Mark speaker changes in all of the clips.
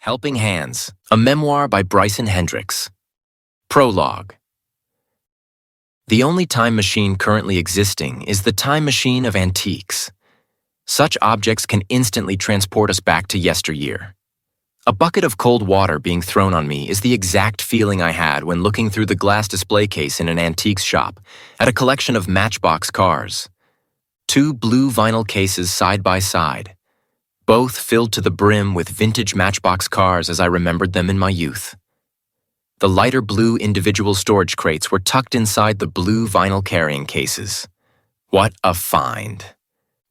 Speaker 1: Helping Hands, a memoir by Bryson Hendricks. Prologue. The only time machine currently existing is the time machine of antiques. Such objects can instantly transport us back to yesteryear. A bucket of cold water being thrown on me is the exact feeling I had when looking through the glass display case in an antiques shop at a collection of Matchbox cars. Two blue vinyl cases side by side, both filled to the brim with vintage Matchbox cars as I remembered them in my youth. The lighter blue individual storage crates were tucked inside the blue vinyl carrying cases. What a find!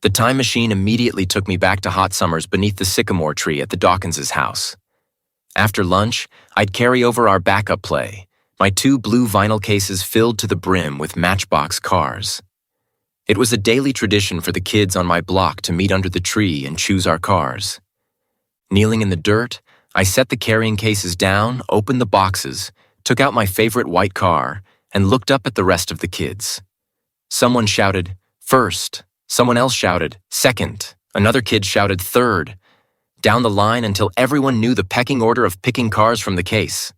Speaker 1: The time machine immediately took me back to hot summers beneath the sycamore tree at the Dawkins' house. After lunch, I'd carry over our backup play, my two blue vinyl cases filled to the brim with Matchbox cars. It was a daily tradition for the kids on my block to meet under the tree and choose our cars. Kneeling in the dirt, I set the carrying cases down, opened the boxes, took out my favorite white car, and looked up at the rest of the kids. Someone shouted, "First." Someone else shouted, "Second." Another kid shouted, "Third." Down the line until everyone knew the pecking order of picking cars from the case.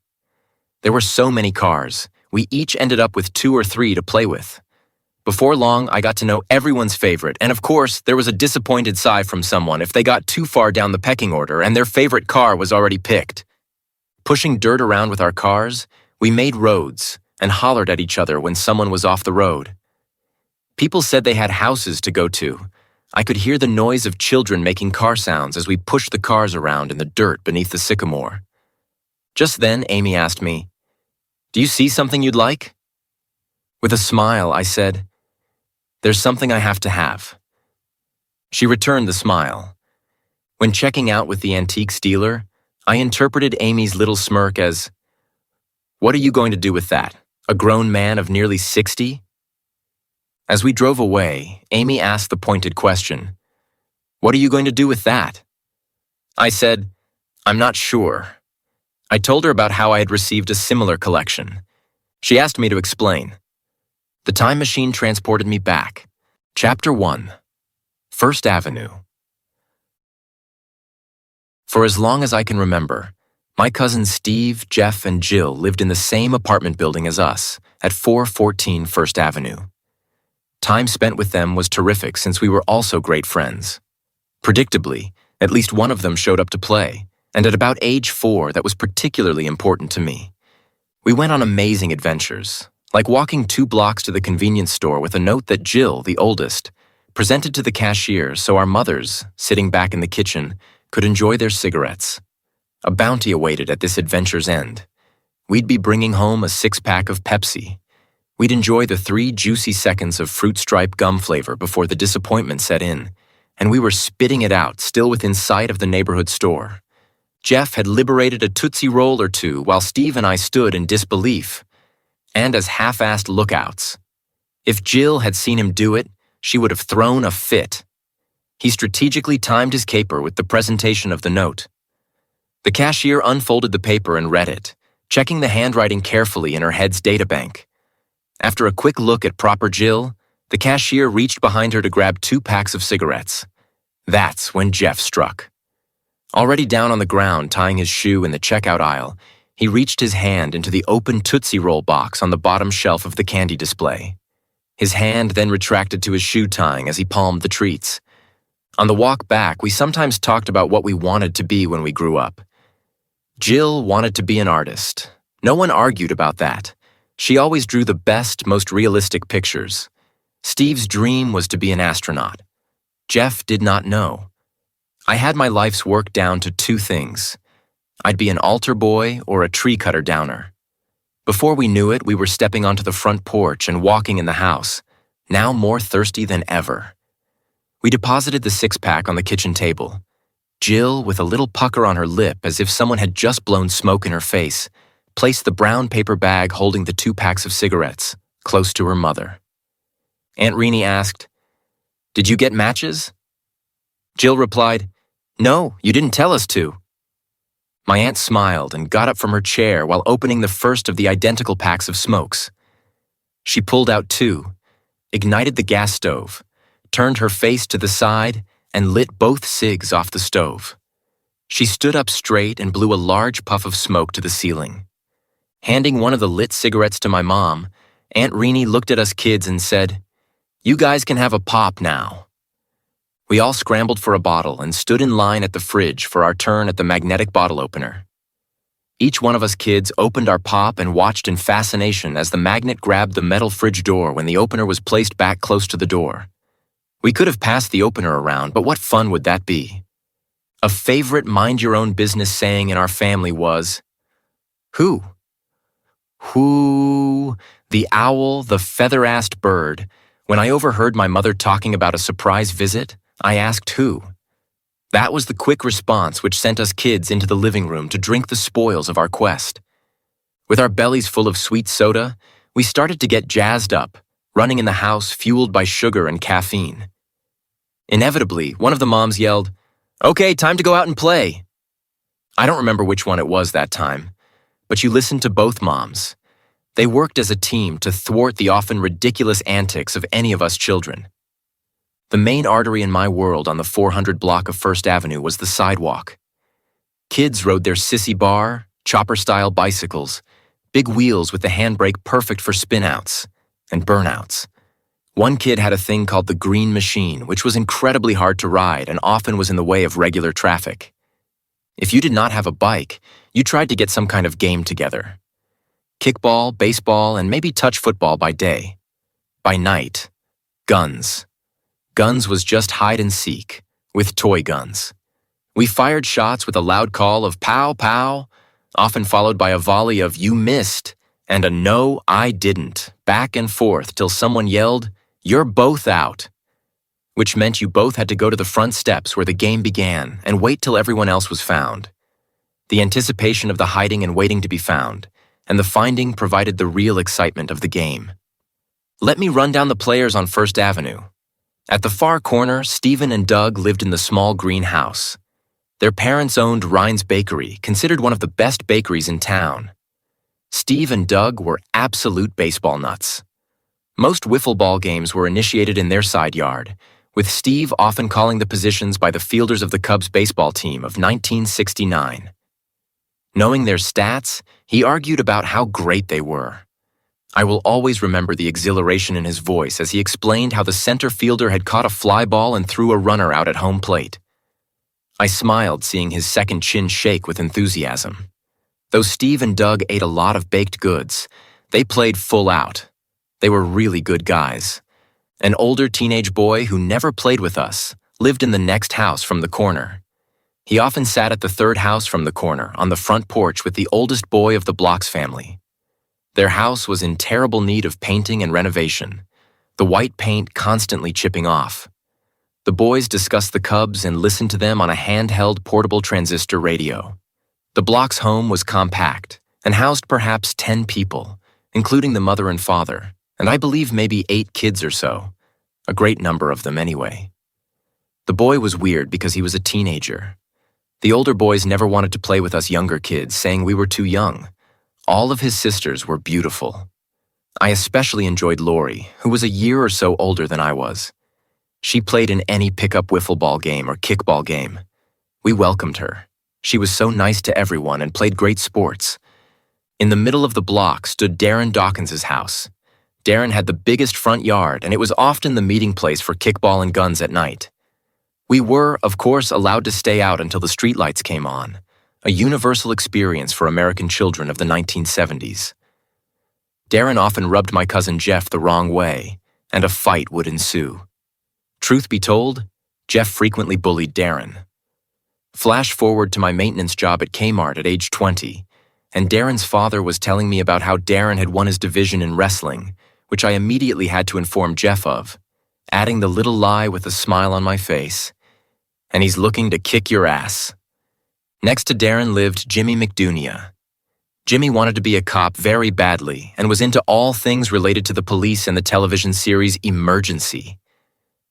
Speaker 1: There were so many cars, we each ended up with 2 or 3 to play with. Before long, I got to know everyone's favorite, and of course, there was a disappointed sigh from someone if they got too far down the pecking order and their favorite car was already picked. Pushing dirt around with our cars, we made roads and hollered at each other when someone was off the road. People said they had houses to go to. I could hear the noise of children making car sounds as we pushed the cars around in the dirt beneath the sycamore. Just then, Amy asked me, "Do you see something you'd like?" With a smile, I said, "There's something I have to have." She returned the smile. When checking out with the antiques dealer, I interpreted Amy's little smirk as, "What are you going to do with that? A grown man of nearly 60? As we drove away, Amy asked the pointed question, "What are you going to do with that?" I said, "I'm not sure." I told her about how I had received a similar collection. She asked me to explain. The time machine transported me back. Chapter 1. First Avenue. For as long as I can remember, my cousins Steve, Jeff, and Jill lived in the same apartment building as us at 414 First Avenue. Time spent with them was terrific since we were also great friends. Predictably, at least one of them showed up to play, and at about age 4, that was particularly important to me. We went on amazing adventures, like walking 2 blocks to the convenience store with a note that Jill, the oldest, presented to the cashier so our mothers, sitting back in the kitchen, could enjoy their cigarettes. A bounty awaited at this adventure's end. We'd be bringing home a 6-pack of Pepsi. We'd enjoy the 3 juicy seconds of fruit stripe gum flavor before the disappointment set in, and we were spitting it out still within sight of the neighborhood store. Jeff had liberated a Tootsie Roll or 2 while Steve and I stood in disbelief, and as half-assed lookouts. If Jill had seen him do it, she would have thrown a fit. He strategically timed his caper with the presentation of the note. The cashier unfolded the paper and read it, checking the handwriting carefully in her head's databank. After a quick look at proper Jill, the cashier reached behind her to grab 2 packs of cigarettes. That's when Jeff struck. Already down on the ground tying his shoe in the checkout aisle, he reached his hand into the open Tootsie Roll box on the bottom shelf of the candy display. His hand then retracted to his shoe tying as he palmed the treats. On the walk back, we sometimes talked about what we wanted to be when we grew up. Jill wanted to be an artist. No one argued about that. She always drew the best, most realistic pictures. Steve's dream was to be an astronaut. Jeff did not know. I had my life's work down to 2 things. I'd be an altar boy or a tree cutter downer. Before we knew it, we were stepping onto the front porch and walking in the house, now more thirsty than ever. We deposited the 6-pack on the kitchen table. Jill, with a little pucker on her lip as if someone had just blown smoke in her face, placed the brown paper bag holding the 2 packs of cigarettes close to her mother. Aunt Renee asked, "Did you get matches?" Jill replied, "No, you didn't tell us to." My aunt smiled and got up from her chair while opening the first of the identical packs of smokes. She pulled out 2, ignited the gas stove, turned her face to the side, and lit both cigs off the stove. She stood up straight and blew a large puff of smoke to the ceiling. Handing one of the lit cigarettes to my mom, Aunt Renee looked at us kids and said, "You guys can have a pop now." We all scrambled for a bottle and stood in line at the fridge for our turn at the magnetic bottle opener. Each one of us kids opened our pop and watched in fascination as the magnet grabbed the metal fridge door when the opener was placed back close to the door. We could have passed the opener around, but what fun would that be? A favorite mind-your-own-business saying in our family was, "Who? Who? The owl, the feather-assed bird." When I overheard my mother talking about a surprise visit, I asked who. That was the quick response which sent us kids into the living room to drink the spoils of our quest. With our bellies full of sweet soda, we started to get jazzed up, running in the house fueled by sugar and caffeine. Inevitably, one of the moms yelled, "Okay, time to go out and play." I don't remember which one it was that time, but you listened to both moms. They worked as a team to thwart the often ridiculous antics of any of us children. The main artery in my world on the 400 block of First Avenue was the sidewalk. Kids rode their sissy bar, chopper-style bicycles, big wheels with the handbrake perfect for spin-outs and burnouts. One kid had a thing called the green machine, which was incredibly hard to ride and often was in the way of regular traffic. If you did not have a bike, you tried to get some kind of game together. Kickball, baseball, and maybe touch football by day. By night, guns. Guns was just hide and seek, with toy guns. We fired shots with a loud call of "pow, pow," often followed by a volley of "you missed," and a "no, I didn't," back and forth till someone yelled, "You're both out," which meant you both had to go to the front steps where the game began and wait till everyone else was found. The anticipation of the hiding and waiting to be found, and the finding provided the real excitement of the game. Let me run down the players on First Avenue. At the far corner, Stephen and Doug lived in the small green house. Their parents owned Ryan's Bakery, considered one of the best bakeries in town. Steve and Doug were absolute baseball nuts. Most wiffle ball games were initiated in their side yard, with Steve often calling the positions by the fielders of the Cubs baseball team of 1969. Knowing their stats, he argued about how great they were. I will always remember the exhilaration in his voice as he explained how the center fielder had caught a fly ball and threw a runner out at home plate. I smiled seeing his second chin shake with enthusiasm. Though Steve and Doug ate a lot of baked goods, they played full out. They were really good guys. An older teenage boy who never played with us lived in the next house from the corner. He often sat at the third house from the corner on the front porch with the oldest boy of the Blocks family. Their house was in terrible need of painting and renovation, the white paint constantly chipping off. The boys discussed the Cubs and listened to them on a handheld portable transistor radio. The Blocks' home was compact and housed perhaps 10 people, including the mother and father, and I believe maybe 8 kids or so, a great number of them anyway. The boy was weird because he was a teenager. The older boys never wanted to play with us younger kids, saying we were too young. All of his sisters were beautiful. I especially enjoyed Lori, who was a year or so older than I was. She played in any pickup wiffle ball game or kickball game. We welcomed her. She was so nice to everyone and played great sports. In the middle of the block stood Darren Dawkins's house. Darren had the biggest front yard, and it was often the meeting place for kickball and guns at night. We were, of course, allowed to stay out until the streetlights came on, a universal experience for American children of the 1970s. Darren often rubbed my cousin Jeff the wrong way, and a fight would ensue. Truth be told, Jeff frequently bullied Darren. Flash forward to my maintenance job at Kmart at age 20, and Darren's father was telling me about how Darren had won his division in wrestling, which I immediately had to inform Jeff of, adding the little lie with a smile on my face. And he's looking to kick your ass. Next to Darren lived Jimmy McDunia. Jimmy wanted to be a cop very badly and was into all things related to the police and the television series Emergency.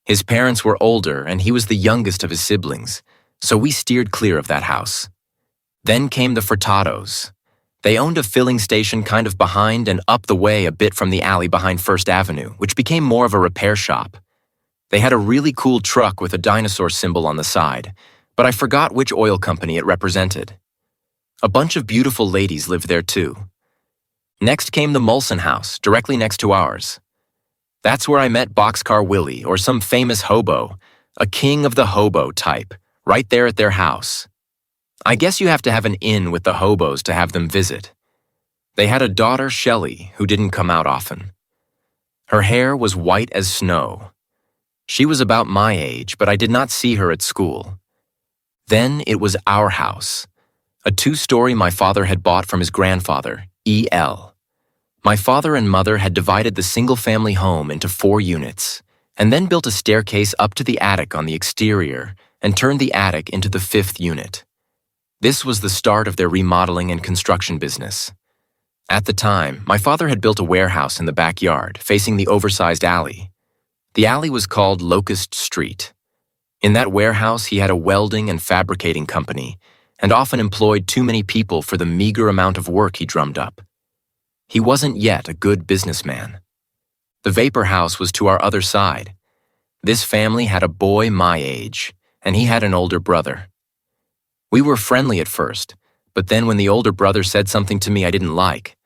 Speaker 1: His parents were older and he was the youngest of his siblings, so we steered clear of that house. Then came the Furtados. They owned a filling station kind of behind and up the way a bit from the alley behind First Avenue, which became more of a repair shop. They had a really cool truck with a dinosaur symbol on the side, but I forgot which oil company it represented. A bunch of beautiful ladies lived there too. Next came the Molson house, directly next to ours. That's where I met Boxcar Willie, or some famous hobo, a king of the hobo type, right there at their house. I guess you have to have an in with the hobos to have them visit. They had a daughter, Shelley, who didn't come out often. Her hair was white as snow. She was about my age, but I did not see her at school. Then it was our house, a 2-story my father had bought from his grandfather, E.L. My father and mother had divided the single-family home into 4 units, and then built a staircase up to the attic on the exterior and turned the attic into the 5th unit. This was the start of their remodeling and construction business. At the time, my father had built a warehouse in the backyard, facing the oversized alley. The alley was called Locust Street. In that warehouse, he had a welding and fabricating company, and often employed too many people for the meager amount of work he drummed up. He wasn't yet a good businessman. The vapor house was to our other side. This family had a boy my age, and he had an older brother. We were friendly at first, but then when the older brother said something to me I didn't like,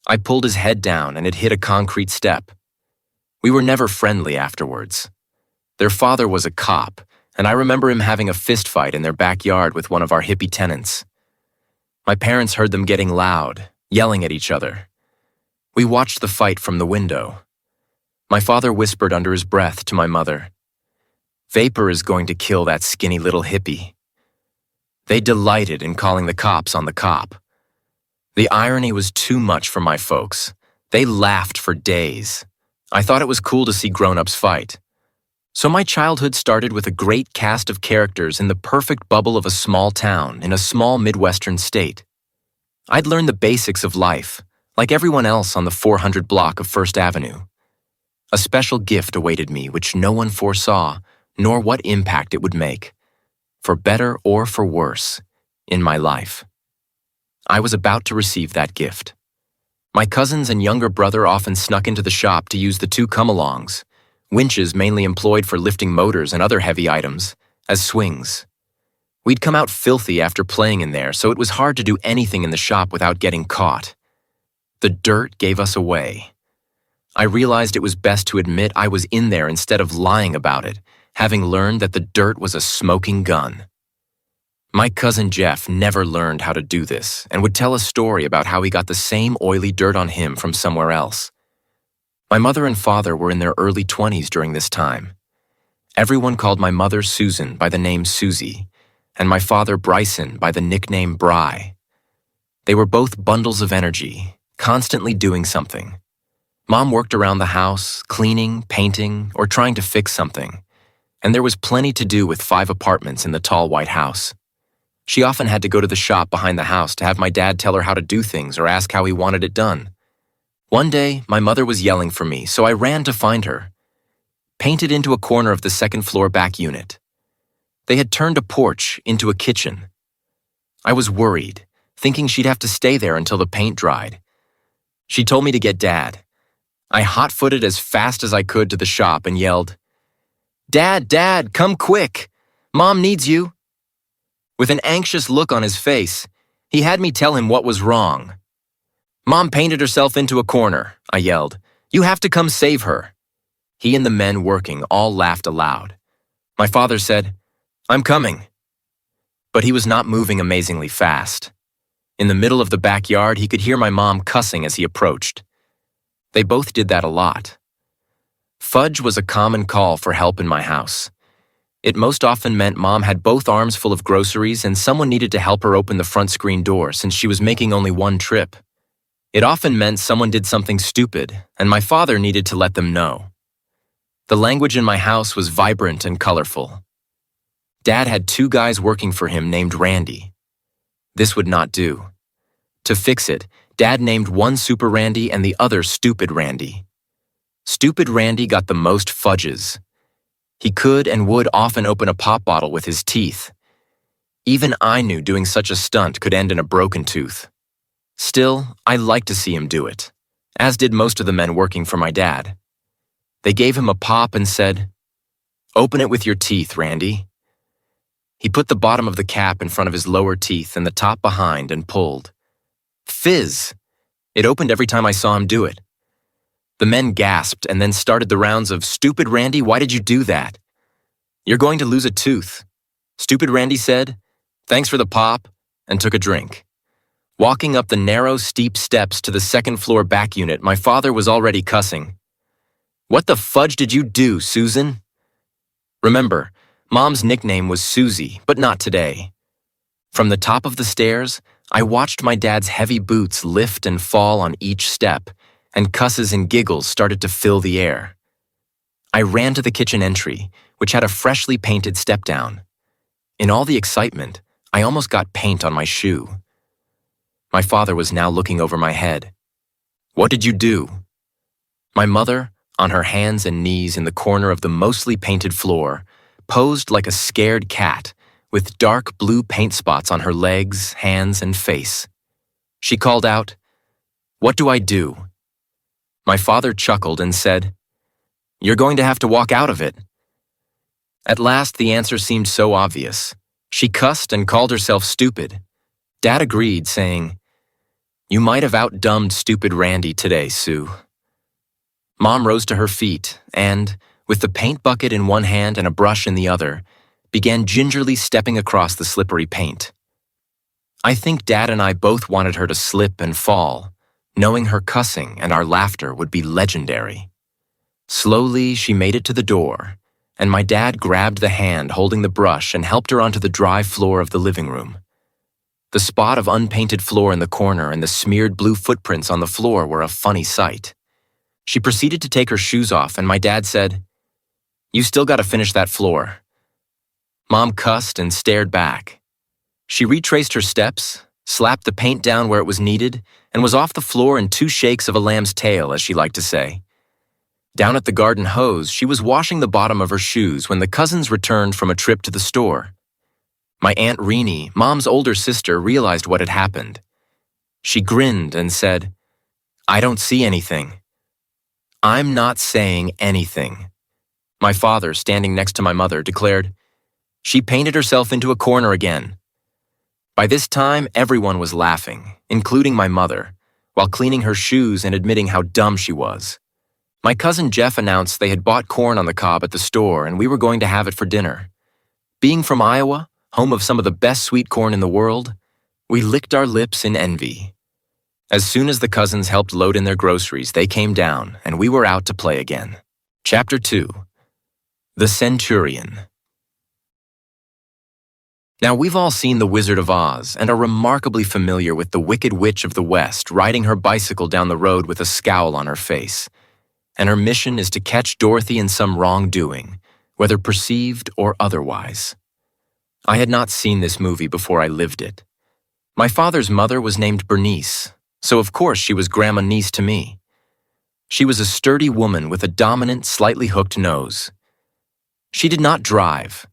Speaker 1: I pulled his head down and it hit a concrete step. We were never friendly afterwards. Their father was a cop, and I remember him having a fist fight in their backyard with one of our hippie tenants. My parents heard them getting loud, yelling at each other. We watched the fight from the window. My father whispered under his breath to my mother, "Vapor is going to kill that skinny little hippie." They delighted in calling the cops on the cop. The irony was too much for my folks. They laughed for days. I thought it was cool to see grown-ups fight. So my childhood started with a great cast of characters in the perfect bubble of a small town in a small Midwestern state. I'd learned the basics of life, like everyone else on the 400 block of First Avenue. A special gift awaited me which no one foresaw, nor what impact it would make, for better or for worse, in my life. I was about to receive that gift. My cousins and younger brother often snuck into the shop to use the 2 come-alongs, winches mainly employed for lifting motors and other heavy items, as swings. We'd come out filthy after playing in there, so it was hard to do anything in the shop without getting caught. The dirt gave us away. I realized it was best to admit I was in there instead of lying about it, having learned that the dirt was a smoking gun. My cousin Jeff never learned how to do this and would tell a story about how he got the same oily dirt on him from somewhere else. My mother and father were in their early 20s during this time. Everyone called my mother Susan by the name Susie, and my father Bryson by the nickname Bry. They were both bundles of energy, constantly doing something. Mom worked around the house, cleaning, painting, or trying to fix something, and there was plenty to do with 5 apartments in the tall white house. She often had to go to the shop behind the house to have my dad tell her how to do things or ask how he wanted it done. One day, my mother was yelling for me, so I ran to find her. Painted into a corner of the 2nd floor back unit. They had turned a porch into a kitchen. I was worried, thinking she'd have to stay there until the paint dried. She told me to get Dad. I hot-footed as fast as I could to the shop and yelled, "Dad, Dad, come quick! Mom needs you!" With an anxious look on his face, he had me tell him what was wrong. "Mom painted herself into a corner," I yelled. "You have to come save her." He and the men working all laughed aloud. My father said, "I'm coming." But he was not moving amazingly fast. In the middle of the backyard, he could hear my mom cussing as he approached. They both did that a lot. Fudge was a common call for help in my house. It most often meant Mom had both arms full of groceries and someone needed to help her open the front screen door since she was making only one trip. It often meant someone did something stupid, and my father needed to let them know. The language in my house was vibrant and colorful. Dad had 2 guys working for him named Randy. This would not do. To fix it, Dad named one Super Randy and the other Stupid Randy. Stupid Randy got the most fudges. He could and would often open a pop bottle with his teeth. Even I knew doing such a stunt could end in a broken tooth. Still, I liked to see him do it, as did most of the men working for my dad. They gave him a pop and said, "Open it with your teeth, Randy." He put the bottom of the cap in front of his lower teeth and the top behind and pulled. Fizz! It opened every time I saw him do it. The men gasped and then started the rounds of, "Stupid Randy, why did you do that?" "You're going to lose a tooth." Stupid Randy said, "Thanks for the pop," and took a drink. Walking up the narrow, steep steps to the second-floor back unit, my father was already cussing. "What the fudge did you do, Susan?" Remember, Mom's nickname was Susie, but not today. From the top of the stairs, I watched my dad's heavy boots lift and fall on each step, and cusses and giggles started to fill the air. I ran to the kitchen entry, which had a freshly painted step-down. In all the excitement, I almost got paint on my shoe. My father was now looking over my head. "What did you do?" My mother, on her hands and knees in the corner of the mostly painted floor, posed like a scared cat, with dark blue paint spots on her legs, hands, and face. She called out, "What do I do?" My father chuckled and said, "You're going to have to walk out of it." At last, the answer seemed so obvious. She cussed and called herself stupid. Dad agreed, saying, "You might have outdumbed stupid Randy today, Sue." Mom rose to her feet and, with the paint bucket in one hand and a brush in the other, began gingerly stepping across the slippery paint. I think Dad and I both wanted her to slip and fall, knowing her cussing and our laughter would be legendary. Slowly, she made it to the door, and my dad grabbed the hand holding the brush and helped her onto the dry floor of the living room. The spot of unpainted floor in the corner and the smeared blue footprints on the floor were a funny sight. She proceeded to take her shoes off, and my dad said, "You still got to finish that floor." Mom cussed and stared back. She retraced her steps, slapped the paint down where it was needed, and was off the floor in 2 shakes of a lamb's tail, as she liked to say. Down at the garden hose, she was washing the bottom of her shoes when the cousins returned from a trip to the store. My Aunt Renee, Mom's older sister, realized what had happened. She grinned and said, "I don't see anything." "I'm not saying anything." My father, standing next to my mother, declared, "She painted herself into a corner again." By this time, everyone was laughing, including my mother, while cleaning her shoes and admitting how dumb she was. My cousin Jeff announced they had bought corn on the cob at the store and we were going to have it for dinner. Being from Iowa, home of some of the best sweet corn in the world, we licked our lips in envy. As soon as the cousins helped load in their groceries, they came down, and we were out to play again. Chapter 2. The Centurion. Now, we've all seen The Wizard of Oz and are remarkably familiar with the Wicked Witch of the West riding her bicycle down the road with a scowl on her face. And her mission is to catch Dorothy in some wrongdoing, whether perceived or otherwise. I had not seen this movie before I lived it. My father's mother was named Bernice, so of course she was Grandma Niece to me. She was a sturdy woman with a dominant, slightly hooked nose. She did not drive.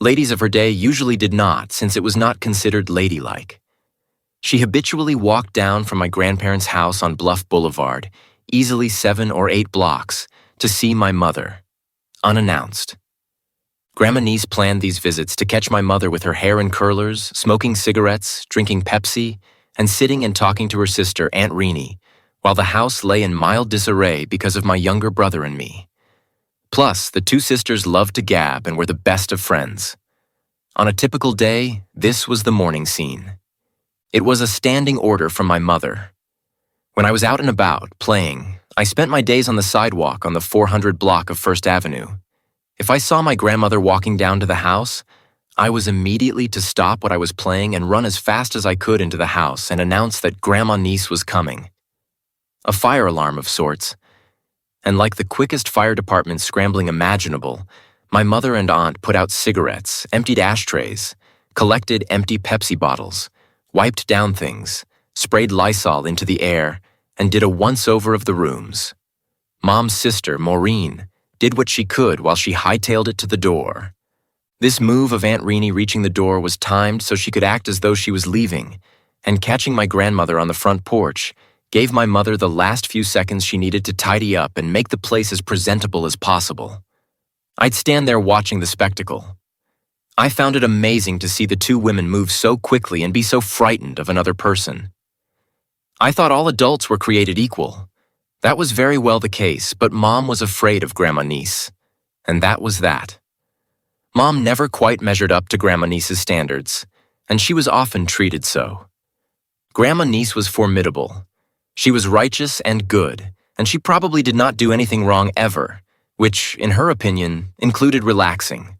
Speaker 1: Ladies of her day usually did not, since it was not considered ladylike. She habitually walked down from my grandparents' house on Bluff Boulevard, easily 7 or 8 blocks, to see my mother, unannounced. Grandma Niece planned these visits to catch my mother with her hair in curlers, smoking cigarettes, drinking Pepsi, and sitting and talking to her sister, Aunt Renee, while the house lay in mild disarray because of my younger brother and me. Plus, the 2 sisters loved to gab and were the best of friends. On a typical day, this was the morning scene. It was a standing order from my mother. When I was out and about, playing, I spent my days on the sidewalk on the 400 block of First Avenue. If I saw my grandmother walking down to the house, I was immediately to stop what I was playing and run as fast as I could into the house and announce that Grandma Niece was coming. A fire alarm of sorts. And like the quickest fire department scrambling imaginable, my mother and aunt put out cigarettes, emptied ashtrays, collected empty Pepsi bottles, wiped down things, sprayed Lysol into the air, and did a once-over of the rooms. Mom's sister, Maureen, did what she could while she hightailed it to the door. This move of Aunt Renee reaching the door was timed so she could act as though she was leaving, and catching my grandmother on the front porch gave my mother the last few seconds she needed to tidy up and make the place as presentable as possible. I'd stand there watching the spectacle. I found it amazing to see the two women move so quickly and be so frightened of another person. I thought all adults were created equal. That was very well the case, but Mom was afraid of Grandma Niece. And that was that. Mom never quite measured up to Grandma Niece's standards, and she was often treated so. Grandma Niece was formidable. She was righteous and good, and she probably did not do anything wrong ever, which, in her opinion, included relaxing.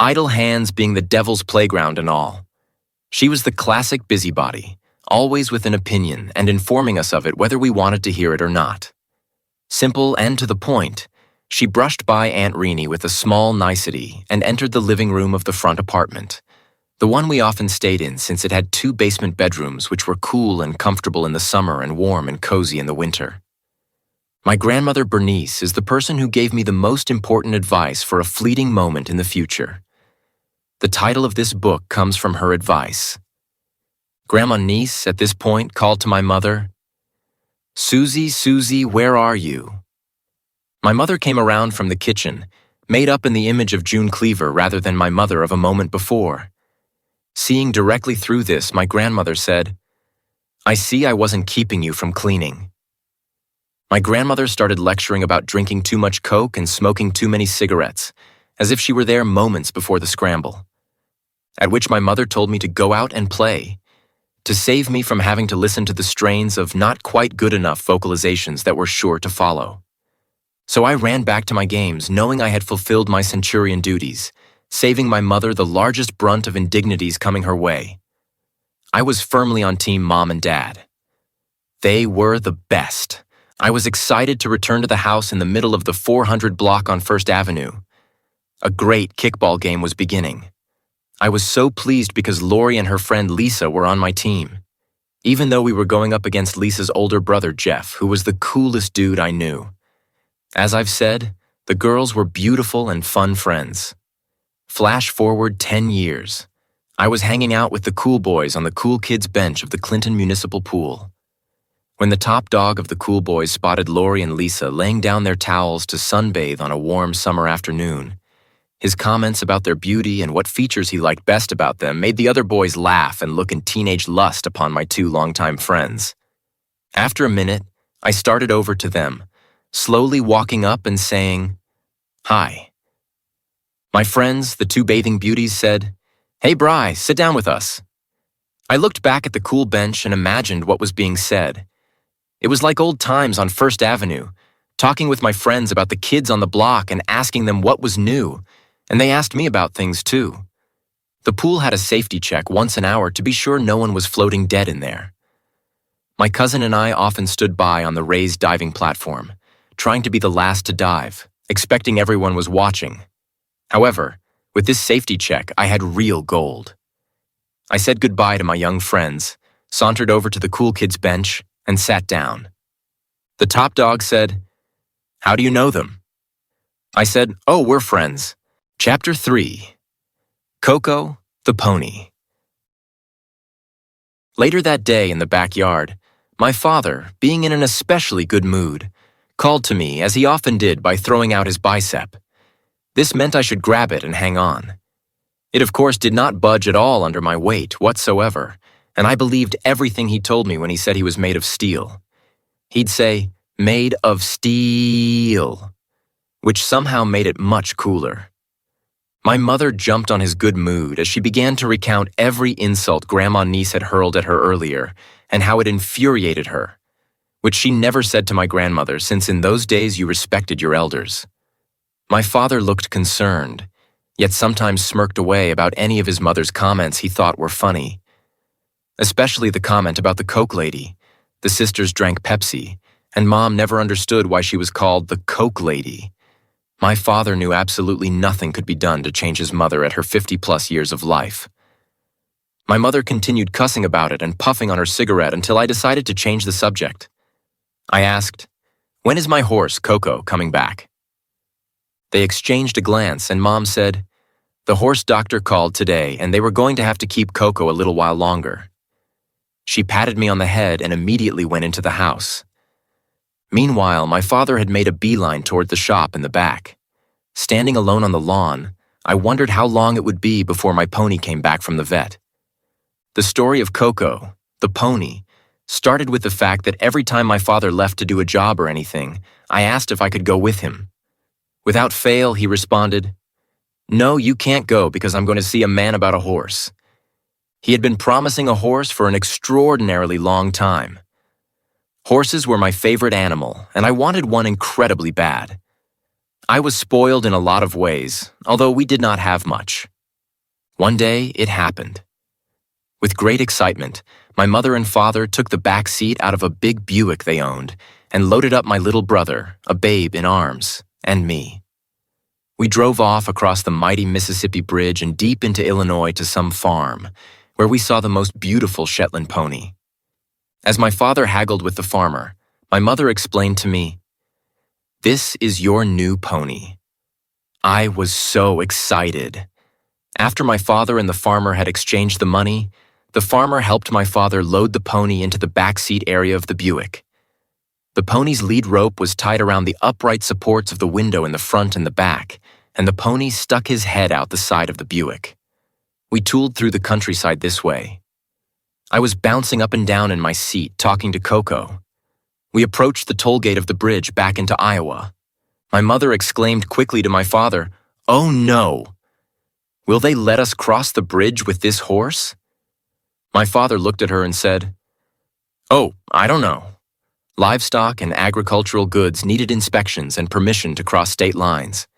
Speaker 1: Idle hands being the devil's playground and all. She was the classic busybody, always with an opinion and informing us of it whether we wanted to hear it or not. Simple and to the point, she brushed by Aunt Renee with a small nicety and entered the living room of the front apartment, the one we often stayed in since it had 2 basement bedrooms which were cool and comfortable in the summer and warm and cozy in the winter. My grandmother Bernice is the person who gave me the most important advice for a fleeting moment in the future. The title of this book comes from her advice. Grandma Niece, at this point, called to my mother, "Susie, Susie, where are you?" My mother came around from the kitchen, made up in the image of June Cleaver rather than my mother of a moment before. Seeing directly through this, my grandmother said, "I see I wasn't keeping you from cleaning." My grandmother started lecturing about drinking too much Coke and smoking too many cigarettes, as if she were there moments before the scramble. At which my mother told me to go out and play, to save me from having to listen to the strains of not quite good enough vocalizations that were sure to follow. So I ran back to my games, knowing I had fulfilled my centurion duties, saving my mother the largest brunt of indignities coming her way. I was firmly on Team Mom and Dad. They were the best. I was excited to return to the house in the middle of the 400 block on First Avenue. A great kickball game was beginning. I was so pleased because Lori and her friend Lisa were on my team, even though we were going up against Lisa's older brother Jeff, who was the coolest dude I knew. As I've said, the girls were beautiful and fun friends. Flash forward 10 years. I was hanging out with the cool boys on the cool kids bench of the Clinton Municipal Pool. When the top dog of the cool boys spotted Lori and Lisa laying down their towels to sunbathe on a warm summer afternoon, his comments about their beauty and what features he liked best about them made the other boys laugh and look in teenage lust upon my 2 longtime friends. After a minute, I started over to them, slowly walking up and saying, "Hi." My friends, the 2 bathing beauties, said, "Hey, Bry, sit down with us." I looked back at the cool bench and imagined what was being said. It was like old times on First Avenue, talking with my friends about the kids on the block and asking them what was new, and they asked me about things too. The pool had a safety check once an hour to be sure no one was floating dead in there. My cousin and I often stood by on the raised diving platform, trying to be the last to dive, expecting everyone was watching. However, with this safety check, I had real gold. I said goodbye to my young friends, sauntered over to the cool kids bench, and sat down. The top dog said, "How do you know them?" I said, "Oh, we're friends." Chapter 3. Coco, the Pony. Later that day in the backyard, my father, being in an especially good mood, called to me as he often did by throwing out his bicep. This meant I should grab it and hang on. It of course did not budge at all under my weight whatsoever, and I believed everything he told me when he said he was made of steel. He'd say, "made of steel," which somehow made it much cooler. My mother jumped on his good mood as she began to recount every insult Grandma Niece had hurled at her earlier and how it infuriated her, which she never said to my grandmother since in those days you respected your elders. My father looked concerned, yet sometimes smirked away about any of his mother's comments he thought were funny. Especially the comment about the Coke lady. The sisters drank Pepsi, and Mom never understood why she was called the Coke lady. My father knew absolutely nothing could be done to change his mother at her 50-plus years of life. My mother continued cussing about it and puffing on her cigarette until I decided to change the subject. I asked, "When is my horse, Coco, coming back?" They exchanged a glance, and Mom said, "The horse doctor called today, and they were going to have to keep Coco a little while longer." She patted me on the head and immediately went into the house. Meanwhile, my father had made a beeline toward the shop in the back. Standing alone on the lawn, I wondered how long it would be before my pony came back from the vet. The story of Coco, the pony, started with the fact that every time my father left to do a job or anything, I asked if I could go with him. Without fail, he responded, "No, you can't go because I'm going to see a man about a horse." He had been promising a horse for an extraordinarily long time. Horses were my favorite animal, and I wanted one incredibly bad. I was spoiled in a lot of ways, although we did not have much. One day, it happened. With great excitement, my mother and father took the back seat out of a big Buick they owned and loaded up my little brother, a babe in arms, and me. We drove off across the mighty Mississippi Bridge and deep into Illinois to some farm, where we saw the most beautiful Shetland pony. As my father haggled with the farmer, my mother explained to me, "This is your new pony." I was so excited. After my father and the farmer had exchanged the money, the farmer helped my father load the pony into the backseat area of the Buick. The pony's lead rope was tied around the upright supports of the window in the front and the back, and the pony stuck his head out the side of the Buick. We tooled through the countryside this way. I was bouncing up and down in my seat, talking to Coco. We approached the toll gate of the bridge back into Iowa. My mother exclaimed quickly to my father, "Oh no! Will they let us cross the bridge with this horse?" My father looked at her and said, "Oh, I don't know." Livestock and agricultural goods needed inspections and permission to cross state lines.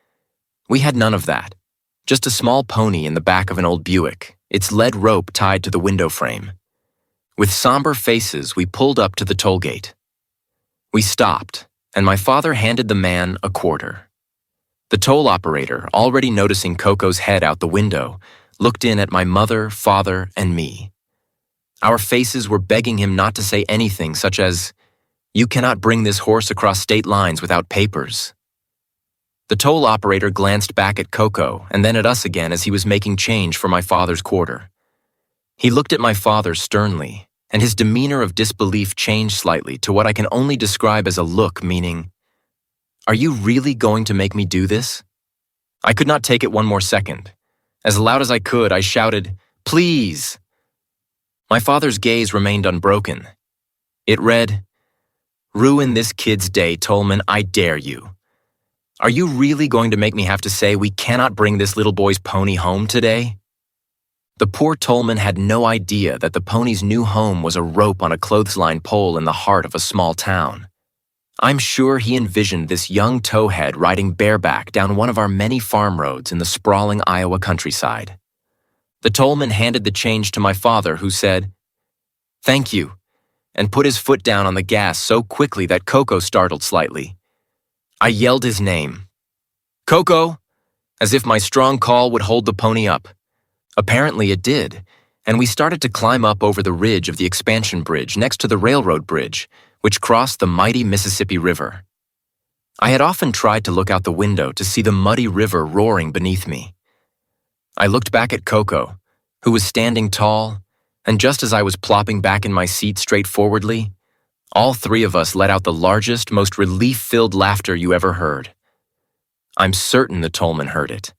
Speaker 1: We had none of that, just a small pony in the back of an old Buick, its lead rope tied to the window frame. With somber faces, we pulled up to the toll gate. We stopped, and my father handed the man a quarter. The toll operator, already noticing Coco's head out the window, looked in at my mother, father, and me. Our faces were begging him not to say anything such as, "You cannot bring this horse across state lines without papers." The toll operator glanced back at Coco and then at us again as he was making change for my father's quarter. He looked at my father sternly, and his demeanor of disbelief changed slightly to what I can only describe as a look meaning, "Are you really going to make me do this?" I could not take it one more second. As loud as I could, I shouted, "Please!" My father's gaze remained unbroken. It read, "Ruin this kid's day, Tolman, I dare you. Are you really going to make me have to say we cannot bring this little boy's pony home today?" The poor Tolman had no idea that the pony's new home was a rope on a clothesline pole in the heart of a small town. I'm sure he envisioned this young towhead riding bareback down one of our many farm roads in the sprawling Iowa countryside. The tollman handed the change to my father, who said, "Thank you," and put his foot down on the gas so quickly that Coco startled slightly. I yelled his name, "Coco," as if my strong call would hold the pony up. Apparently it did, and we started to climb up over the ridge of the expansion bridge next to the railroad bridge, which crossed the mighty Mississippi River. I had often tried to look out the window to see the muddy river roaring beneath me. I looked back at Coco, who was standing tall, and just as I was plopping back in my seat straightforwardly, all three of us let out the largest, most relief-filled laughter you ever heard. I'm certain the tollman heard it.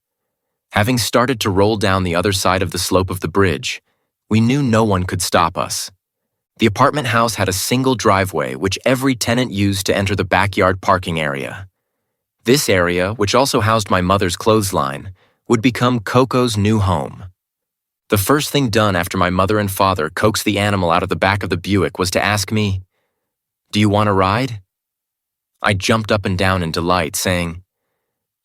Speaker 1: Having started to roll down the other side of the slope of the bridge, we knew no one could stop us. The apartment house had a single driveway which every tenant used to enter the backyard parking area. This area, which also housed my mother's clothesline, would become Coco's new home. The first thing done after my mother and father coaxed the animal out of the back of the Buick was to ask me, "Do you want a ride?" I jumped up and down in delight, saying,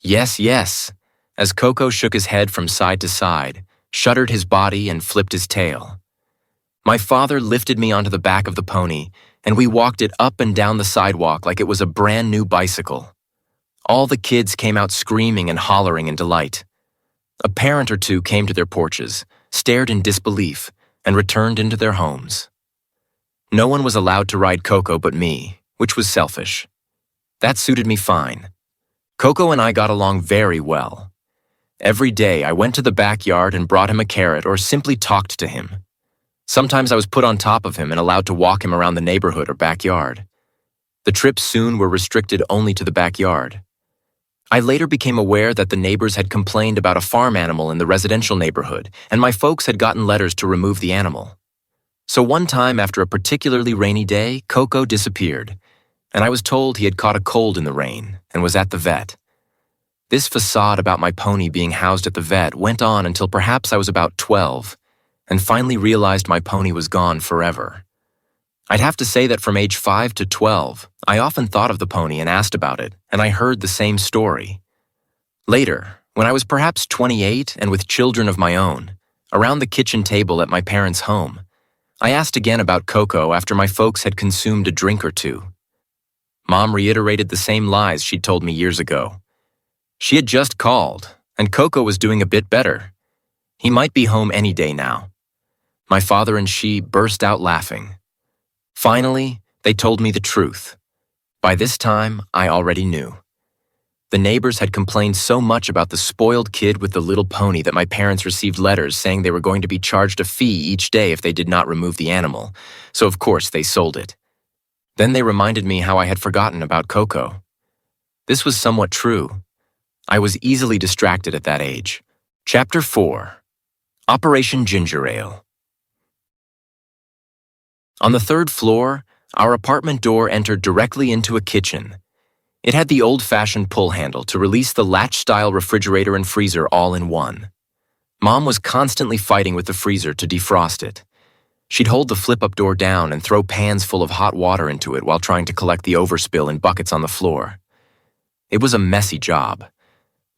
Speaker 1: "Yes, yes," as Coco shook his head from side to side, shuddered his body, and flipped his tail. My father lifted me onto the back of the pony, and we walked it up and down the sidewalk like it was a brand new bicycle. All the kids came out screaming and hollering in delight. A parent or two came to their porches, stared in disbelief, and returned into their homes. No one was allowed to ride Coco but me, which was selfish. That suited me fine. Coco and I got along very well. Every day I went to the backyard and brought him a carrot or simply talked to him. Sometimes I was put on top of him and allowed to walk him around the neighborhood or backyard. The trips soon were restricted only to the backyard. I later became aware that the neighbors had complained about a farm animal in the residential neighborhood, and my folks had gotten letters to remove the animal. So one time after a particularly rainy day, Coco disappeared, and I was told he had caught a cold in the rain and was at the vet. This facade about my pony being housed at the vet went on until perhaps I was about 12, and finally realized my pony was gone forever. I'd have to say that from age 5 to 12, I often thought of the pony and asked about it, and I heard the same story. Later, when I was perhaps 28 and with children of my own, around the kitchen table at my parents' home, I asked again about Coco after my folks had consumed a drink or two. Mom reiterated the same lies she'd told me years ago. She had just called, and Coco was doing a bit better. He might be home any day now. My father and she burst out laughing. Finally, they told me the truth. By this time, I already knew. The neighbors had complained so much about the spoiled kid with the little pony that my parents received letters saying they were going to be charged a fee each day if they did not remove the animal, so of course they sold it. Then they reminded me how I had forgotten about Coco. This was somewhat true. I was easily distracted at that age. Chapter 4. Operation Ginger Ale. On the 3rd floor, our apartment door entered directly into a kitchen. It had the old-fashioned pull handle to release the latch-style refrigerator and freezer all in one. Mom was constantly fighting with the freezer to defrost it. She'd hold the flip-up door down and throw pans full of hot water into it while trying to collect the overspill in buckets on the floor. It was a messy job.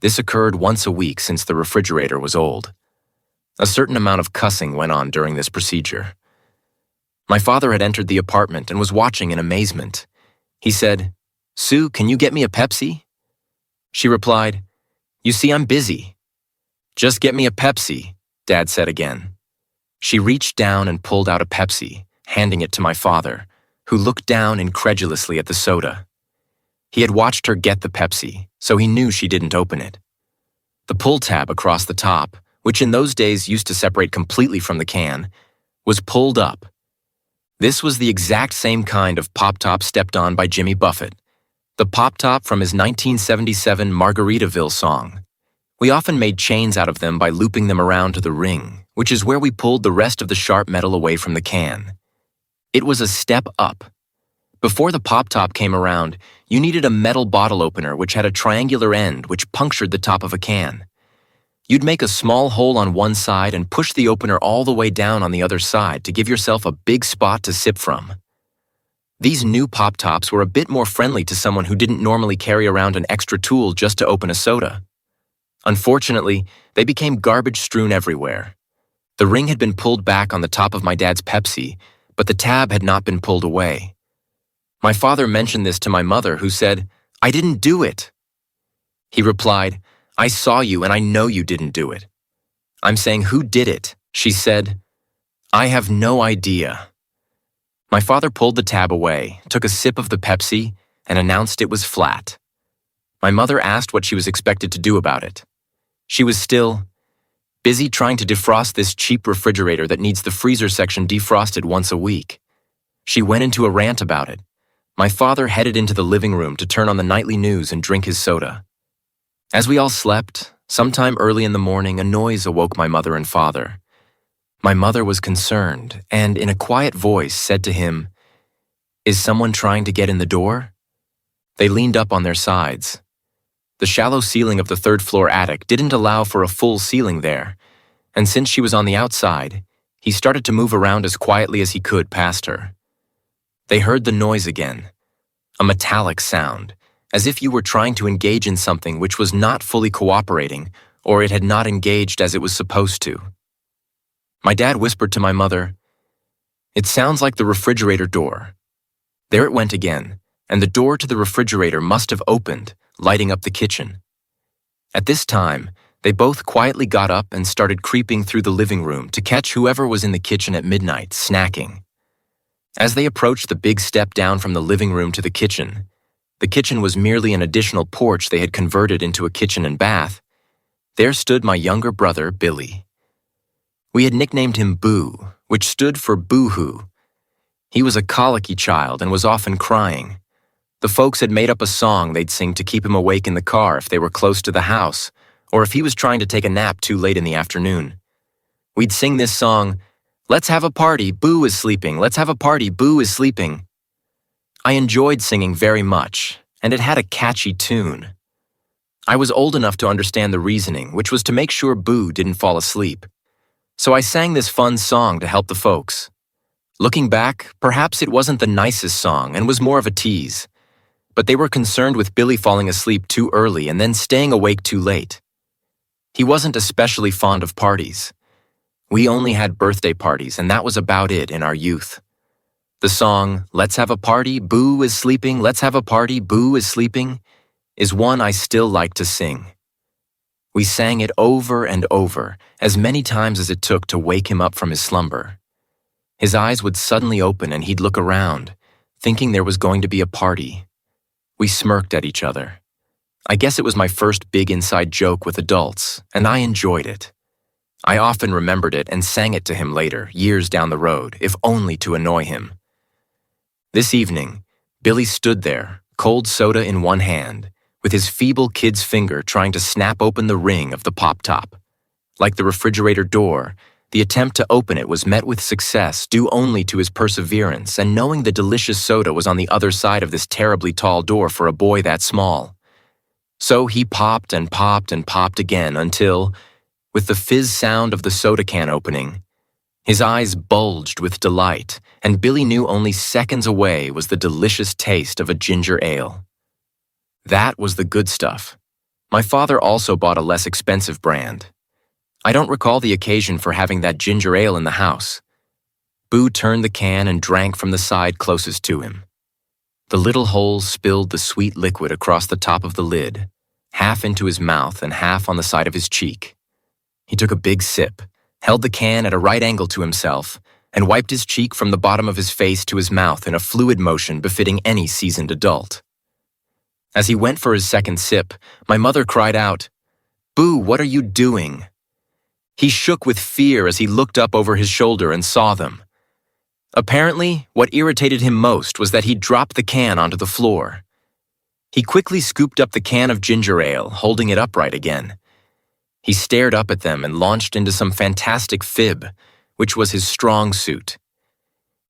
Speaker 1: This occurred once a week since the refrigerator was old. A certain amount of cussing went on during this procedure. My father had entered the apartment and was watching in amazement. He said, "Sue, can you get me a Pepsi?" She replied, "You see, I'm busy." "Just get me a Pepsi," Dad said again. She reached down and pulled out a Pepsi, handing it to my father, who looked down incredulously at the soda. He had watched her get the Pepsi, so he knew she didn't open it. The pull tab across the top, which in those days used to separate completely from the can, was pulled up. This was the exact same kind of pop-top stepped on by Jimmy Buffett, the pop-top from his 1977 Margaritaville song. We often made chains out of them by looping them around to the ring, which is where we pulled the rest of the sharp metal away from the can. It was a step up. Before the pop-top came around, you needed a metal bottle opener which had a triangular end which punctured the top of a can. You'd make a small hole on one side and push the opener all the way down on the other side to give yourself a big spot to sip from. These new pop-tops were a bit more friendly to someone who didn't normally carry around an extra tool just to open a soda. Unfortunately, they became garbage strewn everywhere. The ring had been pulled back on the top of my dad's Pepsi, but the tab had not been pulled away. My father mentioned this to my mother, who said, "I didn't do it." He replied, "I saw you and I know you didn't do it." "I'm saying, who did it?" She said, "I have no idea." My father pulled the tab away, took a sip of the Pepsi, and announced it was flat. My mother asked what she was expected to do about it. She was still busy trying to defrost this cheap refrigerator that needs the freezer section defrosted once a week. She went into a rant about it. My father headed into the living room to turn on the nightly news and drink his soda. As we all slept, sometime early in the morning, a noise awoke my mother and father. My mother was concerned and, in a quiet voice, said to him, "Is someone trying to get in the door?" They leaned up on their sides. The shallow ceiling of the 3rd floor attic didn't allow for a full ceiling there, and since she was on the outside, he started to move around as quietly as he could past her. They heard the noise again, a metallic sound, as if you were trying to engage in something which was not fully cooperating, or it had not engaged as it was supposed to. My dad whispered to my mother, "It sounds like the refrigerator door." There it went again, and the door to the refrigerator must have opened, lighting up the kitchen. At this time, they both quietly got up and started creeping through the living room to catch whoever was in the kitchen at midnight, snacking. As they approached the big step down from the living room to the kitchen was merely an additional porch they had converted into a kitchen and bath. There stood my younger brother, Billy. We had nicknamed him Boo, which stood for boo-hoo. He was a colicky child and was often crying. The folks had made up a song they'd sing to keep him awake in the car if they were close to the house, or if he was trying to take a nap too late in the afternoon. We'd sing this song, "Let's have a party, Boo is sleeping, let's have a party, Boo is sleeping." I enjoyed singing very much, and it had a catchy tune. I was old enough to understand the reasoning, which was to make sure Boo didn't fall asleep. So I sang this fun song to help the folks. Looking back, perhaps it wasn't the nicest song and was more of a tease, but they were concerned with Billy falling asleep too early and then staying awake too late. He wasn't especially fond of parties. We only had birthday parties, and that was about it in our youth. The song, "Let's have a party, Boo is sleeping, let's have a party, Boo is sleeping," is one I still like to sing. We sang it over and over, as many times as it took to wake him up from his slumber. His eyes would suddenly open and he'd look around, thinking there was going to be a party. We smirked at each other. I guess it was my first big inside joke with adults, and I enjoyed it. I often remembered it and sang it to him later, years down the road, if only to annoy him. This evening, Billy stood there, cold soda in one hand, with his feeble kid's finger trying to snap open the ring of the pop top. Like the refrigerator door, the attempt to open it was met with success due only to his perseverance and knowing the delicious soda was on the other side of this terribly tall door for a boy that small. So he popped and popped and popped again until, with the fizz sound of the soda can opening, his eyes bulged with delight, and Billy knew only seconds away was the delicious taste of a ginger ale. That was the good stuff. My father also bought a less expensive brand. I don't recall the occasion for having that ginger ale in the house. Boo turned the can and drank from the side closest to him. The little hole spilled the sweet liquid across the top of the lid, half into his mouth and half on the side of his cheek. He took a big sip, held the can at a right angle to himself, and wiped his cheek from the bottom of his face to his mouth in a fluid motion befitting any seasoned adult. As he went for his second sip, my mother cried out, "Boo, what are you doing?" He shook with fear as he looked up over his shoulder and saw them. Apparently, what irritated him most was that he dropped the can onto the floor. He quickly scooped up the can of ginger ale, holding it upright again. He stared up at them and launched into some fantastic fib, which was his strong suit.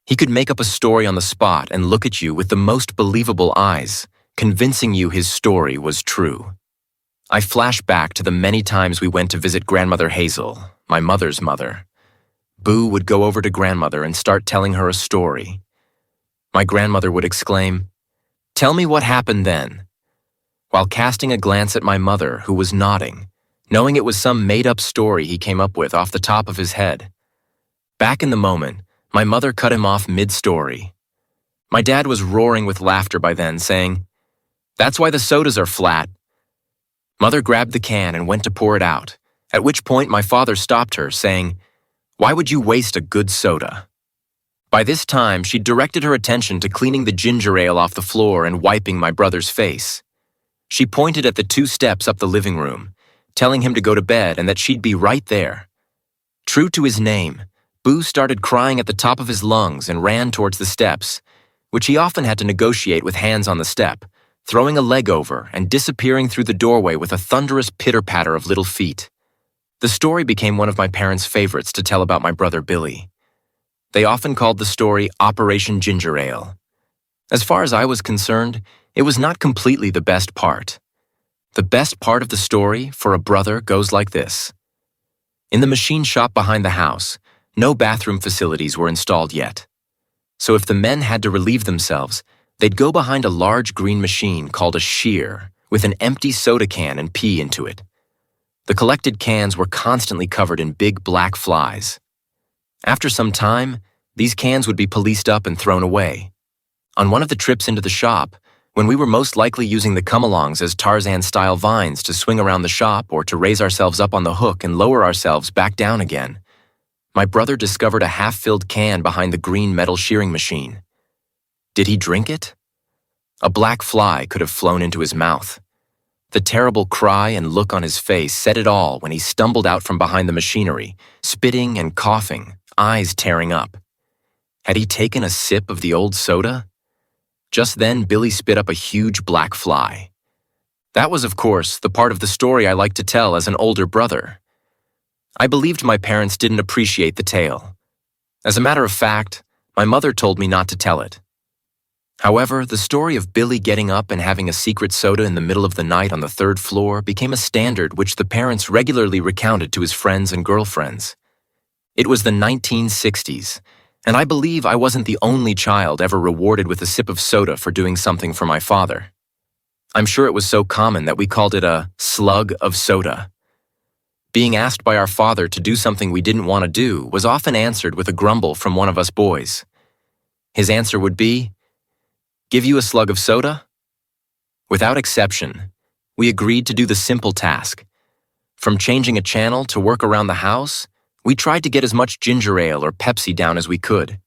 Speaker 1: He could make up a story on the spot and look at you with the most believable eyes, convincing you his story was true. I flash back to the many times we went to visit Grandmother Hazel, my mother's mother. Boo would go over to Grandmother and start telling her a story. My grandmother would exclaim, "Tell me what happened then," while casting a glance at my mother, who was nodding, knowing it was some made-up story he came up with off the top of his head. Back in the moment, my mother cut him off mid-story. My dad was roaring with laughter by then, saying, "That's why the sodas are flat." Mother grabbed the can and went to pour it out, at which point my father stopped her, saying, "Why would you waste a good soda?" By this time, she directed her attention to cleaning the ginger ale off the floor and wiping my brother's face. She pointed at the 2 steps up the living room, telling him to go to bed and that she'd be right there. True to his name, Boo started crying at the top of his lungs and ran towards the steps, which he often had to negotiate with hands on the step, throwing a leg over and disappearing through the doorway with a thunderous pitter-patter of little feet. The story became one of my parents' favorites to tell about my brother Billy. They often called the story Operation Ginger Ale. As far as I was concerned, it was not completely the best part. The best part of the story for a brother goes like this. In the machine shop behind the house, no bathroom facilities were installed yet. So if the men had to relieve themselves, they'd go behind a large green machine called a shear with an empty soda can and pee into it. The collected cans were constantly covered in big black flies. After some time, these cans would be policed up and thrown away. On one of the trips into the shop, when we were most likely using the come-alongs as Tarzan-style vines to swing around the shop or to raise ourselves up on the hook and lower ourselves back down again, my brother discovered a half-filled can behind the green metal shearing machine. Did he drink it? A black fly could have flown into his mouth. The terrible cry and look on his face said it all when he stumbled out from behind the machinery, spitting and coughing, eyes tearing up. Had he taken a sip of the old soda? Just then, Billy spit up a huge black fly. That was, of course, the part of the story I liked to tell as an older brother. I believed my parents didn't appreciate the tale. As a matter of fact, my mother told me not to tell it. However, the story of Billy getting up and having a secret soda in the middle of the night on the third floor became a standard which the parents regularly recounted to his friends and girlfriends. It was the 1960s, and I believe I wasn't the only child ever rewarded with a sip of soda for doing something for my father. I'm sure it was so common that we called it a slug of soda. Being asked by our father to do something we didn't want to do was often answered with a grumble from one of us boys. His answer would be, "Give you a slug of soda?" Without exception, we agreed to do the simple task. From changing a channel to work around the house, we tried to get as much ginger ale or Pepsi down as we could.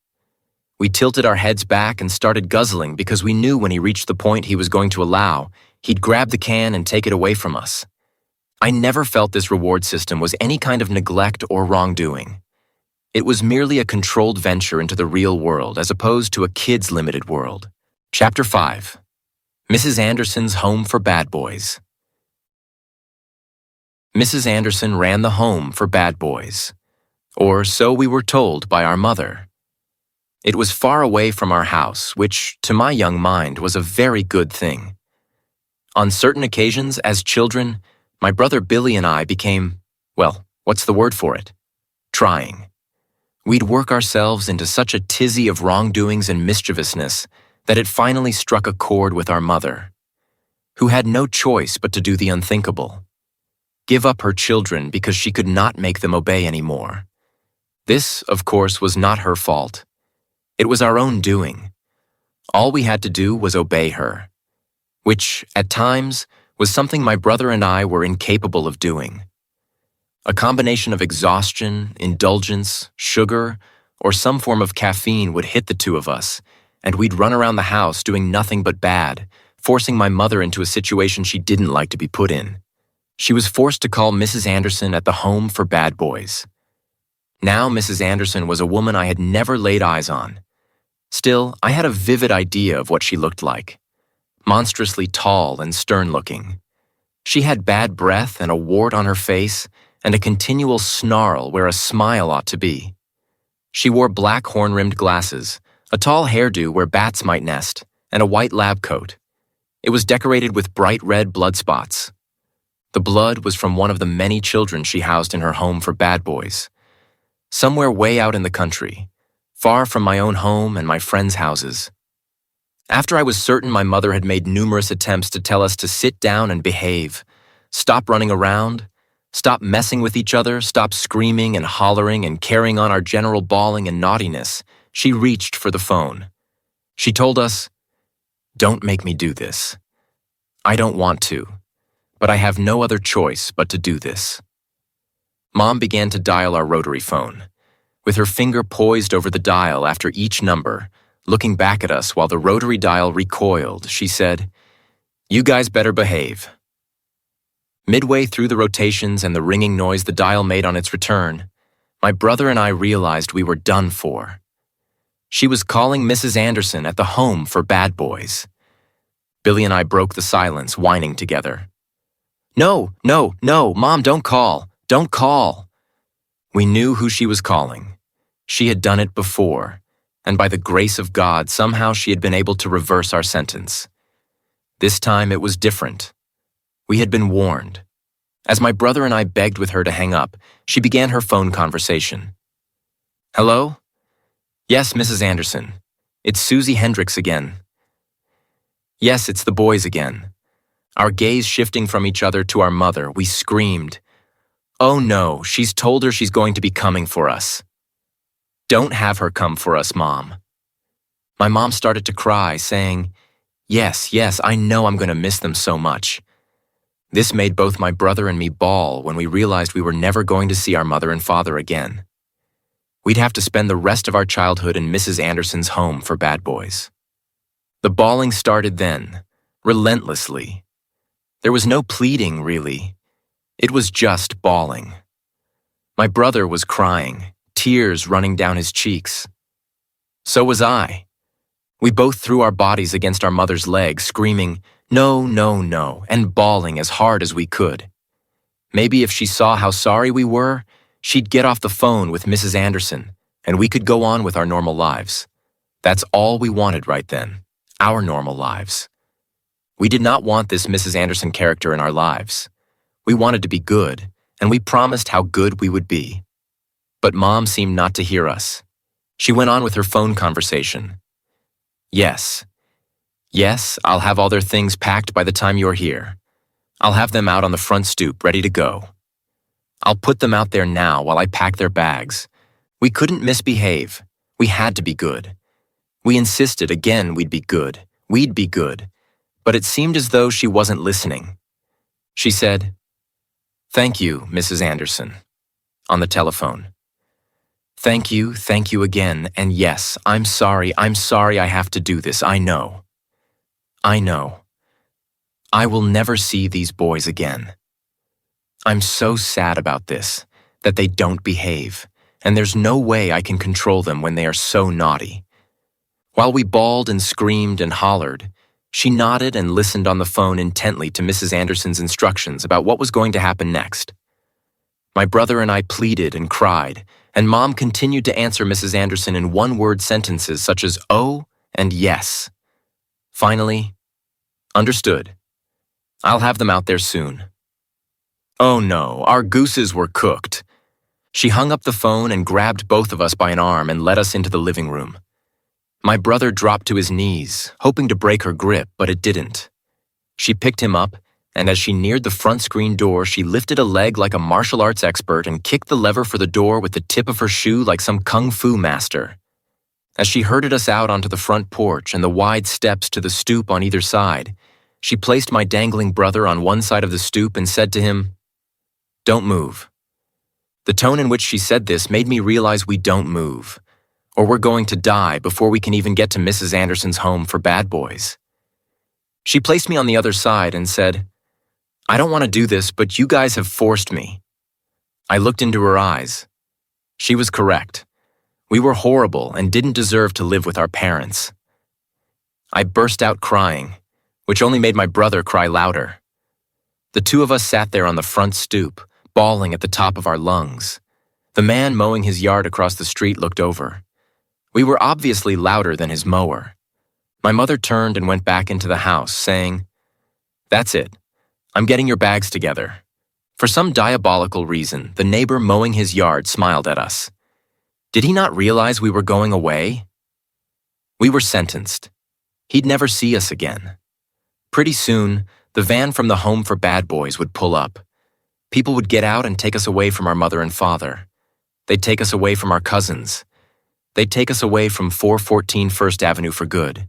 Speaker 1: We tilted our heads back and started guzzling because we knew when he reached the point he was going to allow, he'd grab the can and take it away from us. I never felt this reward system was any kind of neglect or wrongdoing. It was merely a controlled venture into the real world as opposed to a kid's limited world. Chapter 5. Mrs. Anderson's Home for Bad Boys. Mrs. Anderson ran the home for bad boys, or so we were told by our mother. It was far away from our house, which, to my young mind, was a very good thing. On certain occasions, as children, my brother Billy and I became, well, what's the word for it? Trying. We'd work ourselves into such a tizzy of wrongdoings and mischievousness that it finally struck a chord with our mother, who had no choice but to do the unthinkable. Give up her children because she could not make them obey anymore. This, of course, was not her fault. It was our own doing. All we had to do was obey her, which, at times, was something my brother and I were incapable of doing. A combination of exhaustion, indulgence, sugar, or some form of caffeine would hit the two of us, and we'd run around the house doing nothing but bad, forcing my mother into a situation she didn't like to be put in. She was forced to call Mrs. Anderson at the home for bad boys. Now Mrs. Anderson was a woman I had never laid eyes on. Still, I had a vivid idea of what she looked like. Monstrously tall and stern-looking. She had bad breath and a wart on her face and a continual snarl where a smile ought to be. She wore black horn-rimmed glasses, a tall hairdo where bats might nest, and a white lab coat. It was decorated with bright red blood spots. The blood was from one of the many children she housed in her home for bad boys. Somewhere way out in the country, far from my own home and my friends' houses. After I was certain my mother had made numerous attempts to tell us to sit down and behave, stop running around, stop messing with each other, stop screaming and hollering and carrying on our general bawling and naughtiness, she reached for the phone. She told us, "Don't make me do this. I don't want to, but I have no other choice but to do this." Mom began to dial our rotary phone, with her finger poised over the dial after each number. Looking back at us while the rotary dial recoiled, she said, "You guys better behave." Midway through the rotations and the ringing noise the dial made on its return, my brother and I realized we were done for. She was calling Mrs. Anderson at the home for bad boys. Billy and I broke the silence, whining together. "No, no, no, Mom, don't call. Don't call." We knew who she was calling. She had done it before, and by the grace of God, somehow she had been able to reverse our sentence. This time it was different. We had been warned. As my brother and I begged with her to hang up, she began her phone conversation. "Hello? Yes, Mrs. Anderson. It's Susie Hendricks again." Yes, it's the boys again. Our gaze shifting from each other to our mother, we screamed, "Oh no, she's told her she's going to be coming for us." "Don't have her come for us, Mom." My mom started to cry, saying, Yes, I know I'm going to miss them so much." This made both my brother and me bawl when we realized we were never going to see our mother and father again. We'd have to spend the rest of our childhood in Mrs. Anderson's home for bad boys. The bawling started then, relentlessly. There was no pleading, really. It was just bawling. My brother was crying, tears running down his cheeks. So was I. We both threw our bodies against our mother's legs, screaming, "No, no, no," and bawling as hard as we could. Maybe if she saw how sorry we were, she'd get off the phone with Mrs. Anderson, and we could go on with our normal lives. That's all we wanted right then, our normal lives. We did not want this Mrs. Anderson character in our lives. We wanted to be good, and we promised how good we would be. But Mom seemed not to hear us. She went on with her phone conversation. Yes, I'll have all their things packed by the time you're here. I'll have them out on the front stoop ready to go. I'll put them out there now while I pack their bags. We couldn't misbehave. We had to be good. We insisted again we'd be good. We'd be good. But it seemed as though she wasn't listening. She said, "Thank you, Mrs. Anderson," on the telephone. Thank you again, and yes, I'm sorry I have to do this, I know. I will never see these boys again. I'm so sad about this, that they don't behave, and there's no way I can control them when they are so naughty. While we bawled and screamed and hollered, she nodded and listened on the phone intently to Mrs. Anderson's instructions about what was going to happen next. My brother and I pleaded and cried, and Mom continued to answer Mrs. Anderson in one-word sentences such as "oh" and "yes." Finally, "Understood. I'll have them out there soon." Oh no, our gooses were cooked. She hung up the phone and grabbed both of us by an arm and led us into the living room. My brother dropped to his knees, hoping to break her grip, but it didn't. She picked him up, and as she neared the front screen door, she lifted a leg like a martial arts expert and kicked the lever for the door with the tip of her shoe like some kung fu master. As she herded us out onto the front porch and the wide steps to the stoop on either side, she placed my dangling brother on one side of the stoop and said to him, "Don't move." The tone in which she said this made me realize we don't move, or we're going to die before we can even get to Mrs. Anderson's home for bad boys. She placed me on the other side and said, "I don't want to do this, but you guys have forced me." I looked into her eyes. She was correct. We were horrible and didn't deserve to live with our parents. I burst out crying, which only made my brother cry louder. The two of us sat there on the front stoop, bawling at the top of our lungs. The man mowing his yard across the street looked over. We were obviously louder than his mower. My mother turned and went back into the house, saying, "That's it. I'm getting your bags together." For some diabolical reason, the neighbor mowing his yard smiled at us. Did he not realize we were going away? We were sentenced. He'd never see us again. Pretty soon, the van from the home for bad boys would pull up. People would get out and take us away from our mother and father. They'd take us away from our cousins. They'd take us away from 414 First Avenue for good,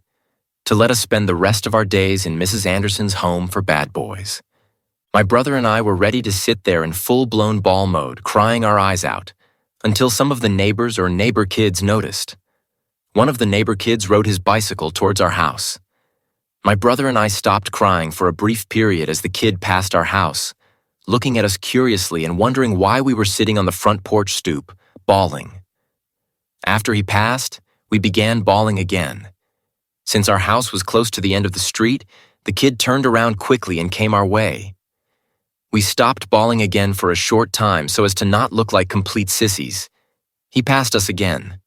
Speaker 1: to let us spend the rest of our days in Mrs. Anderson's home for bad boys. My brother and I were ready to sit there in full-blown bawl mode, crying our eyes out, until some of the neighbors or neighbor kids noticed. One of the neighbor kids rode his bicycle towards our house. My brother and I stopped crying for a brief period as the kid passed our house, looking at us curiously and wondering why we were sitting on the front porch stoop, bawling. After he passed, we began bawling again. Since our house was close to the end of the street, the kid turned around quickly and came our way. We stopped bawling again for a short time so as to not look like complete sissies. He passed us again.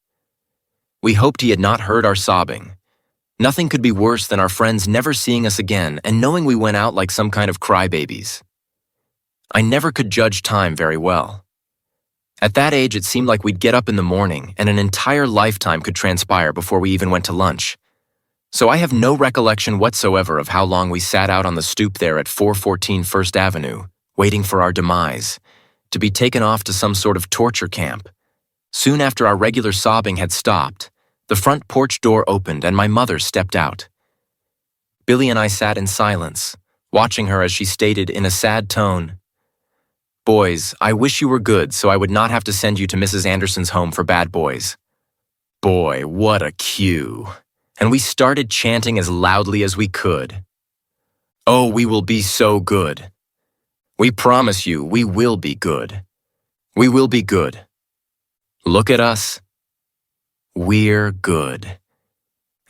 Speaker 1: We hoped he had not heard our sobbing. Nothing could be worse than our friends never seeing us again and knowing we went out like some kind of crybabies. I never could judge time very well. At that age, it seemed like we'd get up in the morning and an entire lifetime could transpire before we even went to lunch. So I have no recollection whatsoever of how long we sat out on the stoop there at 414 First Avenue, waiting for our demise, to be taken off to some sort of torture camp. Soon after our regular sobbing had stopped, the front porch door opened and my mother stepped out. Billy and I sat in silence, watching her as she stated in a sad tone, "Boys, I wish you were good so I would not have to send you to Mrs. Anderson's home for bad boys." Boy, what a cue. And we started chanting as loudly as we could. "Oh, we will be so good. We promise you we will be good. We will be good. Look at us. We're good."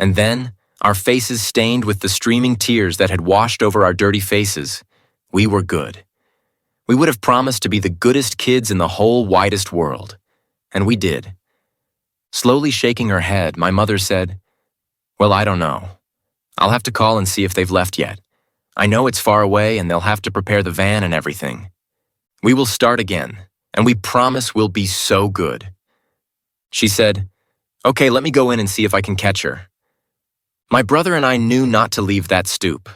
Speaker 1: And then, our faces stained with the streaming tears that had washed over our dirty faces, we were good. We would have promised to be the goodest kids in the whole widest world. And we did. Slowly shaking her head, my mother said, "Well, I don't know. I'll have to call and see if they've left yet. I know it's far away and they'll have to prepare the van and everything. We will start again, and we promise we'll be so good." She said, "Okay, let me go in and see if I can catch her." My brother and I knew not to leave that stoop.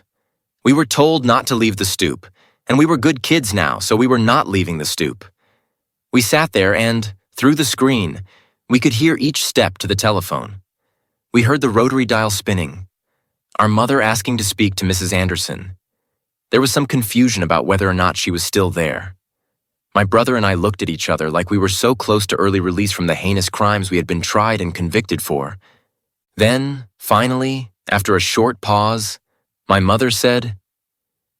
Speaker 1: We were told not to leave the stoop, and we were good kids now, so we were not leaving the stoop. We sat there and, through the screen, we could hear each step to the telephone. We heard the rotary dial spinning, our mother asking to speak to Mrs. Anderson. There was some confusion about whether or not she was still there. My brother and I looked at each other like we were so close to early release from the heinous crimes we had been tried and convicted for. Then, finally, after a short pause, my mother said,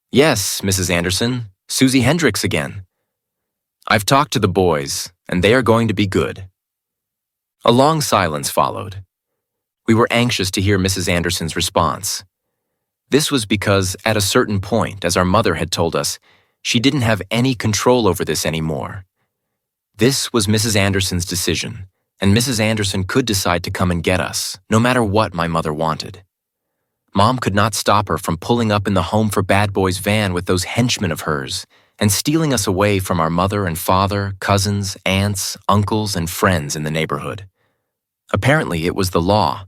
Speaker 1: "Yes, Mrs. Anderson, Susie Hendricks again. I've talked to the boys, and they are going to be good." A long silence followed. We were anxious to hear Mrs. Anderson's response. This was because, at a certain point, as our mother had told us, she didn't have any control over this anymore. This was Mrs. Anderson's decision, and Mrs. Anderson could decide to come and get us, no matter what my mother wanted. Mom could not stop her from pulling up in the Home for Bad Boys van with those henchmen of hers and stealing us away from our mother and father, cousins, aunts, uncles, and friends in the neighborhood. Apparently, it was the law.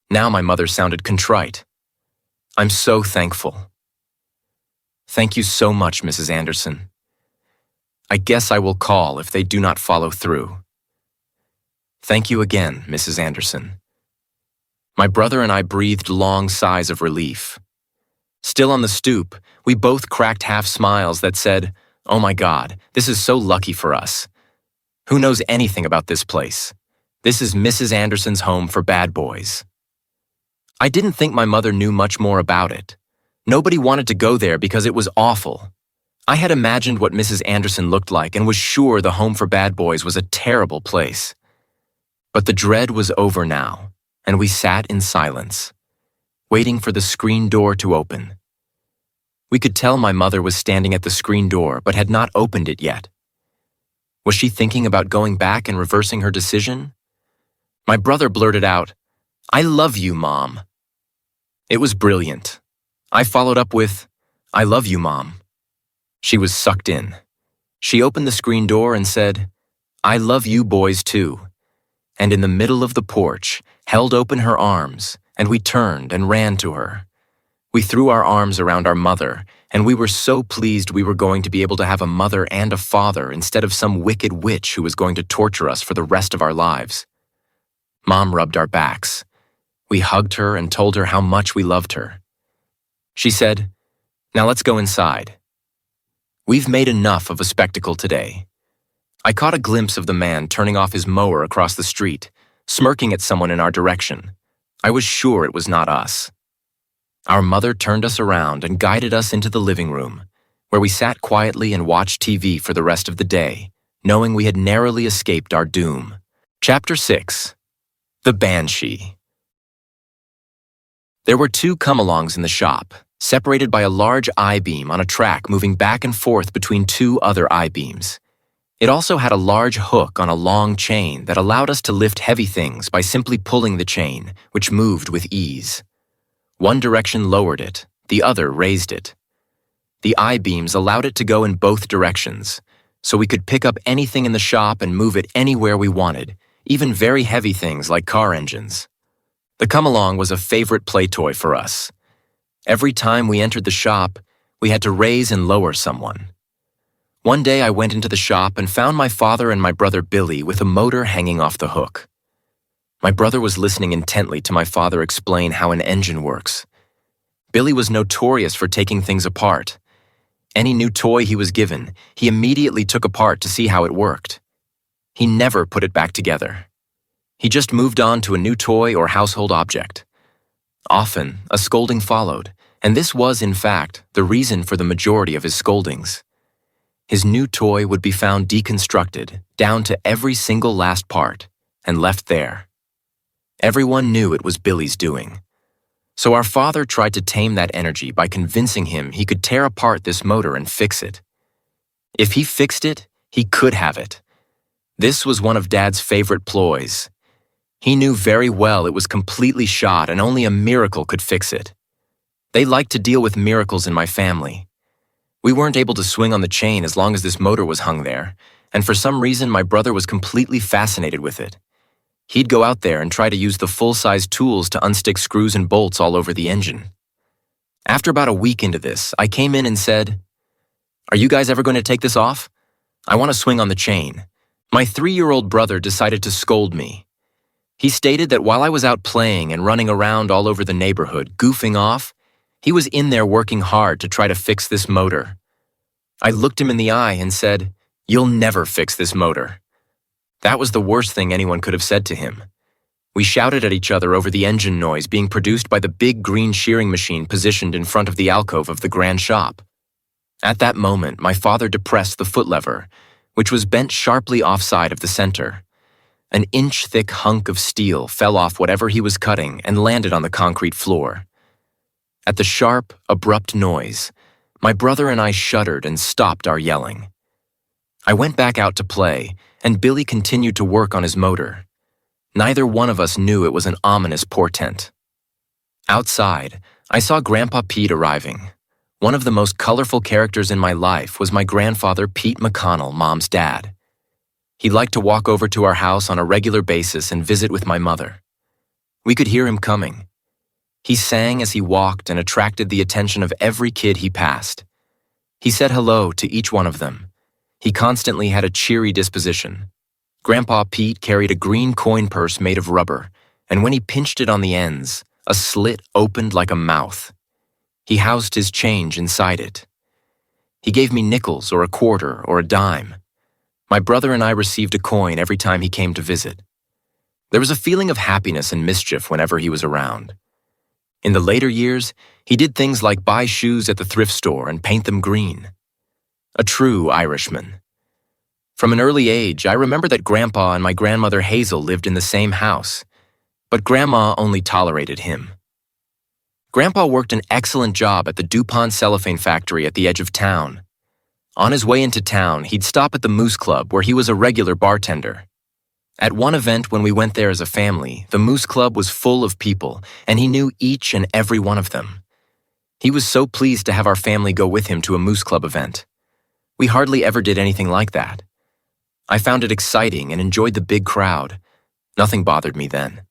Speaker 1: Now my mother sounded contrite. "I'm so thankful." "Thank you so much, Mrs. Anderson. I guess I will call if they do not follow through." "Thank you again, Mrs. Anderson." My brother and I breathed long sighs of relief. Still on the stoop, we both cracked half smiles that said, "Oh my God, this is so lucky for us. Who knows anything about this place? This is Mrs. Anderson's Home for Bad Boys." I didn't think my mother knew much more about it. Nobody wanted to go there because it was awful. I had imagined what Mrs. Anderson looked like and was sure the Home for Bad Boys was a terrible place. But the dread was over now, and we sat in silence, waiting for the screen door to open. We could tell my mother was standing at the screen door but had not opened it yet. Was she thinking about going back and reversing her decision? My brother blurted out, "I love you, Mom." It was brilliant. I followed up with, "I love you, Mom." She was sucked in. She opened the screen door and said, "I love you boys too," and in the middle of the porch, held open her arms, and we turned and ran to her. We threw our arms around our mother, and we were so pleased we were going to be able to have a mother and a father instead of some wicked witch who was going to torture us for the rest of our lives. Mom rubbed our backs. We hugged her and told her how much we loved her. She said, "Now let's go inside. We've made enough of a spectacle today." I caught a glimpse of the man turning off his mower across the street, smirking at someone in our direction. I was sure it was not us. Our mother turned us around and guided us into the living room, where we sat quietly and watched TV for the rest of the day, knowing we had narrowly escaped our doom. Chapter 6. The Banshee. There were two come-alongs in the shop, separated by a large I-beam on a track moving back and forth between two other I-beams. It also had a large hook on a long chain that allowed us to lift heavy things by simply pulling the chain, which moved with ease. One direction lowered it, the other raised it. The I-beams allowed it to go in both directions, so we could pick up anything in the shop and move it anywhere we wanted, even very heavy things like car engines. The come-along was a favorite play toy for us. Every time we entered the shop, we had to raise and lower someone. One day I went into the shop and found my father and my brother Billy with a motor hanging off the hook. My brother was listening intently to my father explain how an engine works. Billy was notorious for taking things apart. Any new toy he was given, he immediately took apart to see how it worked. He never put it back together. He just moved on to a new toy or household object. Often, a scolding followed, and this was, in fact, the reason for the majority of his scoldings. His new toy would be found deconstructed, down to every single last part, and left there. Everyone knew it was Billy's doing. So our father tried to tame that energy by convincing him he could tear apart this motor and fix it. If he fixed it, he could have it. This was one of Dad's favorite ploys. He knew very well it was completely shot and only a miracle could fix it. They liked to deal with miracles in my family. We weren't able to swing on the chain as long as this motor was hung there, and for some reason my brother was completely fascinated with it. He'd go out there and try to use the full-size tools to unstick screws and bolts all over the engine. After about a week into this, I came in and said, "Are you guys ever going to take this off? I want to swing on the chain." My 3-year-old brother decided to scold me. He stated that while I was out playing and running around all over the neighborhood, goofing off, he was in there working hard to try to fix this motor. I looked him in the eye and said, "You'll never fix this motor." That was the worst thing anyone could have said to him. We shouted at each other over the engine noise being produced by the big green shearing machine positioned in front of the alcove of the grand shop. At that moment, my father depressed the foot lever, which was bent sharply offside of the center. An inch-thick hunk of steel fell off whatever he was cutting and landed on the concrete floor. At the sharp, abrupt noise, my brother and I shuddered and stopped our yelling. I went back out to play, and Billy continued to work on his motor. Neither one of us knew it was an ominous portent. Outside, I saw Grandpa Pete arriving. One of the most colorful characters in my life was my grandfather, Pete McConnell, Mom's dad. He liked to walk over to our house on a regular basis and visit with my mother. We could hear him coming. He sang as he walked and attracted the attention of every kid he passed. He said hello to each one of them. He constantly had a cheery disposition. Grandpa Pete carried a green coin purse made of rubber, and when he pinched it on the ends, a slit opened like a mouth. He housed his change inside it. He gave me nickels or a quarter or a dime. My brother and I received a coin every time he came to visit. There was a feeling of happiness and mischief whenever he was around. In the later years, he did things like buy shoes at the thrift store and paint them green. A true Irishman. From an early age, I remember that Grandpa and my grandmother Hazel lived in the same house, but Grandma only tolerated him. Grandpa worked an excellent job at the DuPont cellophane factory at the edge of town. On his way into town, he'd stop at the Moose Club where he was a regular bartender. At one event when we went there as a family, the Moose Club was full of people, and he knew each and every one of them. He was so pleased to have our family go with him to a Moose Club event. We hardly ever did anything like that. I found it exciting and enjoyed the big crowd. Nothing bothered me then.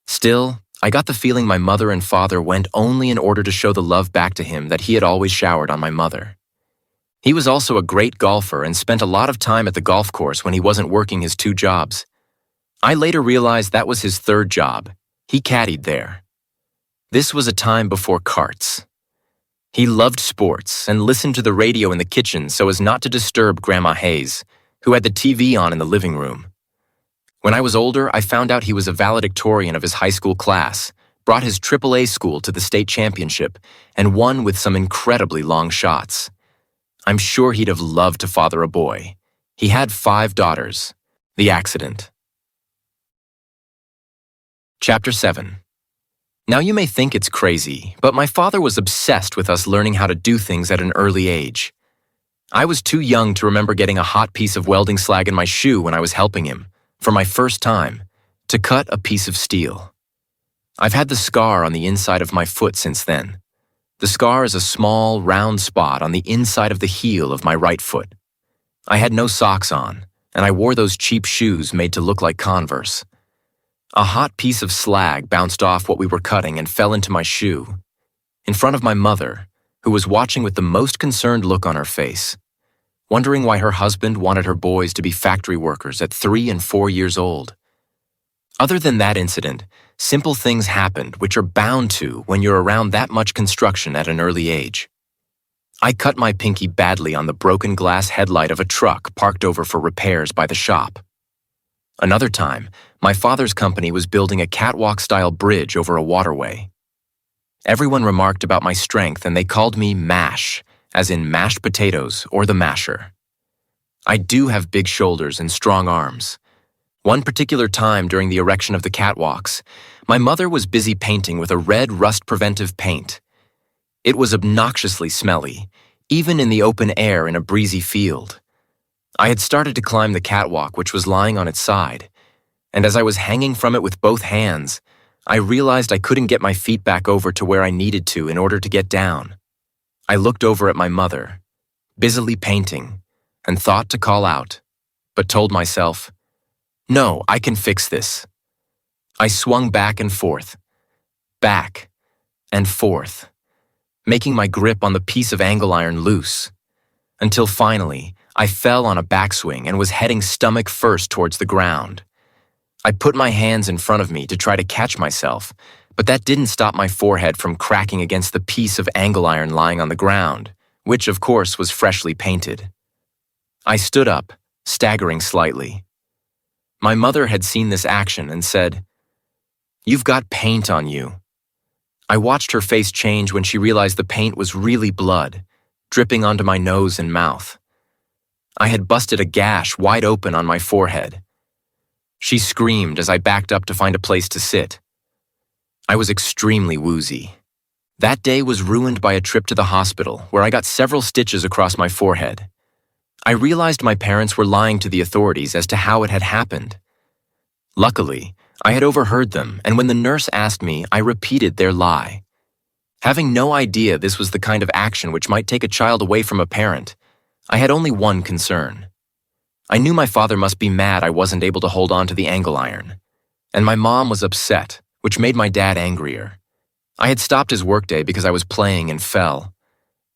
Speaker 1: Still, I got the feeling my mother and father went only in order to show the love back to him that he had always showered on my mother. He was also a great golfer and spent a lot of time at the golf course when he wasn't working his 2 jobs. I later realized that was his 3rd job. He caddied there. This was a time before carts. He loved sports and listened to the radio in the kitchen so as not to disturb Grandma Hayes, who had the TV on in the living room. When I was older, I found out he was a valedictorian of his high school class, brought his AAA school to the state championship, and won with some incredibly long shots. I'm sure he'd have loved to father a boy. He had 5 daughters. The accident. Chapter 7. Now you may think it's crazy, but my father was obsessed with us learning how to do things at an early age. I was too young to remember getting a hot piece of welding slag in my shoe when I was helping him, for my first time, to cut a piece of steel. I've had the scar on the inside of my foot since then. The scar is a small, round spot on the inside of the heel of my right foot. I had no socks on, and I wore those cheap shoes made to look like Converse. A hot piece of slag bounced off what we were cutting and fell into my shoe, in front of my mother, who was watching with the most concerned look on her face, wondering why her husband wanted her boys to be factory workers at 3 and 4 years old. Other than that incident, simple things happened which are bound to when you're around that much construction at an early age. I cut my pinky badly on the broken glass headlight of a truck parked over for repairs by the shop. Another time, my father's company was building a catwalk-style bridge over a waterway. Everyone remarked about my strength and they called me MASH, as in mashed potatoes or the masher. I do have big shoulders and strong arms. One particular time during the erection of the catwalks, my mother was busy painting with a red rust-preventive paint. It was obnoxiously smelly, even in the open air in a breezy field. I had started to climb the catwalk, which was lying on its side, and as I was hanging from it with both hands, I realized I couldn't get my feet back over to where I needed to in order to get down. I looked over at my mother, busily painting, and thought to call out, but told myself, "No, I can fix this." I swung back and forth, making my grip on the piece of angle iron loose, until finally I fell on a backswing and was heading stomach first towards the ground. I put my hands in front of me to try to catch myself, but that didn't stop my forehead from cracking against the piece of angle iron lying on the ground, which of course was freshly painted. I stood up, staggering slightly. My mother had seen this action and said, "You've got paint on you." I watched her face change when she realized the paint was really blood, dripping onto my nose and mouth. I had busted a gash wide open on my forehead. She screamed as I backed up to find a place to sit. I was extremely woozy. That day was ruined by a trip to the hospital where I got several stitches across my forehead. I realized my parents were lying to the authorities as to how it had happened. Luckily, I had overheard them, and when the nurse asked me, I repeated their lie. Having no idea this was the kind of action which might take a child away from a parent, I had only one concern. I knew my father must be mad I wasn't able to hold on to the angle iron, and my mom was upset, which made my dad angrier. I had stopped his workday because I was playing and fell.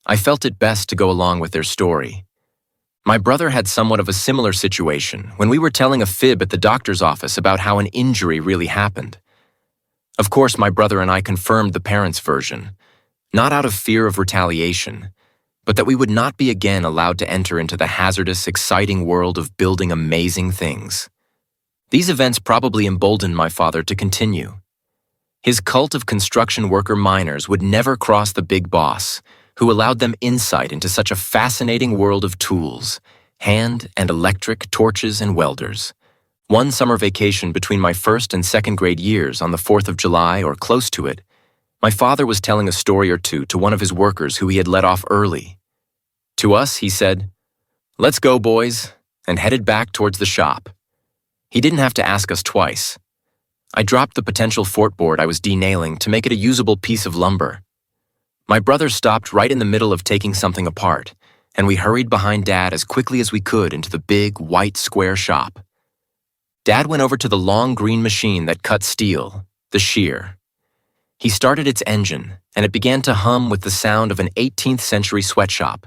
Speaker 1: I felt it best to go along with their story. My brother had somewhat of a similar situation when we were telling a fib at the doctor's office about how an injury really happened. Of course, my brother and I confirmed the parents' version, not out of fear of retaliation, but that we would not be again allowed to enter into the hazardous, exciting world of building amazing things. These events probably emboldened my father to continue. His cult of construction worker miners would never cross the big boss, who allowed them insight into such a fascinating world of tools, hand and electric, torches and welders. One summer vacation between my first and second grade years on the 4th of July or close to it, my father was telling a story or two to one of his workers who he had let off early. To us, he said, "Let's go, boys," and headed back towards the shop. He didn't have to ask us twice. I dropped the potential fort board I was denailing to make it a usable piece of lumber. My brother stopped right in the middle of taking something apart, and we hurried behind Dad as quickly as we could into the big, white, square shop. Dad went over to the long green machine that cut steel, the shear. He started its engine, and it began to hum with the sound of an 18th century sweatshop.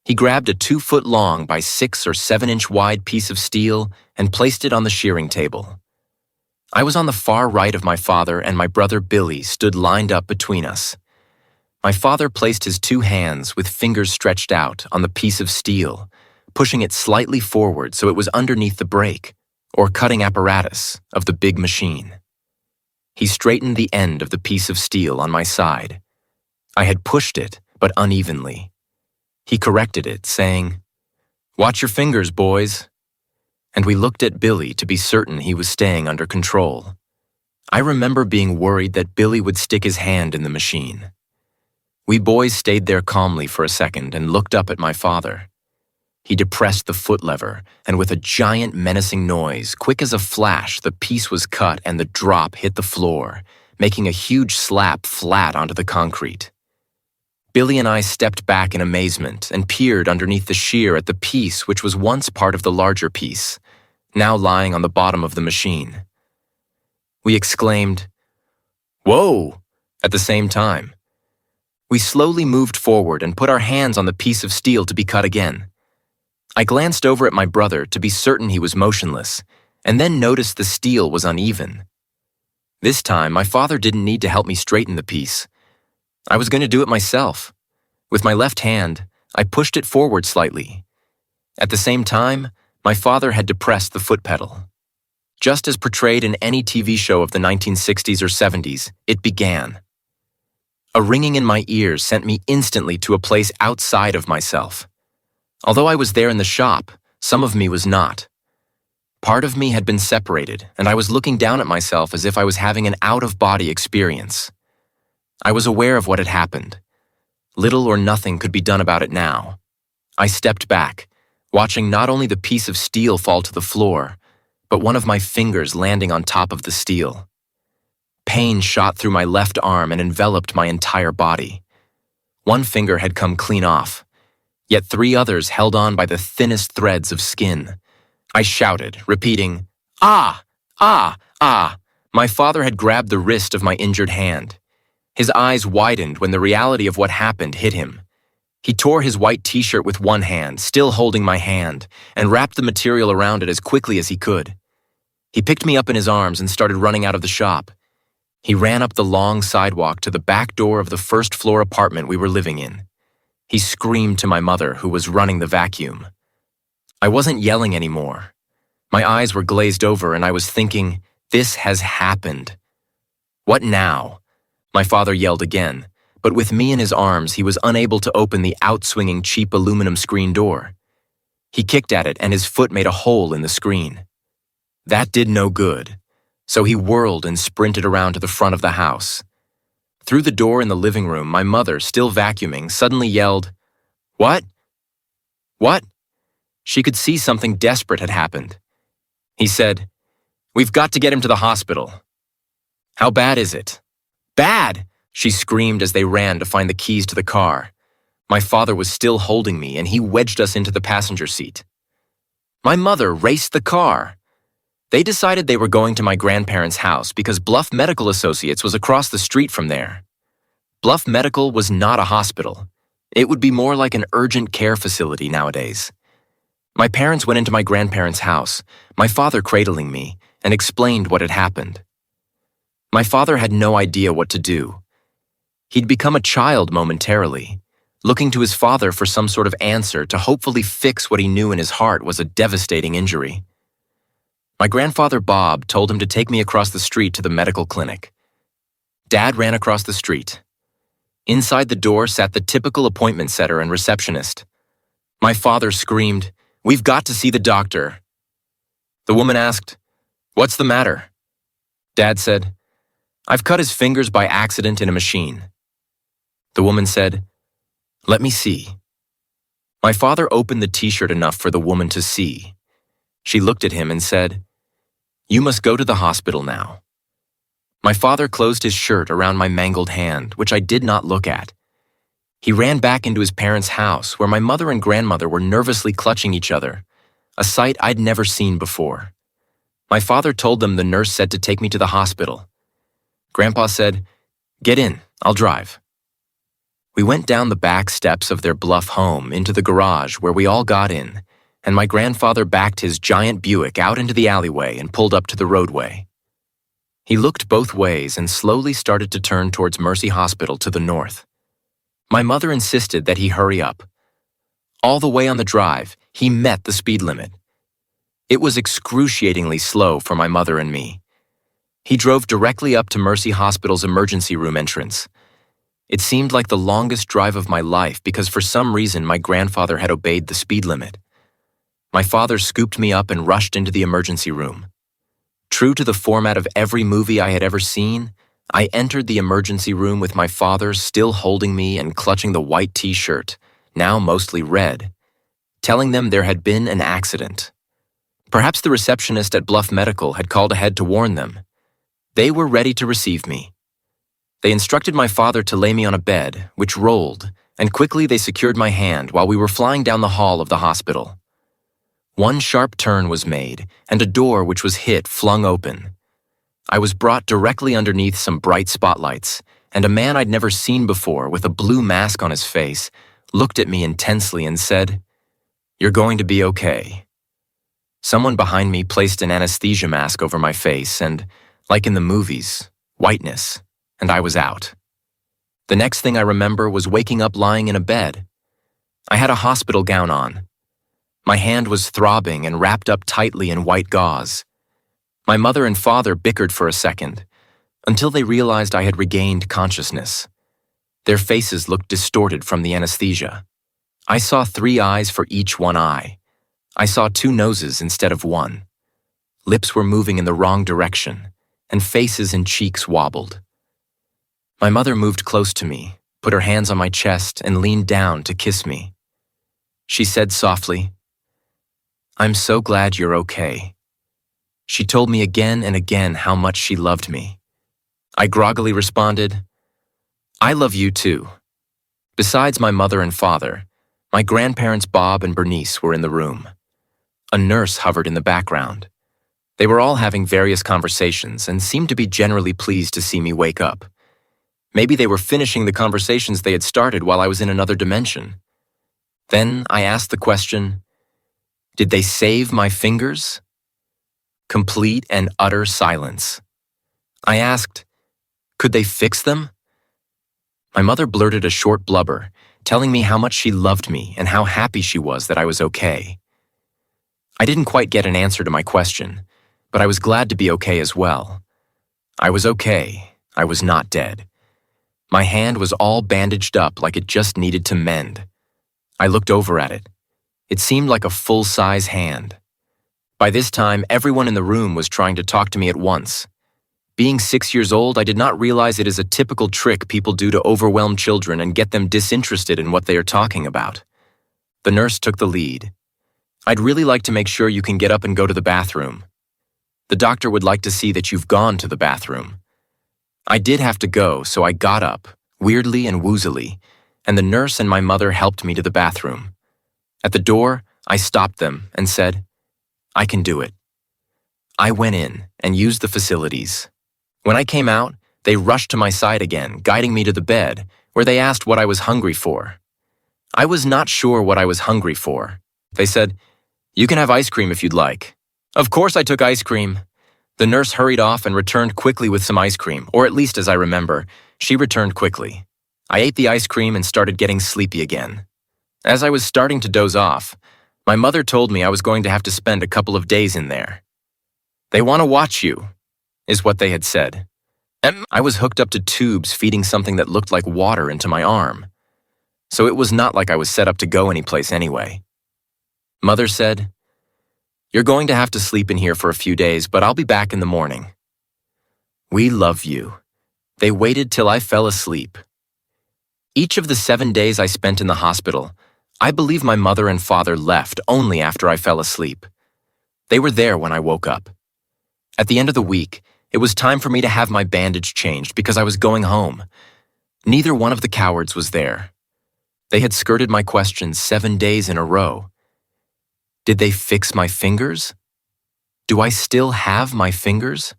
Speaker 1: He grabbed a 2-foot-long by 6 or 7-inch wide piece of steel and placed it on the shearing table. I was on the far right of my father, and my brother Billy stood lined up between us. My father placed his 2 hands with fingers stretched out on the piece of steel, pushing it slightly forward so it was underneath the brake, or cutting apparatus, of the big machine. He straightened the end of the piece of steel on my side. I had pushed it, but unevenly. He corrected it, saying, "Watch your fingers, boys." And we looked at Billy to be certain he was staying under control. I remember being worried that Billy would stick his hand in the machine. We boys stayed there calmly for a second and looked up at my father. He depressed the foot lever, and with a giant menacing noise, quick as a flash, the piece was cut and the drop hit the floor, making a huge slap flat onto the concrete. Billy and I stepped back in amazement and peered underneath the shear at the piece which was once part of the larger piece, now lying on the bottom of the machine. We exclaimed, "Whoa!" at the same time. We slowly moved forward and put our hands on the piece of steel to be cut again. I glanced over at my brother to be certain he was motionless, and then noticed the steel was uneven. This time, my father didn't need to help me straighten the piece. I was going to do it myself. With my left hand, I pushed it forward slightly. At the same time, my father had depressed the foot pedal. Just as portrayed in any TV show of the 1960s or 70s, it began. A ringing in my ears sent me instantly to a place outside of myself. Although I was there in the shop, some of me was not. Part of me had been separated, and I was looking down at myself as if I was having an out-of-body experience. I was aware of what had happened. Little or nothing could be done about it now. I stepped back, watching not only the piece of steel fall to the floor, but one of my fingers landing on top of the steel. Pain shot through my left arm and enveloped my entire body. One finger had come clean off, yet 3 others held on by the thinnest threads of skin. I shouted, repeating, "Ah! Ah! Ah!" My father had grabbed the wrist of my injured hand. His eyes widened when the reality of what happened hit him. He tore his white t-shirt with one hand, still holding my hand, and wrapped the material around it as quickly as he could. He picked me up in his arms and started running out of the shop. He ran up the long sidewalk to the back door of the first-floor apartment we were living in. He screamed to my mother, who was running the vacuum. I wasn't yelling anymore. My eyes were glazed over and I was thinking, this has happened. What now? My father yelled again, but with me in his arms, he was unable to open the outswinging cheap aluminum screen door. He kicked at it and his foot made a hole in the screen. That did no good, so he whirled and sprinted around to the front of the house. Through the door in the living room, my mother, still vacuuming, suddenly yelled, "What? What?" She could see something desperate had happened. He said, "We've got to get him to the hospital." "How bad is it?" "Bad!" she screamed as they ran to find the keys to the car. My father was still holding me and he wedged us into the passenger seat. My mother raced the car. They decided they were going to my grandparents' house because Bluff Medical Associates was across the street from there. Bluff Medical was not a hospital. It would be more like an urgent care facility nowadays. My parents went into my grandparents' house, my father cradling me, and explained what had happened. My father had no idea what to do. He'd become a child momentarily, looking to his father for some sort of answer to hopefully fix what he knew in his heart was a devastating injury. My grandfather Bob told him to take me across the street to the medical clinic. Dad ran across the street. Inside the door sat the typical appointment setter and receptionist. My father screamed, "We've got to see the doctor." The woman asked, "What's the matter?" Dad said, "I've cut his fingers by accident in a machine." The woman said, "Let me see." My father opened the t-shirt enough for the woman to see. She looked at him and said, "You must go to the hospital now." My father closed his shirt around my mangled hand, which I did not look at. He ran back into his parents' house, where my mother and grandmother were nervously clutching each other, a sight I'd never seen before. My father told them the nurse said to take me to the hospital. Grandpa said, "Get in, I'll drive." We went down the back steps of their Bluff home into the garage where we all got in, and my grandfather backed his giant Buick out into the alleyway and pulled up to the roadway. He looked both ways and slowly started to turn towards Mercy Hospital to the north. My mother insisted that he hurry up. All the way on the drive, he met the speed limit. It was excruciatingly slow for my mother and me. He drove directly up to Mercy Hospital's emergency room entrance. It seemed like the longest drive of my life because for some reason my grandfather had obeyed the speed limit. My father scooped me up and rushed into the emergency room. True to the format of every movie I had ever seen, I entered the emergency room with my father still holding me and clutching the white t-shirt, now mostly red, telling them there had been an accident. Perhaps the receptionist at Bluff Medical had called ahead to warn them. They were ready to receive me. They instructed my father to lay me on a bed, which rolled, and quickly they secured my hand while we were flying down the hall of the hospital. One sharp turn was made, and a door which was hit flung open. I was brought directly underneath some bright spotlights, and a man I'd never seen before with a blue mask on his face looked at me intensely and said, "You're going to be okay." Someone behind me placed an anesthesia mask over my face and, like in the movies, whiteness, and I was out. The next thing I remember was waking up lying in a bed. I had a hospital gown on. My hand was throbbing and wrapped up tightly in white gauze. My mother and father bickered for a second, until they realized I had regained consciousness. Their faces looked distorted from the anesthesia. I saw 3 eyes for each one eye. I saw 2 noses instead of 1. Lips were moving in the wrong direction, and faces and cheeks wobbled. My mother moved close to me, put her hands on my chest, and leaned down to kiss me. She said softly, "I'm so glad you're okay." She told me again and again how much she loved me. I groggily responded, "I love you too." Besides my mother and father, my grandparents Bob and Bernice were in the room. A nurse hovered in the background. They were all having various conversations and seemed to be generally pleased to see me wake up. Maybe they were finishing the conversations they had started while I was in another dimension. Then I asked the question, "Did they save my fingers?" Complete and utter silence. I asked, "Could they fix them?" My mother blurted a short blubber, telling me how much she loved me and how happy she was that I was okay. I didn't quite get an answer to my question, but I was glad to be okay as well. I was okay. I was not dead. My hand was all bandaged up like it just needed to mend. I looked over at it. It seemed like a full-size hand. By this time, everyone in the room was trying to talk to me at once. Being 6 years old, I did not realize it is a typical trick people do to overwhelm children and get them disinterested in what they are talking about. The nurse took the lead. "I'd really like to make sure you can get up and go to the bathroom. The doctor would like to see that you've gone to the bathroom." I did have to go, so I got up, weirdly and woozily, and the nurse and my mother helped me to the bathroom. At the door, I stopped them and said, "I can do it." I went in and used the facilities. When I came out, they rushed to my side again, guiding me to the bed, where they asked what I was hungry for. I was not sure what I was hungry for. They said, "You can have ice cream if you'd like." Of course I took ice cream. The nurse hurried off and returned quickly with some ice cream, or at least as I remember, she returned quickly. I ate the ice cream and started getting sleepy again. As I was starting to doze off, my mother told me I was going to have to spend a couple of days in there. "They want to watch you," is what they had said. And I was hooked up to tubes feeding something that looked like water into my arm. So it was not like I was set up to go anyplace anyway. Mother said, "You're going to have to sleep in here for a few days, but I'll be back in the morning." We love you. They waited till I fell asleep. Each of the 7 days I spent in the hospital, I believe my mother and father left only after I fell asleep. They were there when I woke up. At the end of the week, it was time for me to have my bandage changed because I was going home. Neither one of the cowards was there. They had skirted my questions 7 days in a row. Did they fix my fingers? Do I still have my fingers?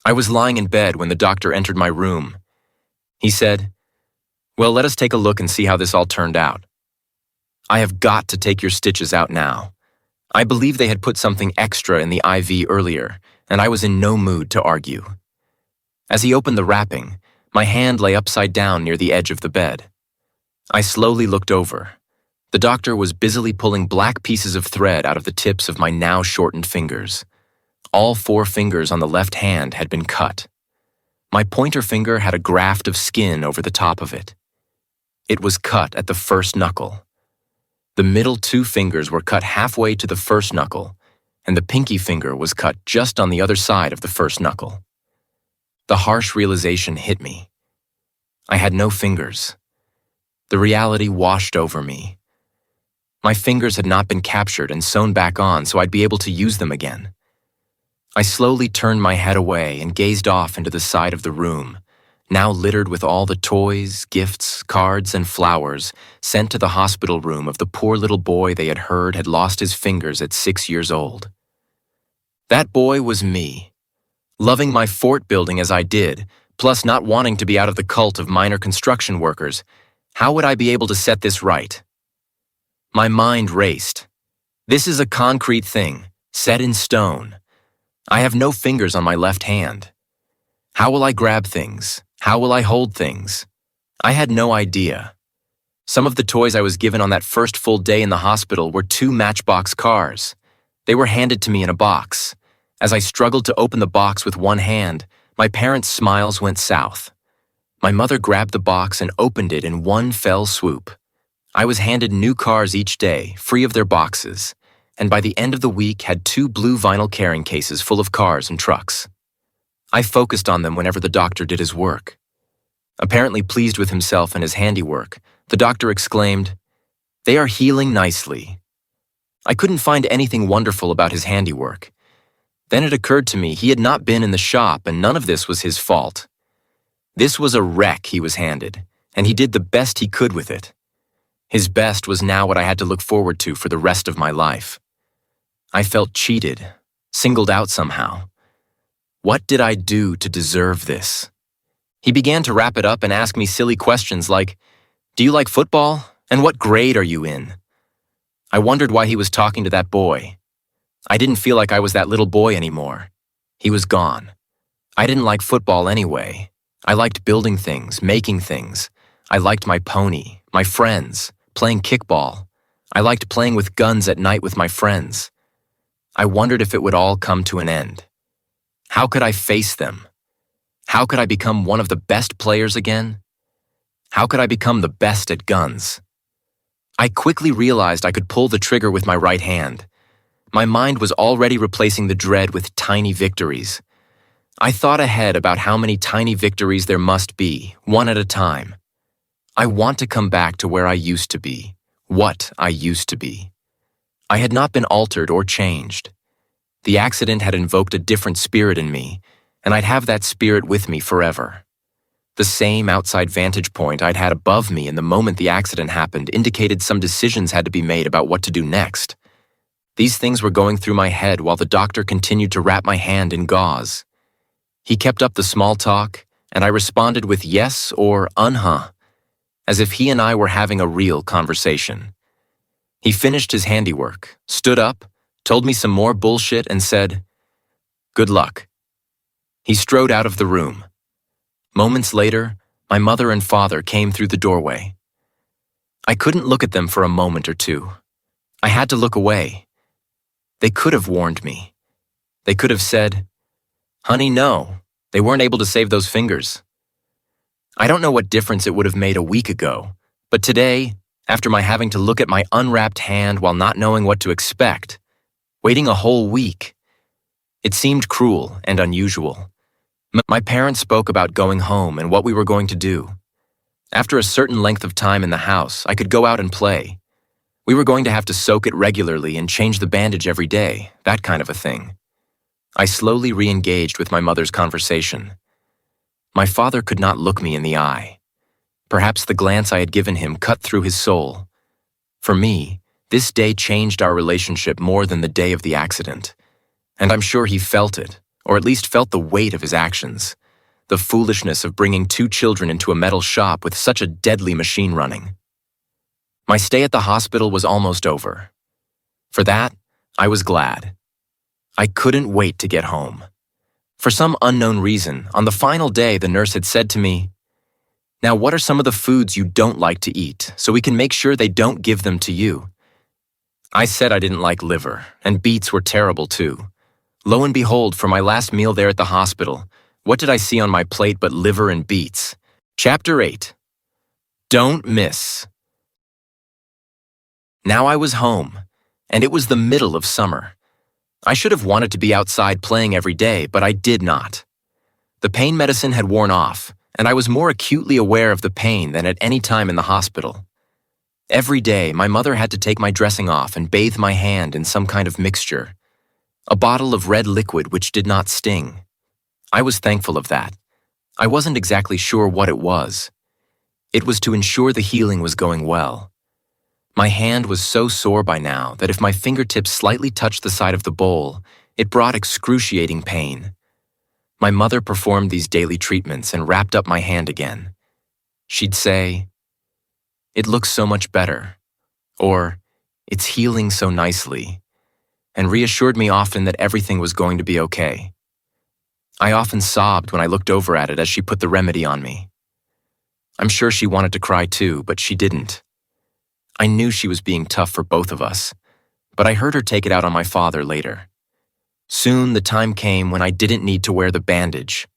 Speaker 1: I was lying in bed when the doctor entered my room. He said, "Well, let us take a look and see how this all turned out. I have got to take your stitches out now." I believe they had put something extra in the IV earlier, and I was in no mood to argue. As he opened the wrapping, my hand lay upside down near the edge of the bed. I slowly looked over. The doctor was busily pulling black pieces of thread out of the tips of my now shortened fingers. All 4 fingers on the left hand had been cut. My pointer finger had a graft of skin over the top of it. It was cut at the first knuckle. The middle 2 fingers were cut halfway to the first knuckle, and the pinky finger was cut just on the other side of the first knuckle. The harsh realization hit me. I had no fingers. The reality washed over me. My fingers had not been captured and sewn back on so I'd be able to use them again. I slowly turned my head away and gazed off into the side of the room, now littered with all the toys, gifts, cards, and flowers sent to the hospital room of the poor little boy they had heard had lost his fingers at 6 years old. That boy was me. Loving my fort building as I did, plus not wanting to be out of the cult of minor construction workers, how would I be able to set this right? My mind raced. This is a concrete thing, set in stone. I have no fingers on my left hand. How will I grab things? How will I hold things? I had no idea. Some of the toys I was given on that first full day in the hospital were 2 Matchbox cars. They were handed to me in a box. As I struggled to open the box with one hand, my parents' smiles went south. My mother grabbed the box and opened it in one fell swoop. I was handed new cars each day, free of their boxes, and by the end of the week had 2 blue vinyl carrying cases full of cars and trucks. I focused on them whenever the doctor did his work. Apparently pleased with himself and his handiwork, the doctor exclaimed, "They are healing nicely." I couldn't find anything wonderful about his handiwork. Then it occurred to me he had not been in the shop and none of this was his fault. This was a wreck he was handed, and he did the best he could with it. His best was now what I had to look forward to for the rest of my life. I felt cheated, singled out somehow. What did I do to deserve this? He began to wrap it up and ask me silly questions like, "Do you like football? And what grade are you in?" I wondered why he was talking to that boy. I didn't feel like I was that little boy anymore. He was gone. I didn't like football anyway. I liked building things, making things. I liked my pony, my friends, playing kickball. I liked playing with guns at night with my friends. I wondered if it would all come to an end. How could I face them? How could I become one of the best players again? How could I become the best at guns? I quickly realized I could pull the trigger with my right hand. My mind was already replacing the dread with tiny victories. I thought ahead about how many tiny victories there must be, one at a time. I want to come back to where I used to be, what I used to be. I had not been altered or changed. The accident had invoked a different spirit in me, and I'd have that spirit with me forever. The same outside vantage point I'd had above me in the moment the accident happened indicated some decisions had to be made about what to do next. These things were going through my head while the doctor continued to wrap my hand in gauze. He kept up the small talk, and I responded with yes or as if he and I were having a real conversation. He finished his handiwork, stood up, told me some more bullshit, and said, "Good luck." He strode out of the room. Moments later, my mother and father came through the doorway. I couldn't look at them for a moment or two. I had to look away. They could have warned me. They could have said, "Honey, no, they weren't able to save those fingers." I don't know what difference it would have made a week ago, but today, after my having to look at my unwrapped hand while not knowing what to expect, waiting a whole week, it seemed cruel and unusual. My parents spoke about going home and what we were going to do. After a certain length of time in the house, I could go out and play. We were going to have to soak it regularly and change the bandage every day, that kind of a thing. I slowly re-engaged with my mother's conversation. My father could not look me in the eye. Perhaps the glance I had given him cut through his soul. For me, this day changed our relationship more than the day of the accident. And I'm sure he felt it, or at least felt the weight of his actions. The foolishness of bringing 2 children into a metal shop with such a deadly machine running. My stay at the hospital was almost over. For that, I was glad. I couldn't wait to get home. For some unknown reason, on the final day, the nurse had said to me, "Now what are some of the foods you don't like to eat, so we can make sure they don't give them to you?" I said I didn't like liver, and beets were terrible too. Lo and behold, for my last meal there at the hospital, what did I see on my plate but liver and beets? Chapter 8. Don't miss. Now I was home, and it was the middle of summer. I should have wanted to be outside playing every day, but I did not. The pain medicine had worn off, and I was more acutely aware of the pain than at any time in the hospital. Every day, my mother had to take my dressing off and bathe my hand in some kind of mixture, a bottle of red liquid which did not sting. I was thankful of that. I wasn't exactly sure what it was. It was to ensure the healing was going well. My hand was so sore by now that if my fingertips slightly touched the side of the bowl, it brought excruciating pain. My mother performed these daily treatments and wrapped up my hand again. She'd say, "It looks so much better," or "It's healing so nicely," and reassured me often that everything was going to be okay. I often sobbed when I looked over at it as she put the remedy on me. I'm sure she wanted to cry too, but she didn't. I knew she was being tough for both of us, but I heard her take it out on my father later. Soon the time came when I didn't need to wear the bandage.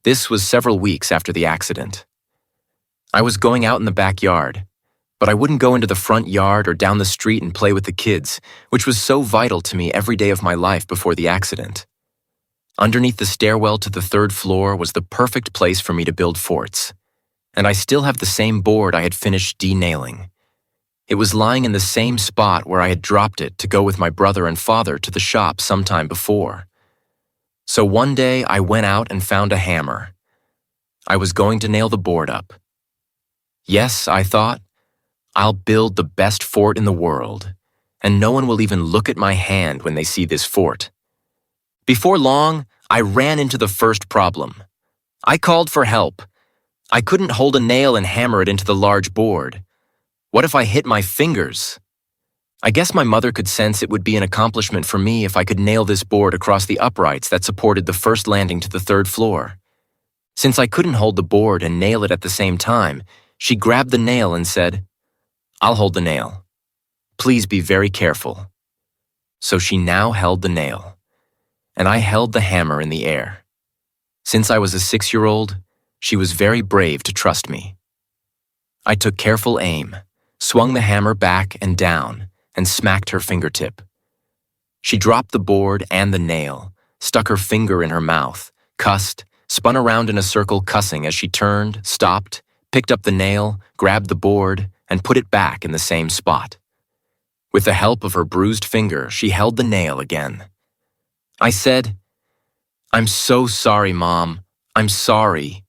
Speaker 1: This was several weeks after the accident. I was going out in the backyard. but I wouldn't go into the front yard or down the street and play with the kids, which was so vital to me every day of my life before the accident. Underneath the stairwell to the third floor was the perfect place for me to build forts, and I still have the same board I had finished denailing. It was lying in the same spot where I had dropped it to go with my brother and father to the shop sometime before. So one day I went out and found a hammer. I was going to nail the board up. Yes, I thought, I'll build the best fort in the world, and no one will even look at my hand when they see this fort. Before long, I ran into the first problem. I called for help. I couldn't hold a nail and hammer it into the large board. What if I hit my fingers? I guess my mother could sense it would be an accomplishment for me if I could nail this board across the uprights that supported the first landing to the third floor. Since I couldn't hold the board and nail it at the same time, she grabbed the nail and said, "I'll hold the nail. Please be very careful." So she now held the nail, and I held the hammer in the air. Since I was a 6-year-old, she was very brave to trust me. I took careful aim, swung the hammer back and down, and smacked her fingertip. She dropped the board and the nail, stuck her finger in her mouth, cussed, spun around in a circle cussing as she turned, stopped, picked up the nail, grabbed the board, and put it back in the same spot. With the help of her bruised finger, she held the nail again. I said, "I'm so sorry, Mom. I'm sorry."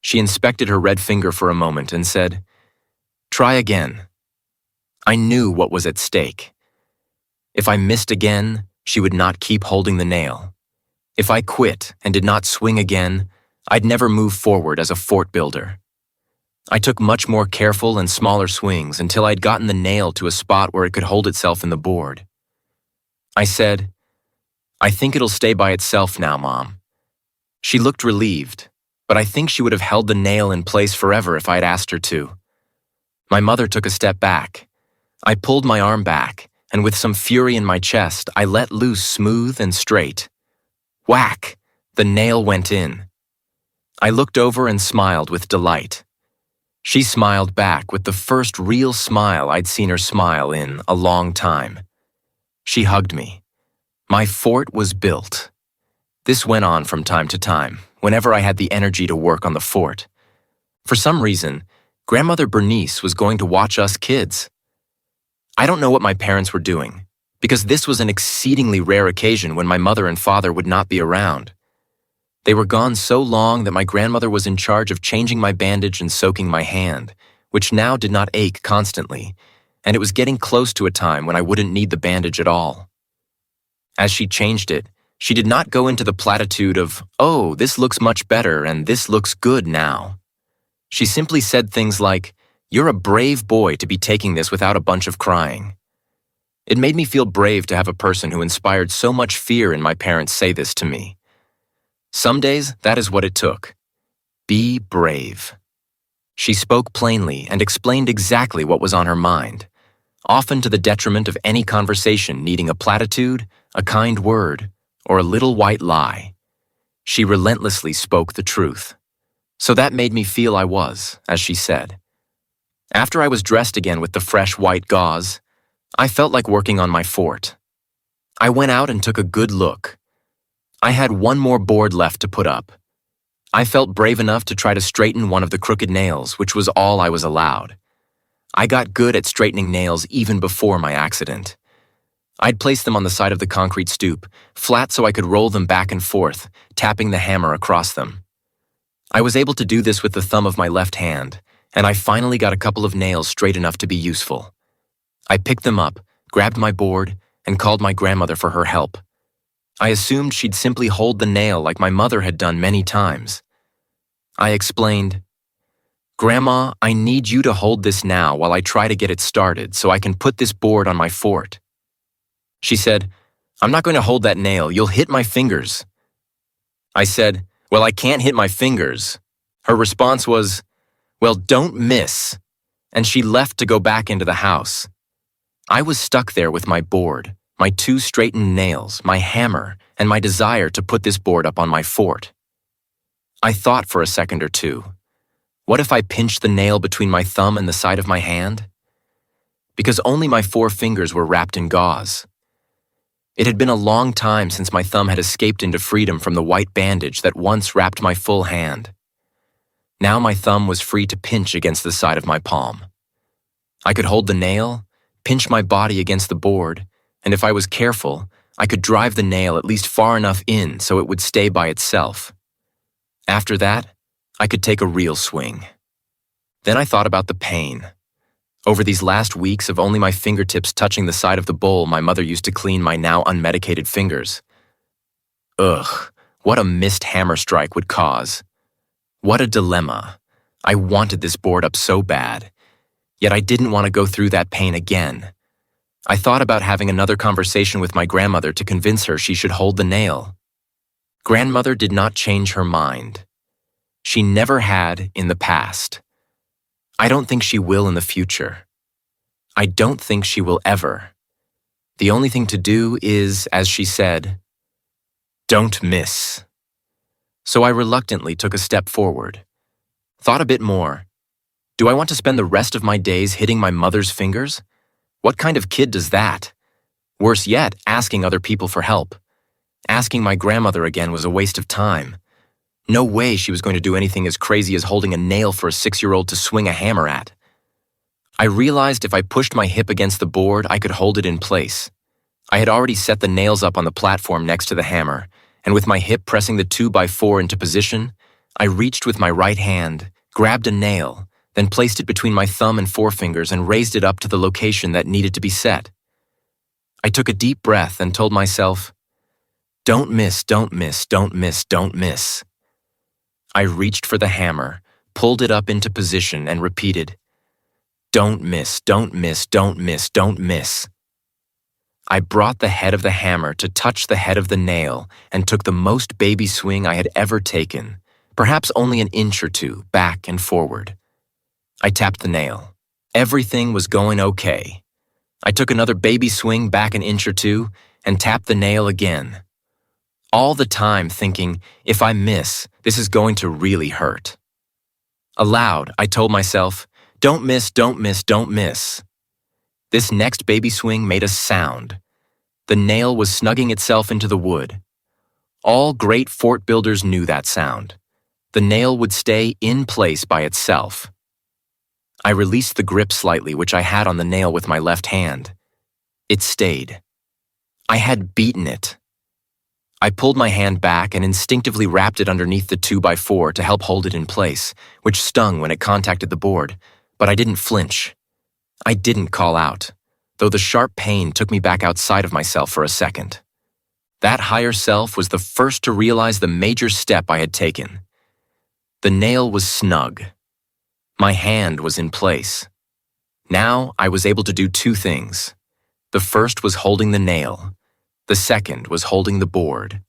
Speaker 1: She inspected her red finger for a moment and said, "Try again." I knew what was at stake. If I missed again, she would not keep holding the nail. If I quit and did not swing again, I'd never move forward as a fort builder. I took much more careful and smaller swings until I'd gotten the nail to a spot where it could hold itself in the board. I said, "I think it'll stay by itself now, Mom." She looked relieved, but I think she would have held the nail in place forever if I had asked her to. My mother took a step back. I pulled my arm back, and with some fury in my chest, I let loose smooth and straight. Whack! The nail went in. I looked over and smiled with delight. She smiled back with the first real smile I'd seen her smile in a long time. She hugged me. My fort was built. This went on from time to time, whenever I had the energy to work on the fort. For some reason, Grandmother Bernice was going to watch us kids. I don't know what my parents were doing, because this was an exceedingly rare occasion when my mother and father would not be around. They were gone so long that my grandmother was in charge of changing my bandage and soaking my hand, which now did not ache constantly, and it was getting close to a time when I wouldn't need the bandage at all. As she changed it, she did not go into the platitude of, "Oh, this looks much better and this looks good now." She simply said things like, "You're a brave boy to be taking this without a bunch of crying." It made me feel brave to have a person who inspired so much fear in my parents say this to me. Some days, that is what it took. Be brave. She spoke plainly and explained exactly what was on her mind, often to the detriment of any conversation needing a platitude, a kind word, or a little white lie. She relentlessly spoke the truth. So that made me feel I was, as she said. After I was dressed again with the fresh white gauze, I felt like working on my fort. I went out and took a good look. I had one more board left to put up. I felt brave enough to try to straighten one of the crooked nails, which was all I was allowed. I got good at straightening nails even before my accident. I'd place them on the side of the concrete stoop, flat so I could roll them back and forth, tapping the hammer across them. I was able to do this with the thumb of my left hand, and I finally got a couple of nails straight enough to be useful. I picked them up, grabbed my board, and called my grandmother for her help. I assumed she'd simply hold the nail like my mother had done many times. I explained, "Grandma, I need you to hold this now while I try to get it started so I can put this board on my fort." She said, "I'm not going to hold that nail, you'll hit my fingers." I said, "Well, I can't hit my fingers." Her response was, "Well, don't miss," and she left to go back into the house. I was stuck there with my board, my 2 straightened nails, my hammer, and my desire to put this board up on my fort. I thought for a second or two. What if I pinched the nail between my thumb and the side of my hand? Because only my 4 fingers were wrapped in gauze. It had been a long time since my thumb had escaped into freedom from the white bandage that once wrapped my full hand. Now my thumb was free to pinch against the side of my palm. I could hold the nail, pinch my body against the board, and if I was careful, I could drive the nail at least far enough in so it would stay by itself. After that, I could take a real swing. Then I thought about the pain. Over these last weeks of only my fingertips touching the side of the bowl my mother used to clean my now unmedicated fingers. Ugh, what a missed hammer strike would cause. What a dilemma. I wanted this board up so bad, yet I didn't want to go through that pain again. I thought about having another conversation with my grandmother to convince her she should hold the nail. Grandmother did not change her mind. She never had in the past. I don't think she will in the future. I don't think she will ever. The only thing to do is, as she said, don't miss. So I reluctantly took a step forward. Thought a bit more. Do I want to spend the rest of my days hitting my mother's fingers? What kind of kid does that? Worse yet, asking other people for help. Asking my grandmother again was a waste of time. No way she was going to do anything as crazy as holding a nail for a 6-year-old to swing a hammer at. I realized if I pushed my hip against the board, I could hold it in place. I had already set the nails up on the platform next to the hammer, and with my hip pressing the 2x4 into position, I reached with my right hand, grabbed a nail, then placed it between my thumb and forefingers and raised it up to the location that needed to be set. I took a deep breath and told myself, don't miss, don't miss, don't miss, don't miss. I reached for the hammer, pulled it up into position, and repeated, don't miss, don't miss, don't miss, don't miss. I brought the head of the hammer to touch the head of the nail and took the most baby swing I had ever taken, perhaps only an inch or two, back and forward. I tapped the nail. Everything was going okay. I took another baby swing back an inch or two and tapped the nail again. All the time thinking, if I miss, this is going to really hurt. Aloud, I told myself, don't miss, don't miss, don't miss. This next baby swing made a sound. The nail was snugging itself into the wood. All great fort builders knew that sound. The nail would stay in place by itself. I released the grip slightly, which I had on the nail with my left hand. It stayed. I had beaten it. I pulled my hand back and instinctively wrapped it underneath the 2x4 to help hold it in place, which stung when it contacted the board, but I didn't flinch. I didn't call out, though the sharp pain took me back outside of myself for a second. That higher self was the first to realize the major step I had taken. The nail was snug. My hand was in place. Now I was able to do 2 things. The first was holding the nail. The second was holding the board.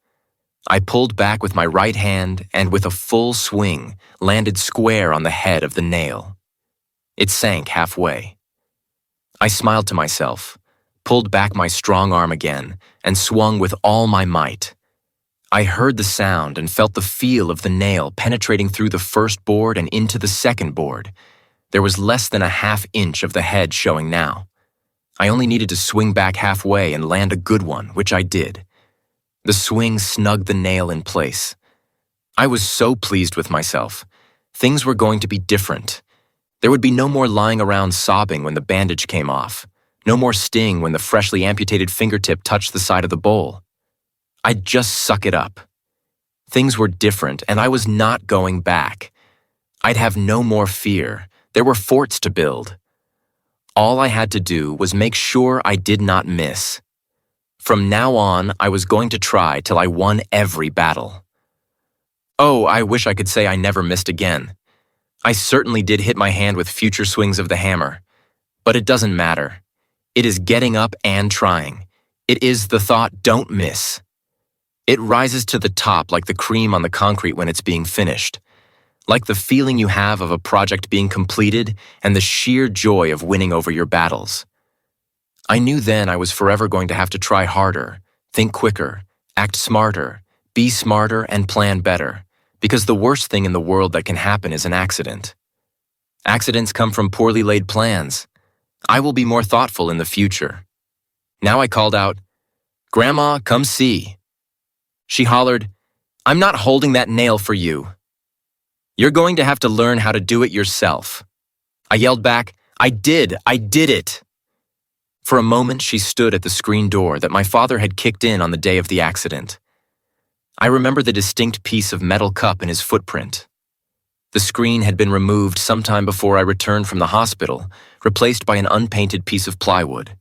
Speaker 1: I pulled back with my right hand and with a full swing landed square on the head of the nail. It sank halfway. I smiled to myself, pulled back my strong arm again, and swung with all my might. I heard the sound and felt the feel of the nail penetrating through the first board and into the second board. There was less than a ½ inch of the head showing now. I only needed to swing back halfway and land a good one, which I did. The swing snugged the nail in place. I was so pleased with myself. Things were going to be different. There would be no more lying around sobbing when the bandage came off. No more sting when the freshly amputated fingertip touched the side of the bowl. I'd just suck it up. Things were different, and I was not going back. I'd have no more fear. There were forts to build. All I had to do was make sure I did not miss. From now on, I was going to try till I won every battle. Oh, I wish I could say I never missed again. I certainly did hit my hand with future swings of the hammer. But it doesn't matter. It is getting up and trying. It is the thought, don't miss. It rises to the top like the cream on the concrete when it's being finished. Like the feeling you have of a project being completed and the sheer joy of winning over your battles. I knew then I was forever going to have to try harder, think quicker, act smarter, be smarter, and plan better, because the worst thing in the world that can happen is an accident. Accidents come from poorly laid plans. I will be more thoughtful in the future. Now I called out, "Grandma, come see." She hollered, "I'm not holding that nail for you. You're going to have to learn how to do it yourself." I yelled back, I did it." For a moment, she stood at the screen door that my father had kicked in on the day of the accident. I remember the distinct piece of metal cup in his footprint. The screen had been removed sometime before I returned from the hospital, replaced by an unpainted piece of plywood.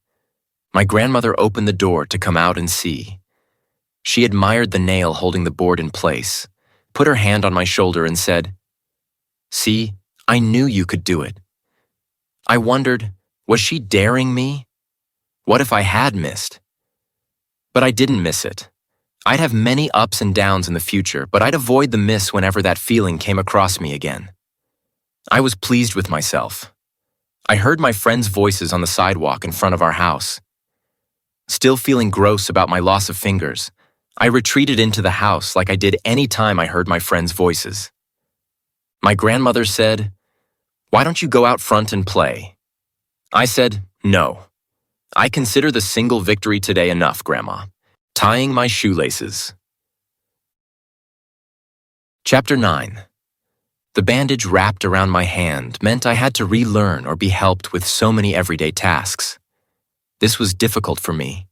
Speaker 1: My grandmother opened the door to come out and see. She admired the nail holding the board in place, put her hand on my shoulder and said, "See, I knew you could do it." I wondered, was she daring me? What if I had missed? But I didn't miss it. I'd have many ups and downs in the future, but I'd avoid the miss whenever that feeling came across me again. I was pleased with myself. I heard my friends' voices on the sidewalk in front of our house. Still feeling gross about my loss of fingers, I retreated into the house like I did any time I heard my friends' voices. My grandmother said, "Why don't you go out front and play?" I said, "No. I consider the single victory today enough, Grandma. Tying my shoelaces." Chapter 9. The bandage wrapped around my hand meant I had to relearn or be helped with so many everyday tasks. This was difficult for me.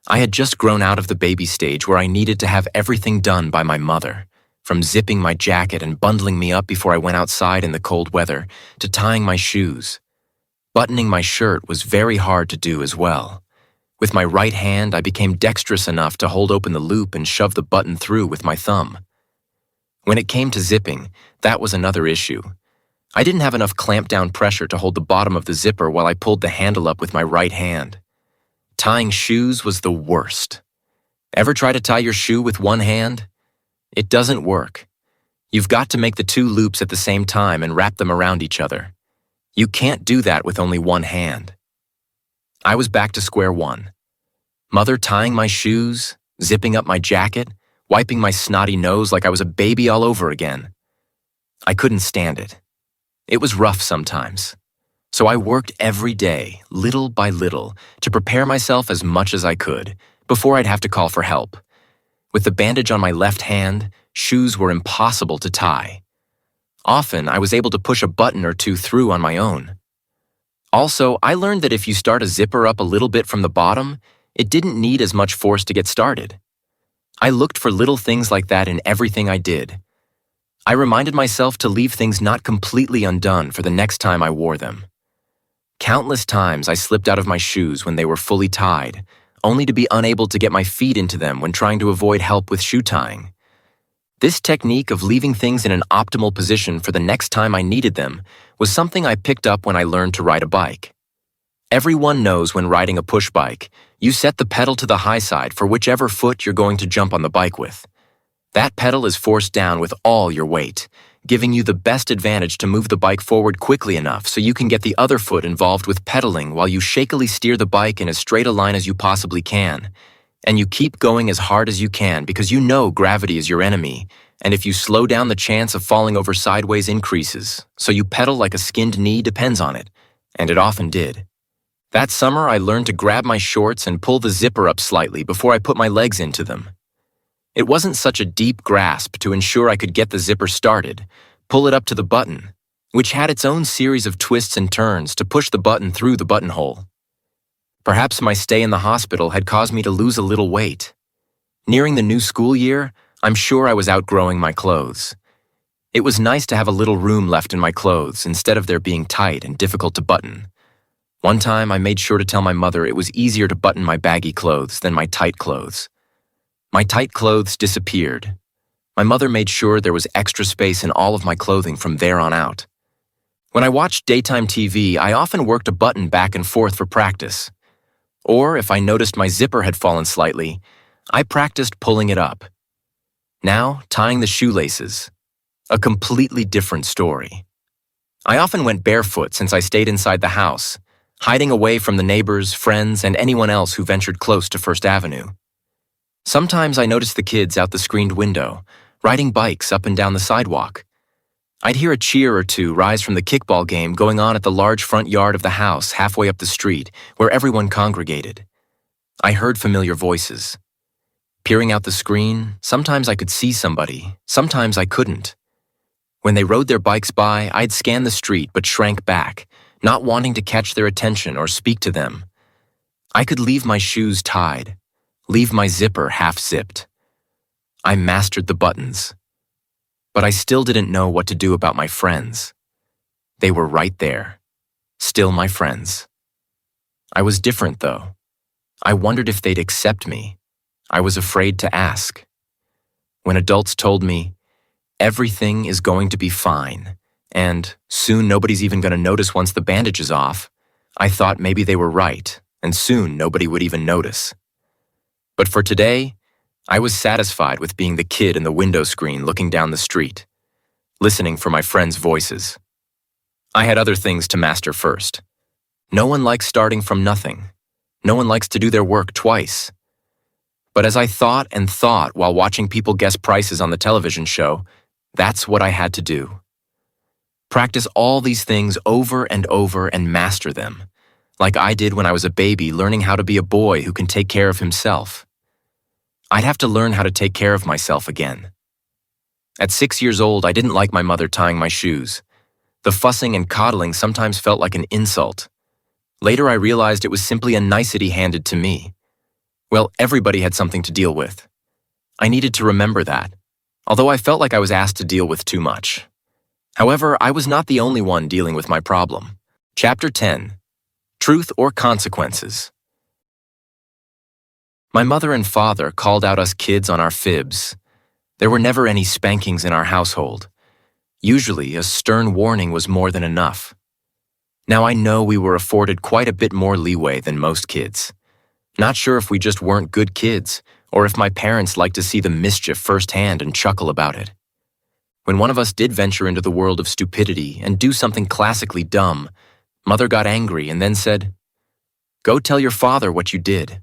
Speaker 1: I had just grown out of the baby stage where I needed to have everything done by my mother, from zipping my jacket and bundling me up before I went outside in the cold weather, to tying my shoes. Buttoning my shirt was very hard to do as well. With my right hand, I became dexterous enough to hold open the loop and shove the button through with my thumb. When it came to zipping, that was another issue. I didn't have enough clamp-down pressure to hold the bottom of the zipper while I pulled the handle up with my right hand. Tying shoes was the worst. Ever try to tie your shoe with one hand? It doesn't work. You've got to make the two loops at the same time and wrap them around each other. You can't do that with only one hand. I was back to square one. Mother tying my shoes, zipping up my jacket, wiping my snotty nose like I was a baby all over again. I couldn't stand it. It was rough sometimes. So I worked every day, little by little, to prepare myself as much as I could, before I'd have to call for help. With the bandage on my left hand, shoes were impossible to tie. Often, I was able to push a button or two through on my own. Also, I learned that if you start a zipper up a little bit from the bottom, it didn't need as much force to get started. I looked for little things like that in everything I did. I reminded myself to leave things not completely undone for the next time I wore them. Countless times I slipped out of my shoes when they were fully tied, only to be unable to get my feet into them when trying to avoid help with shoe tying. This technique of leaving things in an optimal position for the next time I needed them was something I picked up when I learned to ride a bike. Everyone knows when riding a push bike, you set the pedal to the high side for whichever foot you're going to jump on the bike with. That pedal is forced down with all your weight, giving you the best advantage to move the bike forward quickly enough so you can get the other foot involved with pedaling while you shakily steer the bike in as straight a line as you possibly can. And you keep going as hard as you can because you know gravity is your enemy, and if you slow down, the chance of falling over sideways increases, so you pedal like a skinned knee depends on it, and it often did. That summer, I learned to grab my shorts and pull the zipper up slightly before I put my legs into them. It wasn't such a deep grasp to ensure I could get the zipper started, pull it up to the button, which had its own series of twists and turns to push the button through the buttonhole. Perhaps my stay in the hospital had caused me to lose a little weight. Nearing the new school year, I'm sure I was outgrowing my clothes. It was nice to have a little room left in my clothes instead of their being tight and difficult to button. One time I made sure to tell my mother it was easier to button my baggy clothes than my tight clothes. My tight clothes disappeared. My mother made sure there was extra space in all of my clothing from there on out. When I watched daytime TV, I often worked a button back and forth for practice. Or if I noticed my zipper had fallen slightly, I practiced pulling it up. Now, tying the shoelaces. A completely different story. I often went barefoot since I stayed inside the house, hiding away from the neighbors, friends, and anyone else who ventured close to First Avenue. Sometimes I noticed the kids out the screened window, riding bikes up and down the sidewalk. I'd hear a cheer or two rise from the kickball game going on at the large front yard of the house halfway up the street, where everyone congregated. I heard familiar voices. Peering out the screen, sometimes I could see somebody, sometimes I couldn't. When they rode their bikes by, I'd scan the street but shrank back, not wanting to catch their attention or speak to them. I could leave my shoes tied, leave my zipper half-zipped. I mastered the buttons. But I still didn't know what to do about my friends. They were right there, still my friends. I was different, though. I wondered if they'd accept me. I was afraid to ask. When adults told me, everything is going to be fine, and soon nobody's even going to notice once the bandage is off, I thought maybe they were right, and soon nobody would even notice. But for today, I was satisfied with being the kid in the window screen looking down the street, listening for my friends' voices. I had other things to master first. No one likes starting from nothing. No one likes to do their work twice. But as I thought and thought while watching people guess prices on the television show, that's what I had to do. Practice all these things over and over and master them, like I did when I was a baby learning how to be a boy who can take care of himself. I'd have to learn how to take care of myself again. At 6 years old, I didn't like my mother tying my shoes. The fussing and coddling sometimes felt like an insult. Later, I realized it was simply a nicety handed to me. Well, everybody had something to deal with. I needed to remember that, although I felt like I was asked to deal with too much. However, I was not the only one dealing with my problem. Chapter 10. Truth or Consequences. My mother and father called out us kids on our fibs. There were never any spankings in our household. Usually, a stern warning was more than enough. Now I know we were afforded quite a bit more leeway than most kids. Not sure if we just weren't good kids, or if my parents liked to see the mischief firsthand and chuckle about it. When one of us did venture into the world of stupidity and do something classically dumb, Mother got angry and then said, "Go tell your father what you did."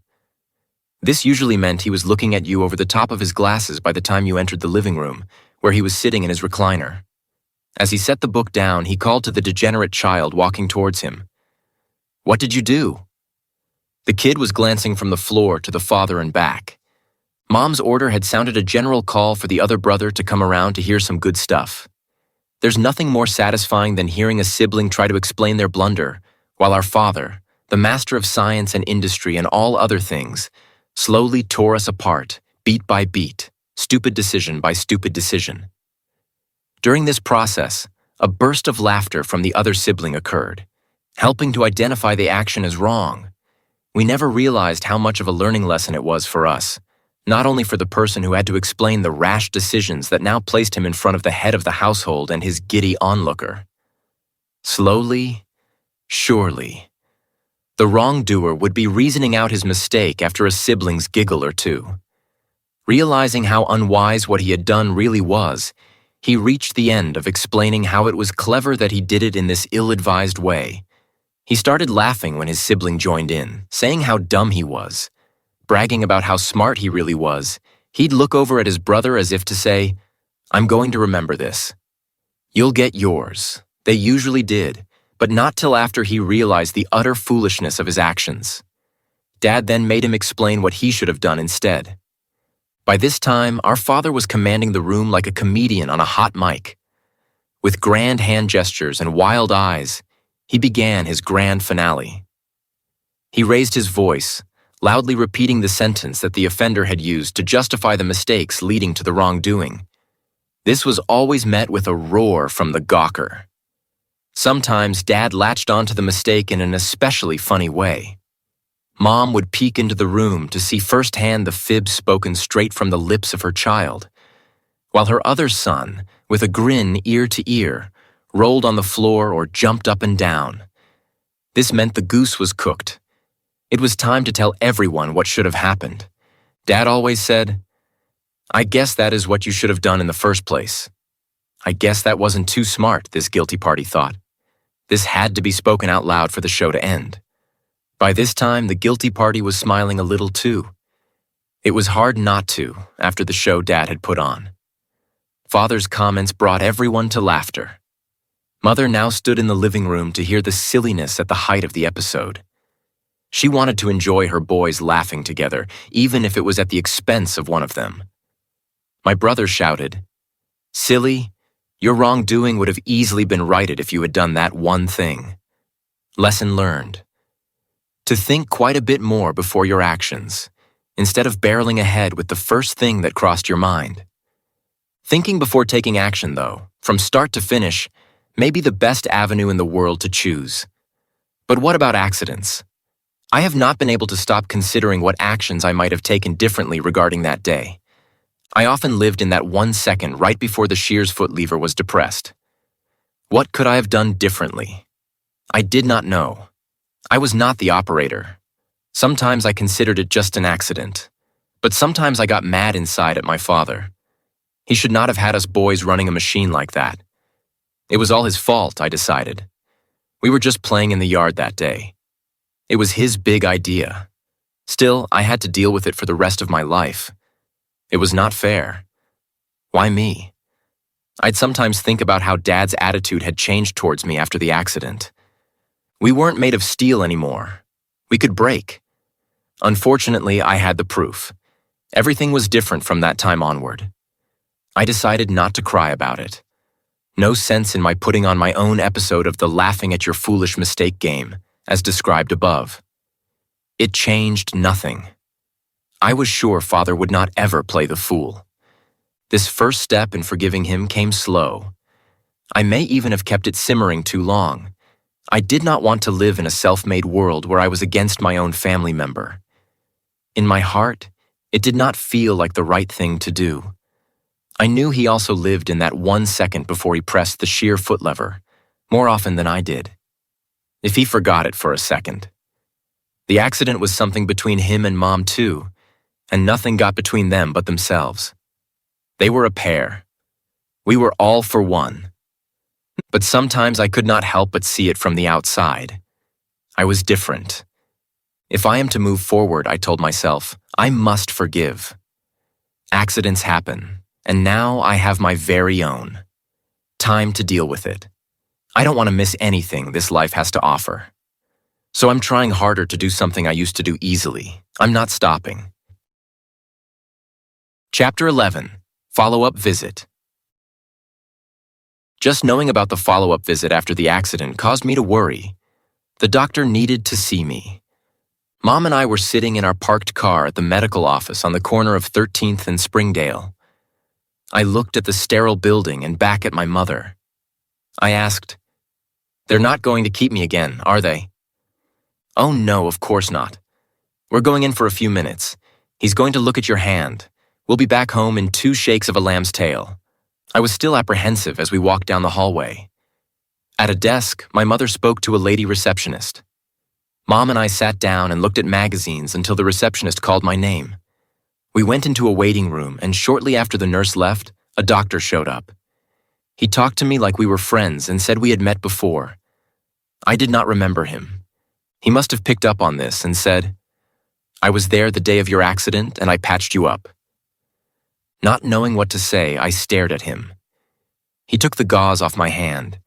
Speaker 1: This usually meant he was looking at you over the top of his glasses by the time you entered the living room, where he was sitting in his recliner. As he set the book down, he called to the degenerate child walking towards him. "What did you do?" The kid was glancing from the floor to the father and back. Mom's order had sounded a general call for the other brother to come around to hear some good stuff. There's nothing more satisfying than hearing a sibling try to explain their blunder, while our father, the master of science and industry and all other things, slowly tore us apart, beat by beat, stupid decision by stupid decision. During this process, a burst of laughter from the other sibling occurred, helping to identify the action as wrong. We never realized how much of a learning lesson it was for us, not only for the person who had to explain the rash decisions that now placed him in front of the head of the household and his giddy onlooker. Slowly, surely, the wrongdoer would be reasoning out his mistake after a sibling's giggle or two. Realizing how unwise what he had done really was, he reached the end of explaining how it was clever that he did it in this ill-advised way. He started laughing when his sibling joined in, saying how dumb he was. Bragging about how smart he really was, he'd look over at his brother as if to say, "I'm going to remember this. You'll get yours." They usually did, but not till after he realized the utter foolishness of his actions. Dad then made him explain what he should have done instead. By this time, our father was commanding the room like a comedian on a hot mic. With grand hand gestures and wild eyes, he began his grand finale. He raised his voice, loudly repeating the sentence that the offender had used to justify the mistakes leading to the wrongdoing. This was always met with a roar from the gawker. Sometimes Dad latched onto the mistake in an especially funny way. Mom would peek into the room to see firsthand the fib spoken straight from the lips of her child, while her other son, with a grin ear to ear, rolled on the floor or jumped up and down. This meant the goose was cooked. It was time to tell everyone what should have happened. Dad always said, "I guess that is what you should have done in the first place." I guess that wasn't too smart, this guilty party thought. This had to be spoken out loud for the show to end. By this time, the guilty party was smiling a little too. It was hard not to, after the show Dad had put on. Father's comments brought everyone to laughter. Mother now stood in the living room to hear the silliness at the height of the episode. She wanted to enjoy her boys laughing together, even if it was at the expense of one of them. My brother shouted, "Silly, your wrongdoing would have easily been righted if you had done that one thing." Lesson learned. To think quite a bit more before your actions, instead of barreling ahead with the first thing that crossed your mind. Thinking before taking action, though, from start to finish, may be the best avenue in the world to choose. But what about accidents? I have not been able to stop considering what actions I might have taken differently regarding that day. I often lived in that 1 second right before the shears foot lever was depressed. What could I have done differently? I did not know. I was not the operator. Sometimes I considered it just an accident, but sometimes I got mad inside at my father. He should not have had us boys running a machine like that. It was all his fault, I decided. We were just playing in the yard that day. It was his big idea. Still, I had to deal with it for the rest of my life. It was not fair. Why me? I'd sometimes think about how Dad's attitude had changed towards me after the accident. We weren't made of steel anymore. We could break. Unfortunately, I had the proof. Everything was different from that time onward. I decided not to cry about it. No sense in my putting on my own episode of the laughing at your foolish mistake game, as described above. It changed nothing. I was sure Father would not ever play the fool. This first step in forgiving him came slow. I may even have kept it simmering too long. I did not want to live in a self-made world where I was against my own family member. In my heart, it did not feel like the right thing to do. I knew he also lived in that 1 second before he pressed the shear foot lever, more often than I did. If he forgot it for a second. The accident was something between him and Mom too, and nothing got between them but themselves. They were a pair. We were all for one. But sometimes I could not help but see it from the outside. I was different. If I am to move forward, I told myself, I must forgive. Accidents happen, and now I have my very own. Time to deal with it. I don't want to miss anything this life has to offer. So I'm trying harder to do something I used to do easily. I'm not stopping. Chapter 11. Follow-up Visit. Just knowing about the follow-up visit after the accident caused me to worry. The doctor needed to see me. Mom and I were sitting in our parked car at the medical office on the corner of 13th and Springdale. I looked at the sterile building and back at my mother. I asked, "They're not going to keep me again, are they?" "Oh no, of course not. We're going in for a few minutes. He's going to look at your hand. We'll be back home in 2 shakes of a lamb's tail." I was still apprehensive as we walked down the hallway. At a desk, my mother spoke to a lady receptionist. Mom and I sat down and looked at magazines until the receptionist called my name. We went into a waiting room, and shortly after the nurse left, a doctor showed up. He talked to me like we were friends and said we had met before. I did not remember him. He must have picked up on this and said, "I was there the day of your accident and I patched you up." Not knowing what to say, I stared at him. He took the gauze off my hand.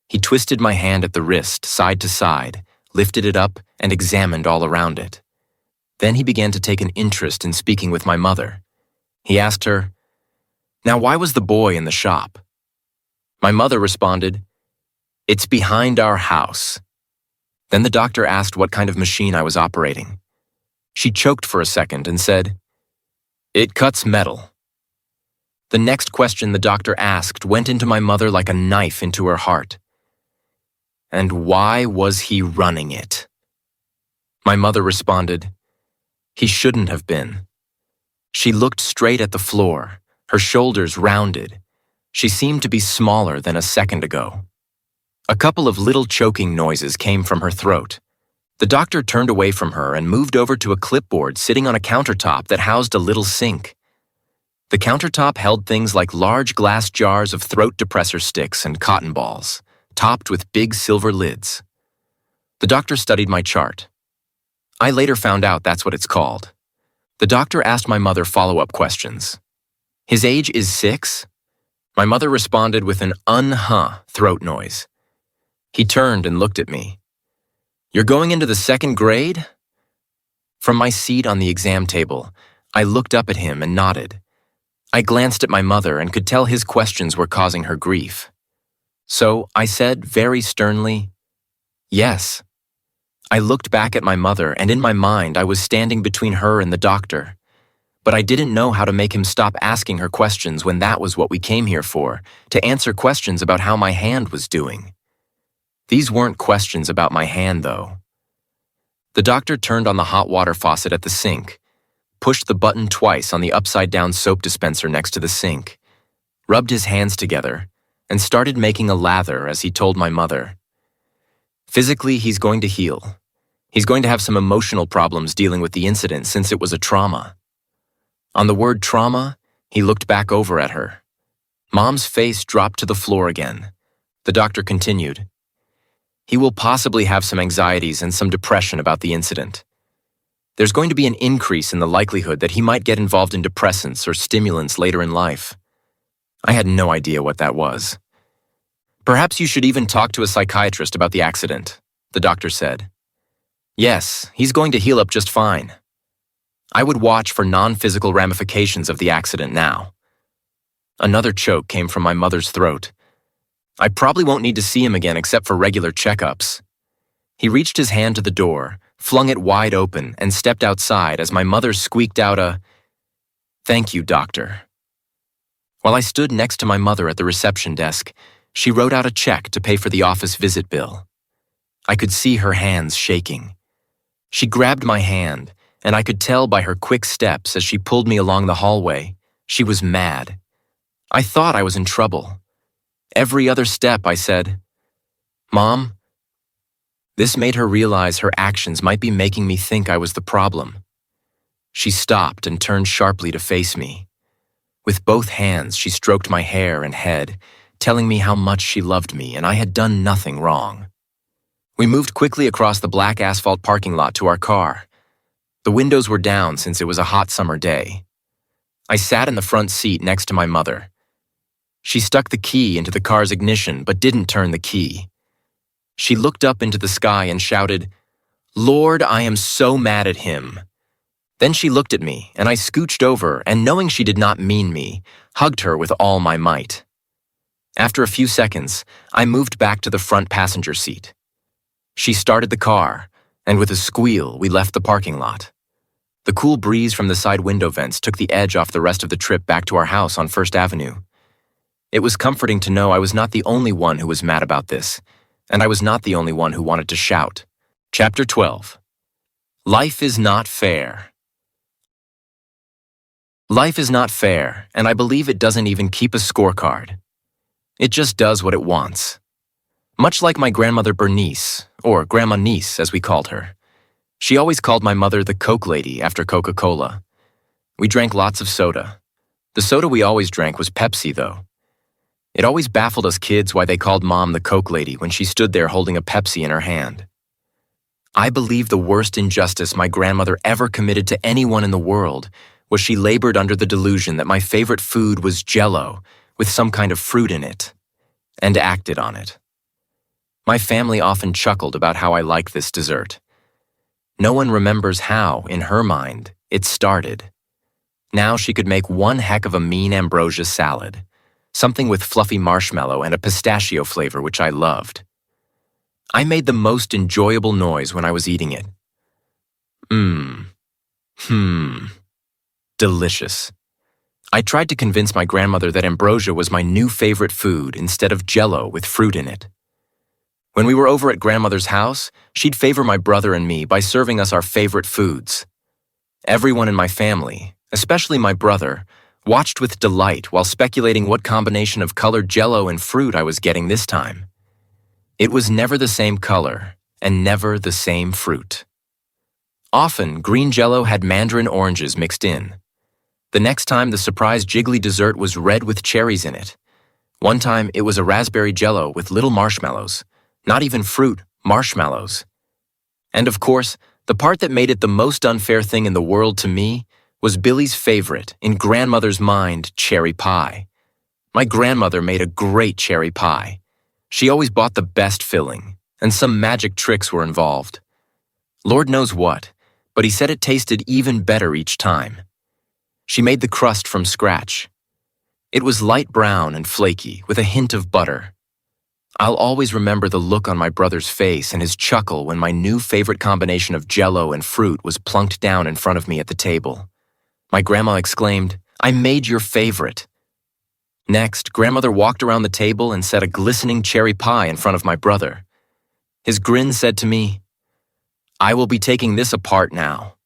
Speaker 1: He twisted my hand at the wrist, side to side, lifted it up, and examined all around it. Then he began to take an interest in speaking with my mother. He asked her, "Now why was the boy in the shop?" My mother responded, "It's behind our house." Then the doctor asked what kind of machine I was operating. She choked for a second and said, "It cuts metal." The next question the doctor asked went into my mother like a knife into her heart. "And why was he running it?" My mother responded, "He shouldn't have been." She looked straight at the floor, her shoulders rounded. She seemed to be smaller than a second ago. A couple of little choking noises came from her throat. The doctor turned away from her and moved over to a clipboard sitting on a countertop that housed a little sink. The countertop held things like large glass jars of throat depressor sticks and cotton balls, topped with big silver lids. The doctor studied my chart. I later found out that's what it's called. The doctor asked my mother follow-up questions. "His age is 6? My mother responded with an throat noise. He turned and looked at me. "You're going into the second grade?" From my seat on the exam table, I looked up at him and nodded. I glanced at my mother and could tell his questions were causing her grief. So I said very sternly, "Yes." I looked back at my mother, and in my mind I was standing between her and the doctor. But I didn't know how to make him stop asking her questions when that was what we came here for, to answer questions about how my hand was doing. These weren't questions about my hand, though. The doctor turned on the hot water faucet at the sink, pushed the button twice on the upside-down soap dispenser next to the sink, rubbed his hands together, and started making a lather as he told my mother. Physically, he's going to heal. He's going to have some emotional problems dealing with the incident since it was a trauma. On the word trauma, he looked back over at her. Mom's face dropped to the floor again. The doctor continued. He will possibly have some anxieties and some depression about the incident. There's going to be an increase in the likelihood that he might get involved in depressants or stimulants later in life. I had no idea what that was. Perhaps you should even talk to a psychiatrist about the accident, the doctor said. Yes, he's going to heal up just fine. I would watch for non-physical ramifications of the accident now. Another choke came from my mother's throat. I probably won't need to see him again except for regular checkups. He reached his hand to the door, flung it wide open, and stepped outside as my mother squeaked out a, "Thank you, doctor." While I stood next to my mother at the reception desk, she wrote out a check to pay for the office visit bill. I could see her hands shaking. She grabbed my hand, and I could tell by her quick steps as she pulled me along the hallway, she was mad. I thought I was in trouble. Every other step I said, "Mom." This made her realize her actions might be making me think I was the problem. She stopped and turned sharply to face me. With both hands, she stroked my hair and head, telling me how much she loved me and I had done nothing wrong. We moved quickly across the black asphalt parking lot to our car. The windows were down since it was a hot summer day. I sat in the front seat next to my mother. She stuck the key into the car's ignition but didn't turn the key. She looked up into the sky and shouted, "Lord, I am so mad at him." Then she looked at me, and I scooched over and, knowing she did not mean me, hugged her with all my might. After a few seconds, I moved back to the front passenger seat. She started the car, and with a squeal, we left the parking lot. The cool breeze from the side window vents took the edge off the rest of the trip back to our house on First Avenue. It was comforting to know I was not the only one who was mad about this, and I was not the only one who wanted to shout. Chapter 12. Life is not fair. Life is not fair, and I believe it doesn't even keep a scorecard. It just does what it wants. Much like my grandmother Bernice, or Grandma Niece as we called her. She always called my mother the Coke Lady after Coca-Cola. We drank lots of soda. The soda we always drank was Pepsi, though. It always baffled us kids why they called Mom the Coke Lady when she stood there holding a Pepsi in her hand. I believe the worst injustice my grandmother ever committed to anyone in the world was she labored under the delusion that my favorite food was Jell-O with some kind of fruit in it, and acted on it. My family often chuckled about how I liked this dessert. No one remembers how, in her mind, it started. Now she could make one heck of a mean ambrosia salad, something with fluffy marshmallow and a pistachio flavor which I loved. I made the most enjoyable noise when I was eating it. Delicious. I tried to convince my grandmother that ambrosia was my new favorite food instead of Jell-O with fruit in it. When we were over at grandmother's house, she'd favor my brother and me by serving us our favorite foods. Everyone in my family, especially my brother, watched with delight while speculating what combination of colored Jell-O and fruit I was getting this time. It was never the same color and never the same fruit. Often, green Jell-O had mandarin oranges mixed in. The next time, the surprise jiggly dessert was red with cherries in it. One time, it was a raspberry Jell-O with little marshmallows. Not even fruit, marshmallows. And of course, the part that made it the most unfair thing in the world to me was Billy's favorite, in grandmother's mind, cherry pie. My grandmother made a great cherry pie. She always bought the best filling, and some magic tricks were involved. Lord knows what, but he said it tasted even better each time. She made the crust from scratch. It was light brown and flaky, with a hint of butter. I'll always remember the look on my brother's face and his chuckle when my new favorite combination of Jell-O and fruit was plunked down in front of me at the table. My grandma exclaimed, "I made your favorite." Next, grandmother walked around the table and set a glistening cherry pie in front of my brother. His grin said to me, "I will be taking this apart now."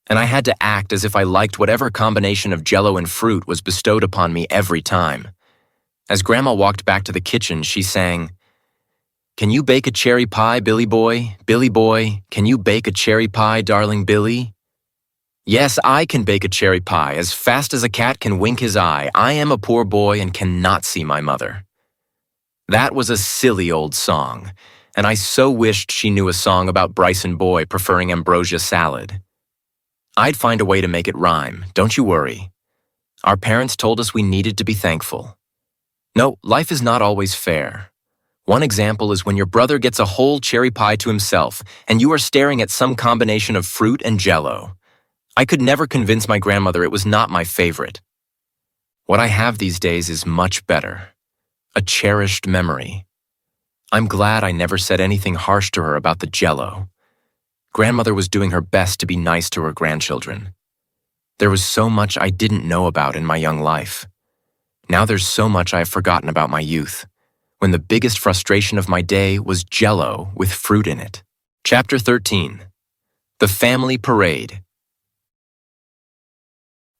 Speaker 1: And I had to act as if I liked whatever combination of Jell-O and fruit was bestowed upon me every time. As Grandma walked back to the kitchen, she sang, "Can you bake a cherry pie, Billy boy? Billy boy, can you bake a cherry pie, darling Billy?" Yes, I can bake a cherry pie as fast as a cat can wink his eye. I am a poor boy and cannot see my mother. That was a silly old song, and I so wished she knew a song about Bryson boy preferring ambrosia salad. I'd find a way to make it rhyme, don't you worry. Our parents told us we needed to be thankful. No, life is not always fair. One example is when your brother gets a whole cherry pie to himself and you are staring at some combination of fruit and Jell-O. I could never convince my grandmother it was not my favorite. What I have these days is much better. A cherished memory. I'm glad I never said anything harsh to her about the Jell-O. Grandmother was doing her best to be nice to her grandchildren. There was so much I didn't know about in my young life. Now there's so much I have forgotten about my youth, when the biggest frustration of my day was Jell-O with fruit in it. Chapter 13. The Family Parade.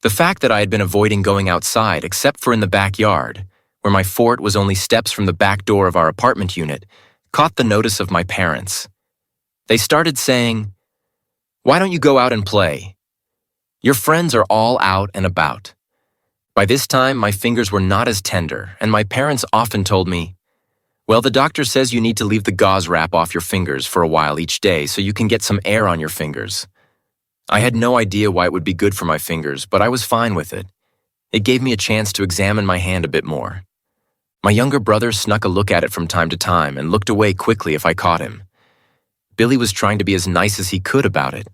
Speaker 1: The fact that I had been avoiding going outside except for in the backyard, where my fort was only steps from the back door of our apartment unit, caught the notice of my parents. They started saying, "Why don't you go out and play? Your friends are all out and about." By this time, my fingers were not as tender, and my parents often told me, "Well, the doctor says you need to leave the gauze wrap off your fingers for a while each day so you can get some air on your fingers." I had no idea why it would be good for my fingers, but I was fine with it. It gave me a chance to examine my hand a bit more. My younger brother snuck a look at it from time to time and looked away quickly if I caught him. Billy was trying to be as nice as he could about it.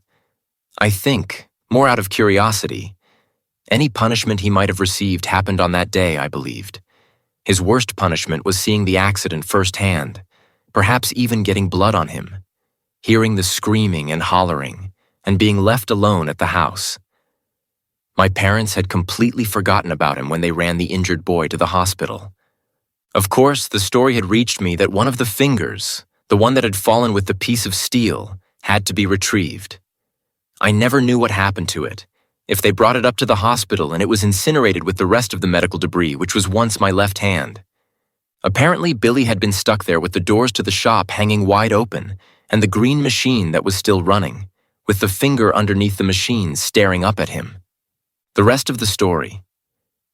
Speaker 1: I think, more out of curiosity. Any punishment he might have received happened on that day, I believed. His worst punishment was seeing the accident firsthand, perhaps even getting blood on him, hearing the screaming and hollering, and being left alone at the house. My parents had completely forgotten about him when they ran the injured boy to the hospital. Of course, the story had reached me that one of the fingers, the one that had fallen with the piece of steel, had to be retrieved. I never knew what happened to it, if they brought it up to the hospital and it was incinerated with the rest of the medical debris, which was once my left hand. Apparently, Billy had been stuck there with the doors to the shop hanging wide open and the green machine that was still running, with the finger underneath the machine staring up at him. The rest of the story.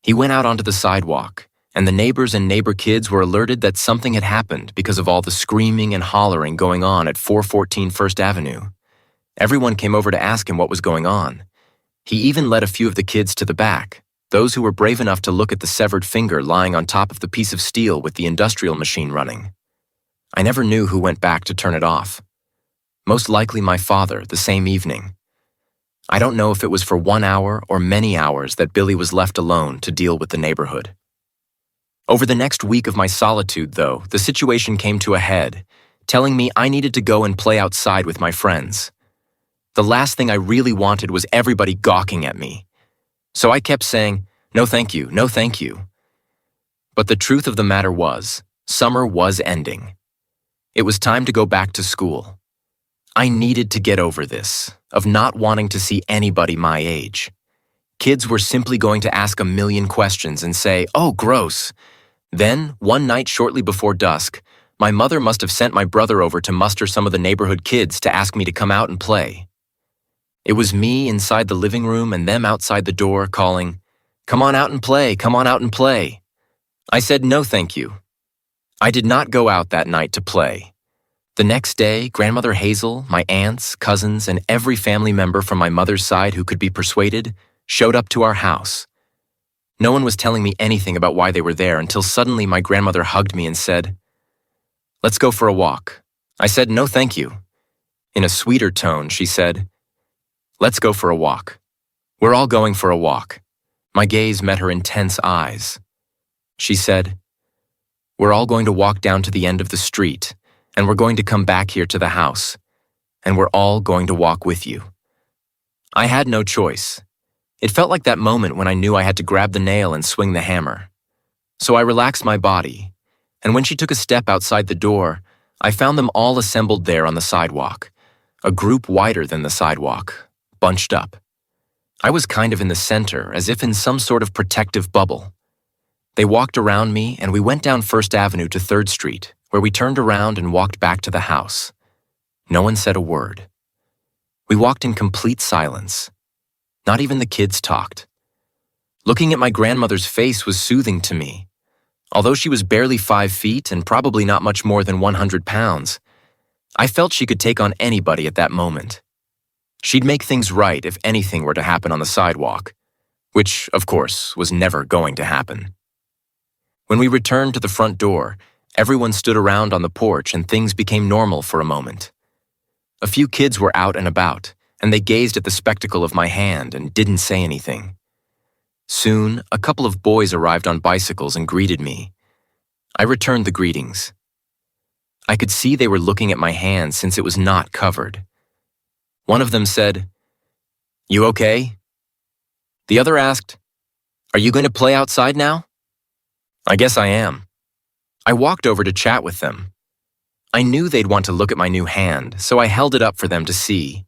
Speaker 1: He went out onto the sidewalk, and the neighbors and neighbor kids were alerted that something had happened because of all the screaming and hollering going on at 414 First Avenue. Everyone came over to ask him what was going on. He even led a few of the kids to the back, those who were brave enough to look at the severed finger lying on top of the piece of steel with the industrial machine running. I never knew who went back to turn it off. Most likely my father, the same evening. I don't know if it was for 1 hour or many hours that Billy was left alone to deal with the neighborhood. Over the next week of my solitude, though, the situation came to a head, telling me I needed to go and play outside with my friends. The last thing I really wanted was everybody gawking at me. So I kept saying, "No thank you, no thank you." But the truth of the matter was, summer was ending. It was time to go back to school. I needed to get over this, of not wanting to see anybody my age. Kids were simply going to ask a million questions and say, "Oh, gross." Then, one night shortly before dusk, my mother must have sent my brother over to muster some of the neighborhood kids to ask me to come out and play. It was me inside the living room and them outside the door calling, "Come on out and play, come on out and play." I said no thank you. I did not go out that night to play. The next day, Grandmother Hazel, my aunts, cousins, and every family member from my mother's side who could be persuaded showed up to our house. No one was telling me anything about why they were there until suddenly my grandmother hugged me and said, "Let's go for a walk." I said, "No, thank you." In a sweeter tone, she said, "Let's go for a walk. We're all going for a walk." My gaze met her intense eyes. She said, "We're all going to walk down to the end of the street, and we're going to come back here to the house, and we're all going to walk with you." I had no choice. It felt like that moment when I knew I had to grab the nail and swing the hammer. So I relaxed my body, and when she took a step outside the door, I found them all assembled there on the sidewalk, a group wider than the sidewalk, bunched up. I was kind of in the center, as if in some sort of protective bubble. They walked around me, and we went down First Avenue to 3rd Street, where we turned around and walked back to the house. No one said a word. We walked in complete silence. Not even the kids talked. Looking at my grandmother's face was soothing to me. Although she was barely 5 feet and probably not much more than 100 pounds, I felt she could take on anybody at that moment. She'd make things right if anything were to happen on the sidewalk, which, of course, was never going to happen. When we returned to the front door, everyone stood around on the porch and things became normal for a moment. A few kids were out and about, and they gazed at the spectacle of my hand and didn't say anything. Soon, a couple of boys arrived on bicycles and greeted me. I returned the greetings. I could see they were looking at my hand since it was not covered. One of them said, "You okay?" The other asked, "Are you going to play outside now?" "I guess I am." I walked over to chat with them. I knew they'd want to look at my new hand, so I held it up for them to see.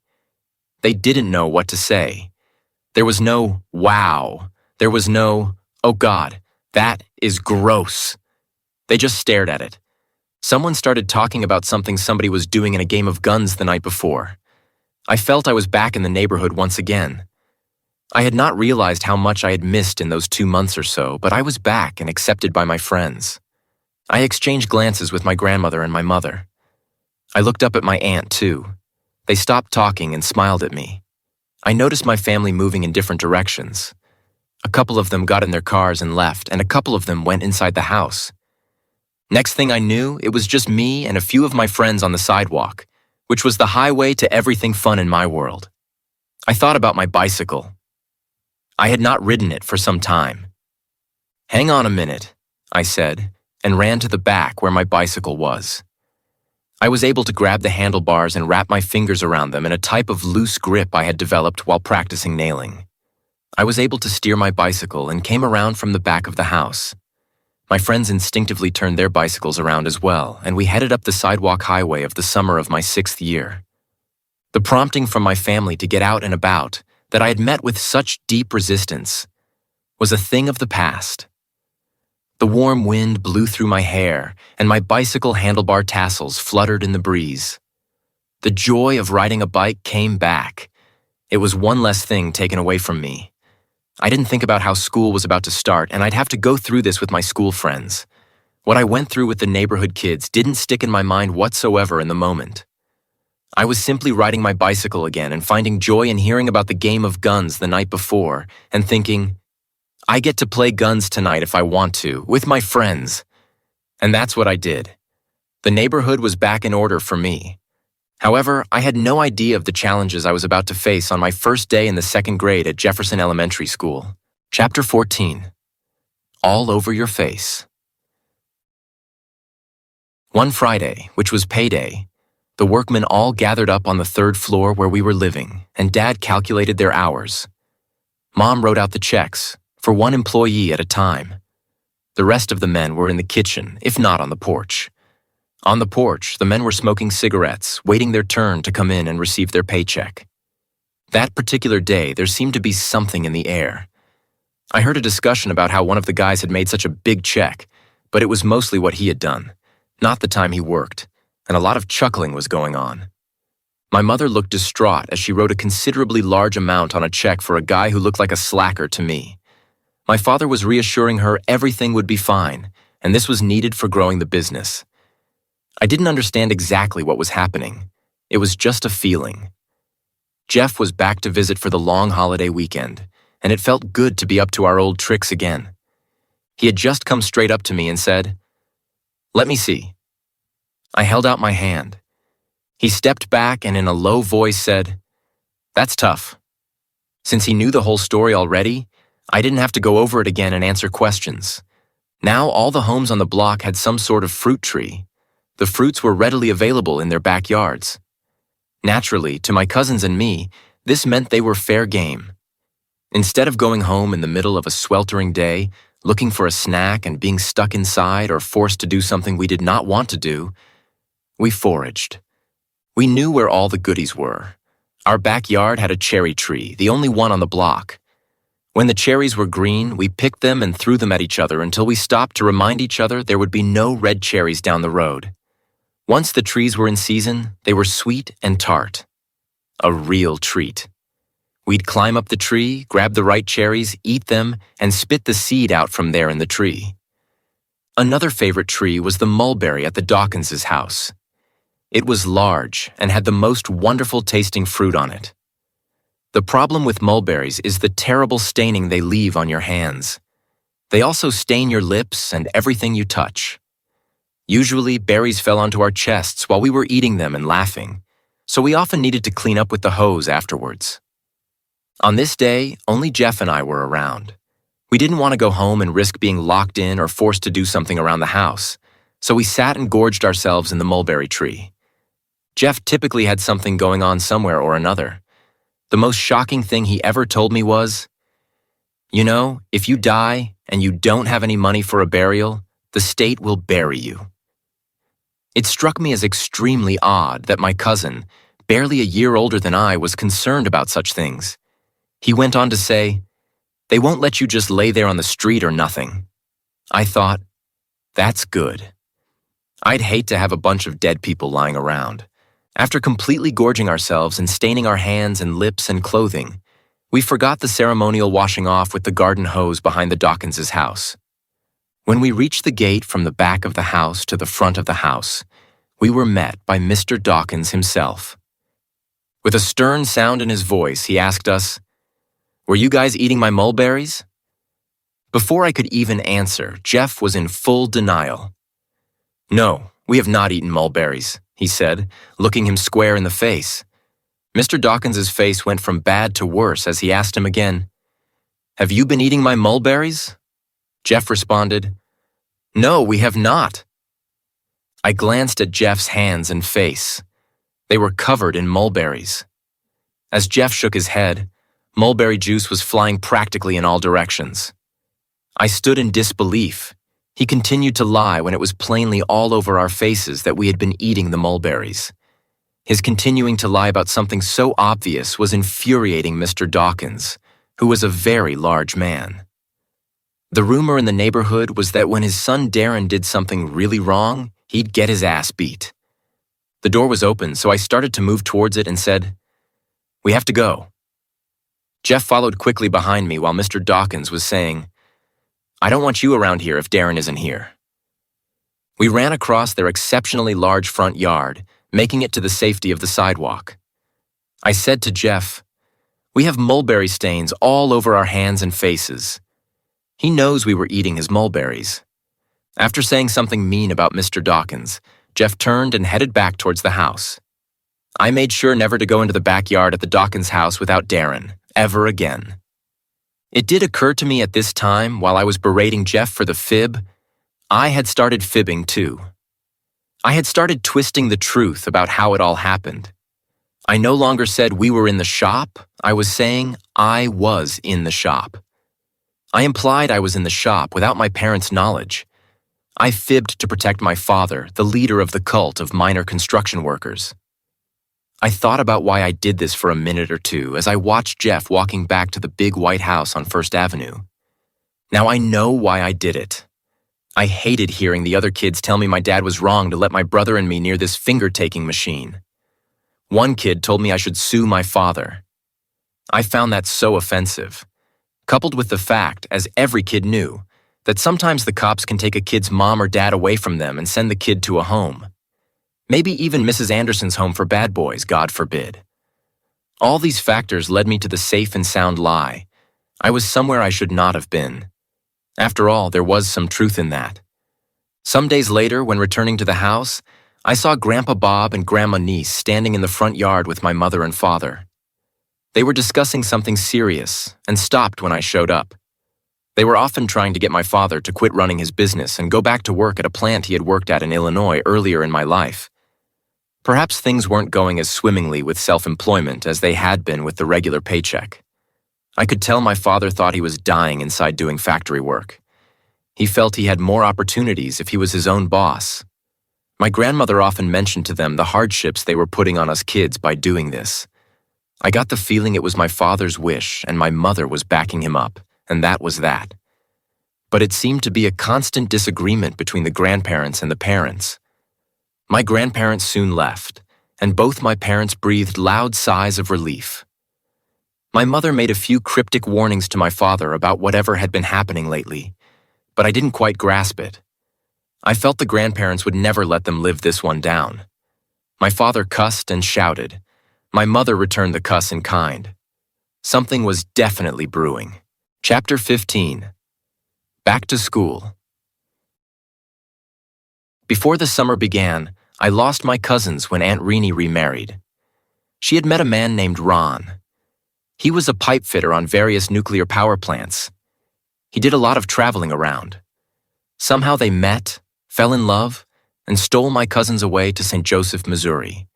Speaker 1: They didn't know what to say. There was no "wow." There was no "oh God, that is gross." They just stared at it. Someone started talking about something somebody was doing in a game of guns the night before. I felt I was back in the neighborhood once again. I had not realized how much I had missed in those 2 months or so, but I was back and accepted by my friends. I exchanged glances with my grandmother and my mother. I looked up at my aunt, too. They stopped talking and smiled at me. I noticed my family moving in different directions. A couple of them got in their cars and left, and a couple of them went inside the house. Next thing I knew, it was just me and a few of my friends on the sidewalk, which was the highway to everything fun in my world. I thought about my bicycle. I had not ridden it for some time. "Hang on a minute," I said, and ran to the back where my bicycle was. I was able to grab the handlebars and wrap my fingers around them in a type of loose grip I had developed while practicing nailing. I was able to steer my bicycle and came around from the back of the house. My friends instinctively turned their bicycles around as well, and we headed up the sidewalk highway of the summer of my 6th year. The prompting from my family to get out and about, that I had met with such deep resistance, was a thing of the past. The warm wind blew through my hair, and my bicycle handlebar tassels fluttered in the breeze. The joy of riding a bike came back. It was one less thing taken away from me. I didn't think about how school was about to start, and I'd have to go through this with my school friends. What I went through with the neighborhood kids didn't stick in my mind whatsoever in the moment. I was simply riding my bicycle again and finding joy in hearing about the game of guns the night before and thinking, I get to play guns tonight if I want to, with my friends. And that's what I did. The neighborhood was back in order for me. However, I had no idea of the challenges I was about to face on my first day in the 2nd grade at Jefferson Elementary School. Chapter 14. All Over Your Face. One Friday, which was payday, the workmen all gathered up on the 3rd floor where we were living, and Dad calculated their hours. Mom wrote out the checks, for one employee at a time. The rest of the men were in the kitchen, if not on the porch. On the porch, the men were smoking cigarettes, waiting their turn to come in and receive their paycheck. That particular day, there seemed to be something in the air. I heard a discussion about how one of the guys had made such a big check, but it was mostly what he had done, not the time he worked, and a lot of chuckling was going on. My mother looked distraught as she wrote a considerably large amount on a check for a guy who looked like a slacker to me. My father was reassuring her everything would be fine, and this was needed for growing the business. I didn't understand exactly what was happening. It was just a feeling. Jeff was back to visit for the long holiday weekend, and it felt good to be up to our old tricks again. He had just come straight up to me and said, "Let me see." I held out my hand. He stepped back and in a low voice said, "That's tough." Since he knew the whole story already, I didn't have to go over it again and answer questions. Now all the homes on the block had some sort of fruit tree. The fruits were readily available in their backyards. Naturally, to my cousins and me, this meant they were fair game. Instead of going home in the middle of a sweltering day, looking for a snack and being stuck inside or forced to do something we did not want to do, we foraged. We knew where all the goodies were. Our backyard had a cherry tree, the only one on the block. When the cherries were green, we picked them and threw them at each other until we stopped to remind each other there would be no red cherries down the road. Once the trees were in season, they were sweet and tart. A real treat. We'd climb up the tree, grab the right cherries, eat them, and spit the seed out from there in the tree. Another favorite tree was the mulberry at the Dawkins' house. It was large and had the most wonderful tasting fruit on it. The problem with mulberries is the terrible staining they leave on your hands. They also stain your lips and everything you touch. Usually, berries fell onto our chests while we were eating them and laughing, so we often needed to clean up with the hose afterwards. On this day, only Jeff and I were around. We didn't want to go home and risk being locked in or forced to do something around the house, so we sat and gorged ourselves in the mulberry tree. Jeff typically had something going on somewhere or another. The most shocking thing he ever told me was, "You know, if you die and you don't have any money for a burial, the state will bury you." It struck me as extremely odd that my cousin, barely a year older than I, was concerned about such things. He went on to say, "They won't let you just lay there on the street or nothing." I thought, that's good. I'd hate to have a bunch of dead people lying around. After completely gorging ourselves and staining our hands and lips and clothing, we forgot the ceremonial washing off with the garden hose behind the Dawkins' house. When we reached the gate from the back of the house to the front of the house, we were met by Mr. Dawkins himself. With a stern sound in his voice, he asked us, "Were you guys eating my mulberries?" Before I could even answer, Jeff was in full denial. "No, we have not eaten mulberries," he said, looking him square in the face. Mr. Dawkins' face went from bad to worse as he asked him again, "Have you been eating my mulberries?" Jeff responded, "No, we have not." I glanced at Jeff's hands and face. They were covered in mulberries. As Jeff shook his head, mulberry juice was flying practically in all directions. I stood in disbelief. He continued to lie when it was plainly all over our faces that we had been eating the mulberries. His continuing to lie about something so obvious was infuriating Mr. Dawkins, who was a very large man. The rumor in the neighborhood was that when his son Darren did something really wrong, he'd get his ass beat. The door was open, so I started to move towards it and said, "We have to go." Jeff followed quickly behind me while Mr. Dawkins was saying, "I don't want you around here if Darren isn't here." We ran across their exceptionally large front yard, making it to the safety of the sidewalk. I said to Jeff, "We have mulberry stains all over our hands and faces." He knows we were eating his mulberries. After saying something mean about Mr. Dawkins, Jeff turned and headed back towards the house. I made sure never to go into the backyard at the Dawkins house without Darren, ever again. It did occur to me at this time, while I was berating Jeff for the fib, I had started fibbing too. I had started twisting the truth about how it all happened. I no longer said we were in the shop, I was saying I was in the shop. I implied I was in the shop without my parents' knowledge. I fibbed to protect my father, the leader of the cult of minor construction workers. I thought about why I did this for a minute or two as I watched Jeff walking back to the big white house on First Avenue. Now I know why I did it. I hated hearing the other kids tell me my dad was wrong to let my brother and me near this finger-taking machine. One kid told me I should sue my father. I found that so offensive, coupled with the fact, as every kid knew, that sometimes the cops can take a kid's mom or dad away from them and send the kid to a home. Maybe even Mrs. Anderson's home for bad boys, God forbid. All these factors led me to the safe and sound lie. I was somewhere I should not have been. After all, there was some truth in that. Some days later, when returning to the house, I saw Grandpa Bob and Grandma Niece standing in the front yard with my mother and father. They were discussing something serious and stopped when I showed up. They were often trying to get my father to quit running his business and go back to work at a plant he had worked at in Illinois earlier in my life. Perhaps things weren't going as swimmingly with self-employment as they had been with the regular paycheck. I could tell my father thought he was dying inside doing factory work. He felt he had more opportunities if he was his own boss. My grandmother often mentioned to them the hardships they were putting on us kids by doing this. I got the feeling it was my father's wish and my mother was backing him up, and that was that. But it seemed to be a constant disagreement between the grandparents and the parents. My grandparents soon left, and both my parents breathed loud sighs of relief. My mother made a few cryptic warnings to my father about whatever had been happening lately, but I didn't quite grasp it. I felt the grandparents would never let them live this one down. My father cussed and shouted. My mother returned the cuss in kind. Something was definitely brewing. Chapter 15. Back to School. Before the summer began, I lost my cousins when Aunt Renee remarried. She had met a man named Ron. He was a pipe fitter on various nuclear power plants. He did a lot of traveling around. Somehow they met, fell in love, and stole my cousins away to St. Joseph, Missouri.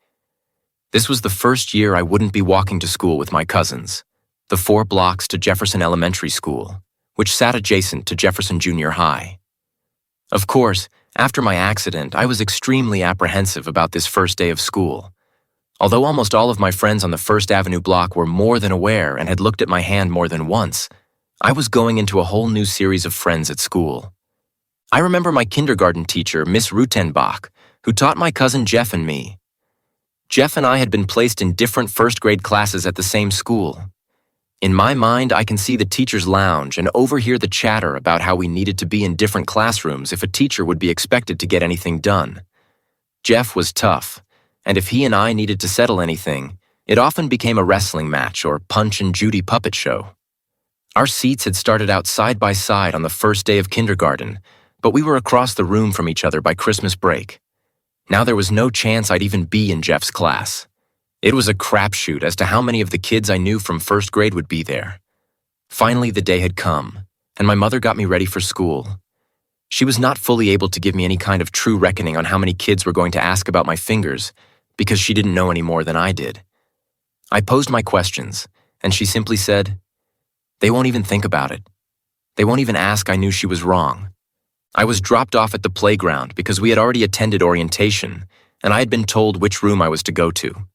Speaker 1: This was the first year I wouldn't be walking to school with my cousins, the 4 blocks to Jefferson Elementary School, which sat adjacent to Jefferson Junior High. Of course, after my accident, I was extremely apprehensive about this first day of school. Although almost all of my friends on the First Avenue block were more than aware and had looked at my hand more than once, I was going into a whole new series of friends at school. I remember my kindergarten teacher, Miss Rutenbach, who taught my cousin Jeff and me. Jeff and I had been placed in different first-grade classes at the same school. In my mind, I can see the teacher's lounge and overhear the chatter about how we needed to be in different classrooms if a teacher would be expected to get anything done. Jeff was tough, and if he and I needed to settle anything, it often became a wrestling match or Punch and Judy puppet show. Our seats had started out side by side on the first day of kindergarten, but we were across the room from each other by Christmas break. Now there was no chance I'd even be in Jeff's class. It was a crapshoot as to how many of the kids I knew from first grade would be there. Finally, the day had come, and my mother got me ready for school. She was not fully able to give me any kind of true reckoning on how many kids were going to ask about my fingers, because she didn't know any more than I did. I posed my questions, and she simply said, "They won't even think about it. They won't even ask I knew she was wrong." I was dropped off at the playground because we had already attended orientation, and I had been told which room I was to go to.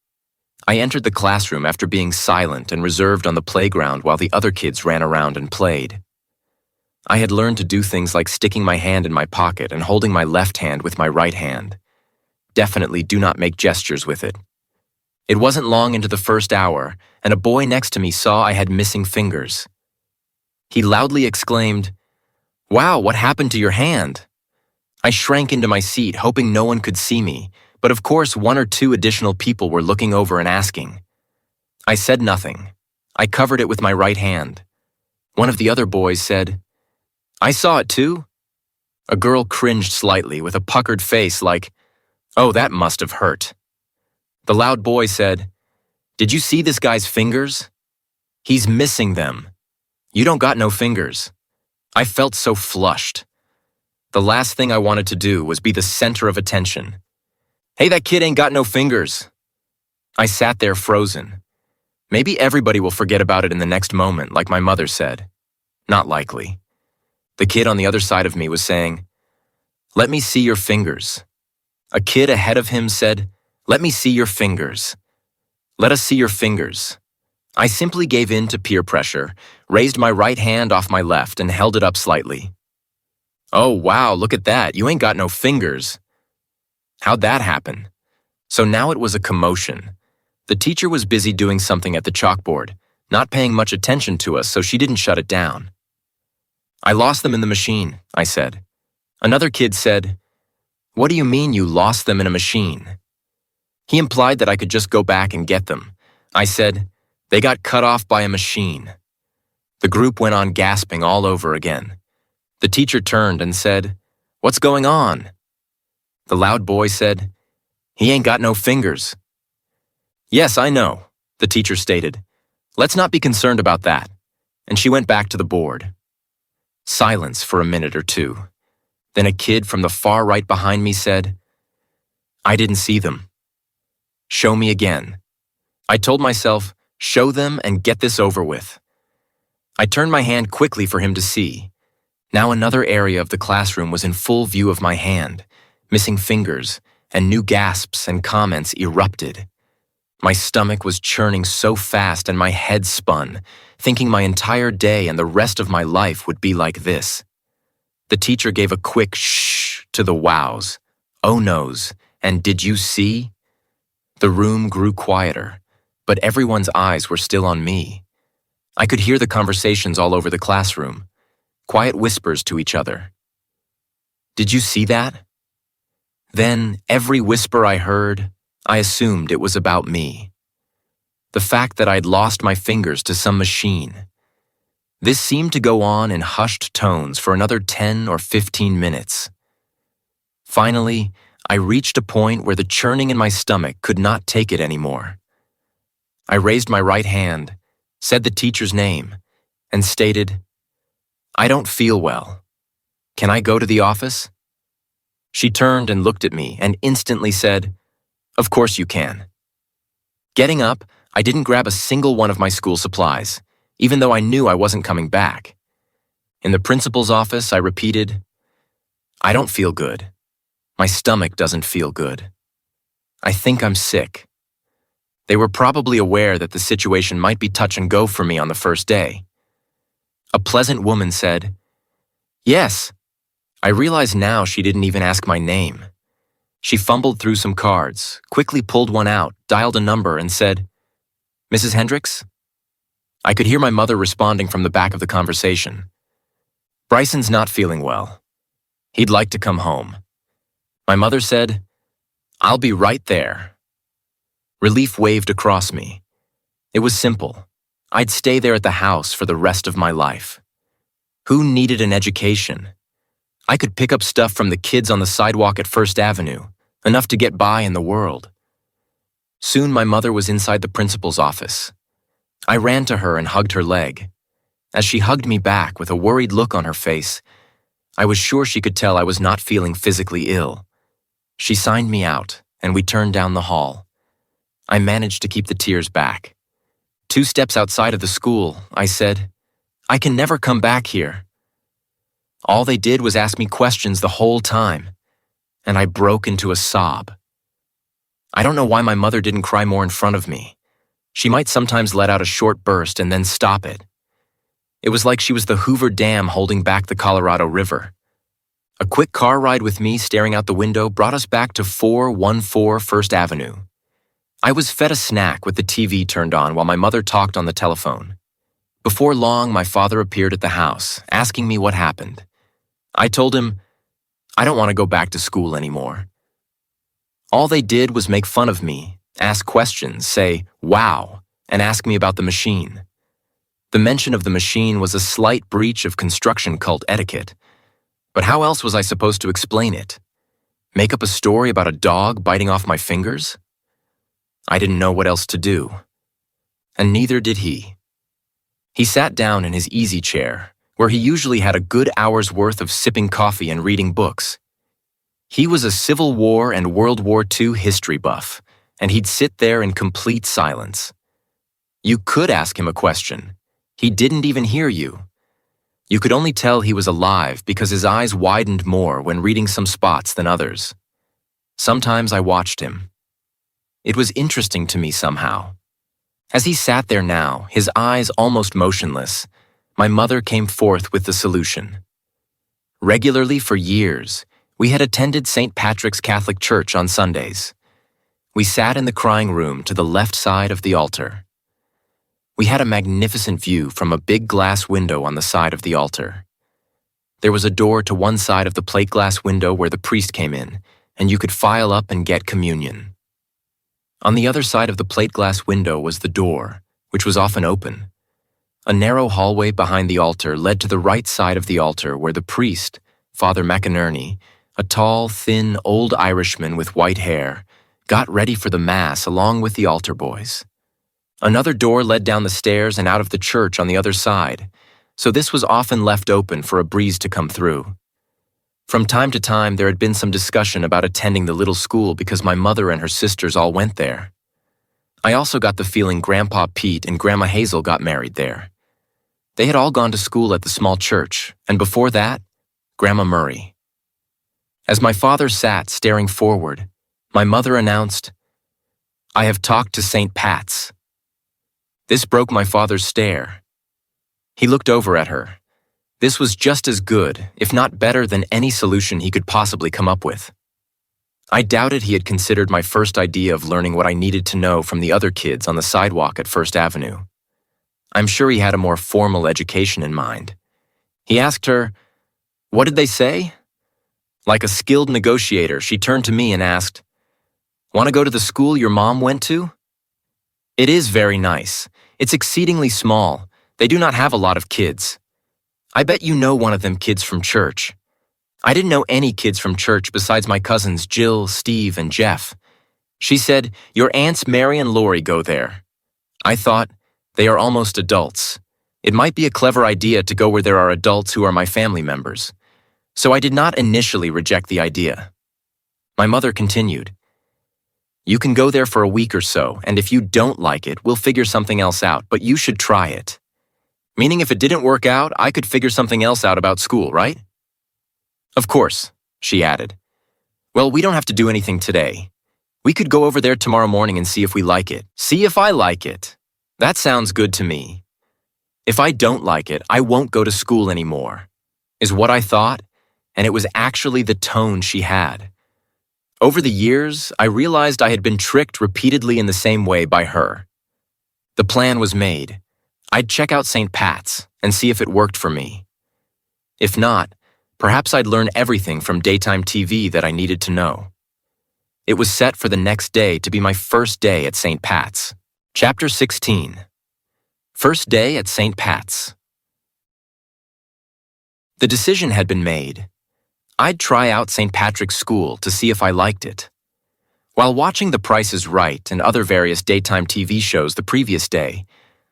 Speaker 1: I entered the classroom after being silent and reserved on the playground while the other kids ran around and played. I had learned to do things like sticking my hand in my pocket and holding my left hand with my right hand. Definitely do not make gestures with it. It wasn't long into the first hour, and a boy next to me saw I had missing fingers. He loudly exclaimed, "Wow, what happened to your hand?" I shrank into my seat, hoping no one could see me, but of course 1 or 2 additional people were looking over and asking. I said nothing. I covered it with my right hand. One of the other boys said, "I saw it too." A girl cringed slightly with a puckered face like, "Oh, that must have hurt." The loud boy said, "Did you see this guy's fingers? He's missing them. You don't got no fingers." I felt so flushed. The last thing I wanted to do was be the center of attention. "Hey, that kid ain't got no fingers." I sat there frozen. Maybe everybody will forget about it in the next moment, like my mother said. Not likely. The kid on the other side of me was saying, "Let me see your fingers." A kid ahead of him said, "Let me see your fingers. Let us see your fingers." I simply gave in to peer pressure, raised my right hand off my left and held it up slightly. "Oh, wow, look at that. You ain't got no fingers." How'd that happen? So now it was a commotion. The teacher was busy doing something at the chalkboard, not paying much attention to us, so she didn't shut it down. "I lost them in the machine," I said. Another kid said, "What do you mean you lost them in a machine?" He implied that I could just go back and get them. I said, "They got cut off by a machine." The group went on gasping all over again. The teacher turned and said, "What's going on?" The loud boy said, "He ain't got no fingers." "Yes, I know," the teacher stated. "Let's not be concerned about that." And she went back to the board. Silence for a minute or two. Then a kid from the far right behind me said, "I didn't see them." "Show me again." I told myself, show them and get this over with. I turned my hand quickly for him to see. Now another area of the classroom was in full view of my hand, missing fingers, and new gasps and comments erupted. My stomach was churning so fast and my head spun, thinking my entire day and the rest of my life would be like this. The teacher gave a quick shh to the wows, oh no's, and did you see? The room grew quieter, but everyone's eyes were still on me. I could hear the conversations all over the classroom, quiet whispers to each other. "Did you see that?" Then, every whisper I heard, I assumed it was about me. The fact that I'd lost my fingers to some machine. This seemed to go on in hushed tones for another 10 or 15 minutes. Finally, I reached a point where the churning in my stomach could not take it anymore. I raised my right hand, said the teacher's name, and stated, "I don't feel well. Can I go to the office?" She turned and looked at me and instantly said, "Of course you can." Getting up, I didn't grab a single one of my school supplies, even though I knew I wasn't coming back. In the principal's office, I repeated, "I don't feel good. My stomach doesn't feel good. I think I'm sick." They were probably aware that the situation might be touch and go for me on the first day. A pleasant woman said, "Yes." I realize now she didn't even ask my name. She fumbled through some cards, quickly pulled one out, dialed a number, and said, "Mrs. Hendricks?" I could hear my mother responding from the back of the conversation. "Bryson's not feeling well. He'd like to come home." My mother said, "I'll be right there." Relief waved across me. It was simple. I'd stay there at the house for the rest of my life. Who needed an education? I could pick up stuff from the kids on the sidewalk at First Avenue, enough to get by in the world. Soon my mother was inside the principal's office. I ran to her and hugged her leg. As she hugged me back with a worried look on her face, I was sure she could tell I was not feeling physically ill. She signed me out, and we turned down the hall. I managed to keep the tears back. 2 steps outside of the school, I said, "I can never come back here." All they did was ask me questions the whole time, and I broke into a sob. I don't know why my mother didn't cry more in front of me. She might sometimes let out a short burst and then stop it. It was like she was the Hoover Dam holding back the Colorado River. A quick car ride with me staring out the window brought us back to 414 First Avenue. I was fed a snack with the TV turned on while my mother talked on the telephone. Before long, my father appeared at the house, asking me what happened. I told him, "I don't want to go back to school anymore." All they did was make fun of me, ask questions, say, "Wow," and ask me about the machine. The mention of the machine was a slight breach of construction cult etiquette. But how else was I supposed to explain it? Make up a story about a dog biting off my fingers? I didn't know what else to do. And neither did he. He sat down in his easy chair, where he usually had a good hour's worth of sipping coffee and reading books. He was a Civil War and World War II history buff, and he'd sit there in complete silence. You could ask him a question. He didn't even hear you. You could only tell he was alive because his eyes widened more when reading some spots than others. Sometimes I watched him. It was interesting to me somehow. As he sat there now, his eyes almost motionless, my mother came forth with the solution. Regularly for years, we had attended St. Patrick's Catholic Church on Sundays. We sat in the crying room to the left side of the altar. We had a magnificent view from a big glass window on the side of the altar. There was a door to one side of the plate glass window where the priest came in, and you could file up and get communion. On the other side of the plate glass window was the door, which was often open. A narrow hallway behind the altar led to the right side of the altar where the priest, Father McInerney, a tall, thin, old Irishman with white hair, got ready for the Mass along with the altar boys. Another door led down the stairs and out of the church on the other side, so this was often left open for a breeze to come through. From time to time, there had been some discussion about attending the little school because my mother and her sisters all went there. I also got the feeling Grandpa Pete and Grandma Hazel got married there. They had all gone to school at the small church, and before that, Grandma Murray. As my father sat staring forward, my mother announced, "I have talked to St. Pat's." This broke my father's stare. He looked over at her. This was just as good, if not better, than any solution he could possibly come up with. I doubted he had considered my first idea of learning what I needed to know from the other kids on the sidewalk at First Avenue. I'm sure he had a more formal education in mind. He asked her, "What did they say?" Like a skilled negotiator, she turned to me and asked, "Want to go to the school your mom went to?" "It is very nice. It's exceedingly small. They do not have a lot of kids. I bet you know one of them kids from church." I didn't know any kids from church besides my cousins Jill, Steve, and Jeff. She said, "Your aunts Mary and Lori go there." I thought, they are almost adults. It might be a clever idea to go where there are adults who are my family members. So I did not initially reject the idea. My mother continued, "You can go there for a week or so, and if you don't like it, we'll figure something else out, but you should try it." Meaning if it didn't work out, I could figure something else out about school, right? "Of course," she added. "Well, we don't have to do anything today. We could go over there tomorrow morning and see if we like it. See if I like it. That sounds good to me. If I don't like it, I won't go to school anymore," is what I thought, and it was actually the tone she had. Over the years, I realized I had been tricked repeatedly in the same way by her. The plan was made. I'd check out St. Pat's and see if it worked for me. If not, perhaps I'd learn everything from daytime TV that I needed to know. It was set for the next day to be my first day at St. Pat's. Chapter 16. First day at St. Pat's. The decision had been made. I'd try out St. Patrick's School to see if I liked it. While watching The Price is Right and other various daytime TV shows the previous day,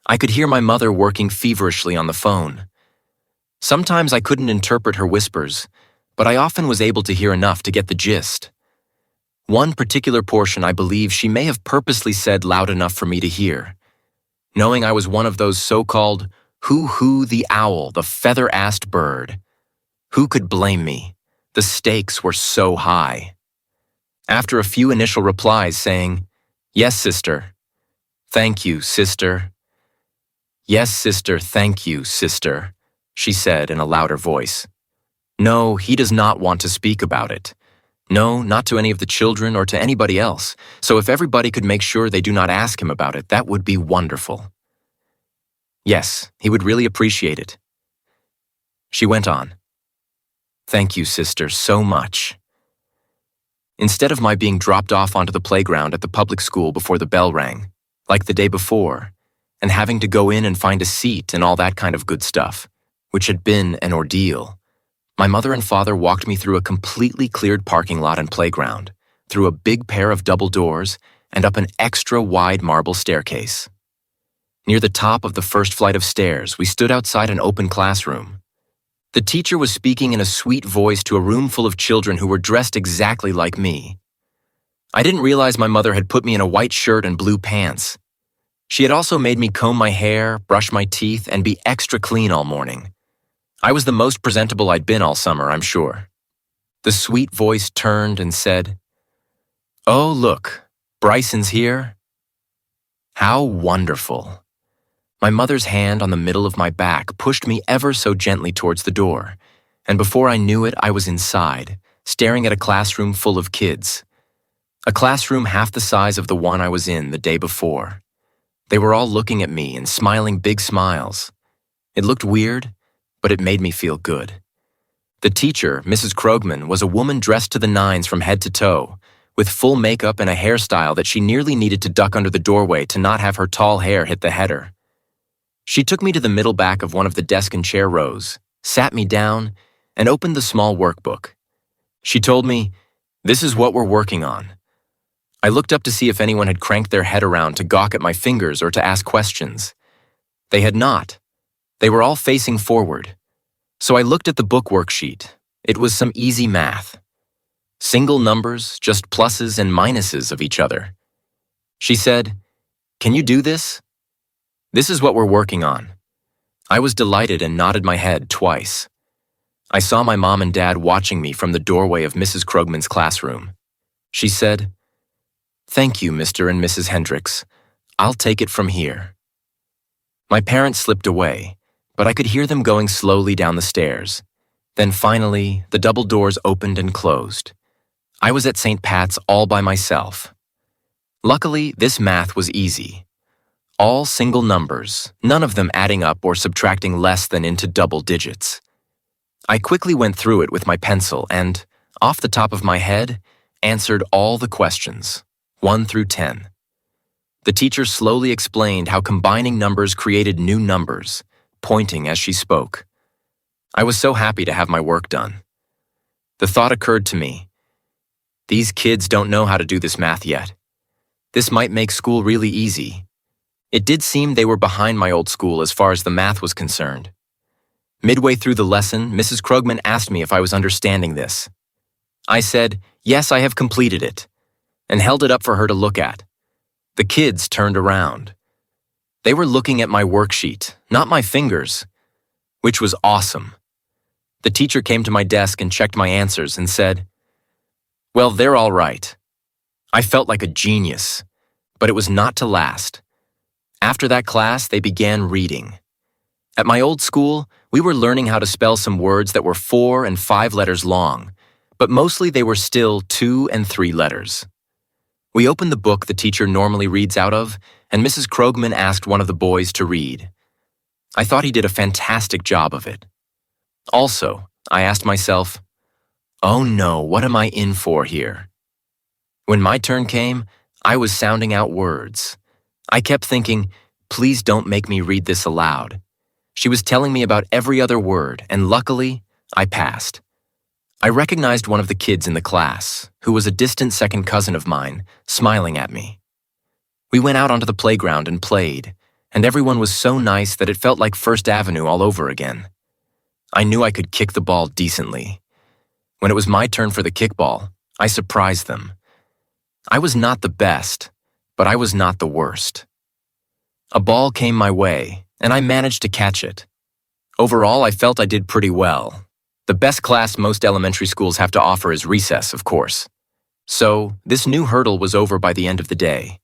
Speaker 1: I could hear my mother working feverishly on the phone. Sometimes I couldn't interpret her whispers, but I often was able to hear enough to get the gist. One particular portion I believe she may have purposely said loud enough for me to hear. Knowing I was one of those so-called hoo-hoo the owl, the feather-assed bird. Who could blame me? The stakes were so high. After a few initial replies saying, "Yes, sister. Thank you, sister. Yes, sister, thank you, sister," she said in a louder voice. "No, he does not want to speak about it. No, not to any of the children or to anybody else. So if everybody could make sure they do not ask him about it, that would be wonderful. Yes, he would really appreciate it." She went on. "Thank you, sister, so much." Instead of my being dropped off onto the playground at the public school before the bell rang, like the day before, and having to go in and find a seat and all that kind of good stuff, which had been an ordeal, my mother and father walked me through a completely cleared parking lot and playground, through a big pair of double doors, and up an extra wide marble staircase. Near the top of the first flight of stairs, we stood outside an open classroom. The teacher was speaking in a sweet voice to a room full of children who were dressed exactly like me. I didn't realize my mother had put me in a white shirt and blue pants. She had also made me comb my hair, brush my teeth, and be extra clean all morning. I was the most presentable I'd been all summer, I'm sure. The sweet voice turned and said, "Oh, look, Bryson's here." How wonderful. My mother's hand on the middle of my back pushed me ever so gently towards the door, and before I knew it, I was inside, staring at a classroom full of kids. A classroom half the size of the one I was in the day before. They were all looking at me and smiling big smiles. It looked weird, but it made me feel good. The teacher, Mrs. Krogman, was a woman dressed to the nines from head to toe, with full makeup and a hairstyle that she nearly needed to duck under the doorway to not have her tall hair hit the header. She took me to the middle back of one of the desk and chair rows, sat me down, and opened the small workbook. She told me, "This is what we're working on." I looked up to see if anyone had cranked their head around to gawk at my fingers or to ask questions. They had not. They were all facing forward. So I looked at the book worksheet. It was some easy math. Single numbers, just pluses and minuses of each other. She said, "Can you do this?" "This is what we're working on." I was delighted and nodded my head twice. I saw my mom and dad watching me from the doorway of Mrs. Krogman's classroom. She said, "Thank you, Mr. and Mrs. Hendricks. I'll take it from here." My parents slipped away, but I could hear them going slowly down the stairs. Then finally, the double doors opened and closed. I was at St. Pat's all by myself. Luckily, this math was easy. All single numbers, none of them adding up or subtracting less than into double digits. I quickly went through it with my pencil and, off the top of my head, answered all the questions, 1 through 10. The teacher slowly explained how combining numbers created new numbers, pointing as she spoke. I was so happy to have my work done. The thought occurred to me, these kids don't know how to do this math yet. This might make school really easy. It did seem they were behind my old school as far as the math was concerned. Midway through the lesson, Mrs. Krogman asked me if I was understanding this. I said, "Yes, I have completed it," and held it up for her to look at. The kids turned around. They were looking at my worksheet, not my fingers, which was awesome. The teacher came to my desk and checked my answers and said, "Well, they're all right." I felt like a genius, but it was not to last. After that class, they began reading. At my old school, we were learning how to spell some words that were 4 and 5 letters long, but mostly they were still 2 and 3 letters. We opened the book the teacher normally reads out of, and Mrs. Krogman asked one of the boys to read. I thought he did a fantastic job of it. Also, I asked myself, oh no, what am I in for here? When my turn came, I was sounding out words. I kept thinking, please don't make me read this aloud. She was telling me about every other word, and luckily, I passed. I recognized one of the kids in the class, who was a distant second cousin of mine, smiling at me. We went out onto the playground and played, and everyone was so nice that it felt like First Avenue all over again. I knew I could kick the ball decently. When it was my turn for the kickball, I surprised them. I was not the best, but I was not the worst. A ball came my way, and I managed to catch it. Overall, I felt I did pretty well. The best class most elementary schools have to offer is recess, of course. So, this new hurdle was over by the end of the day.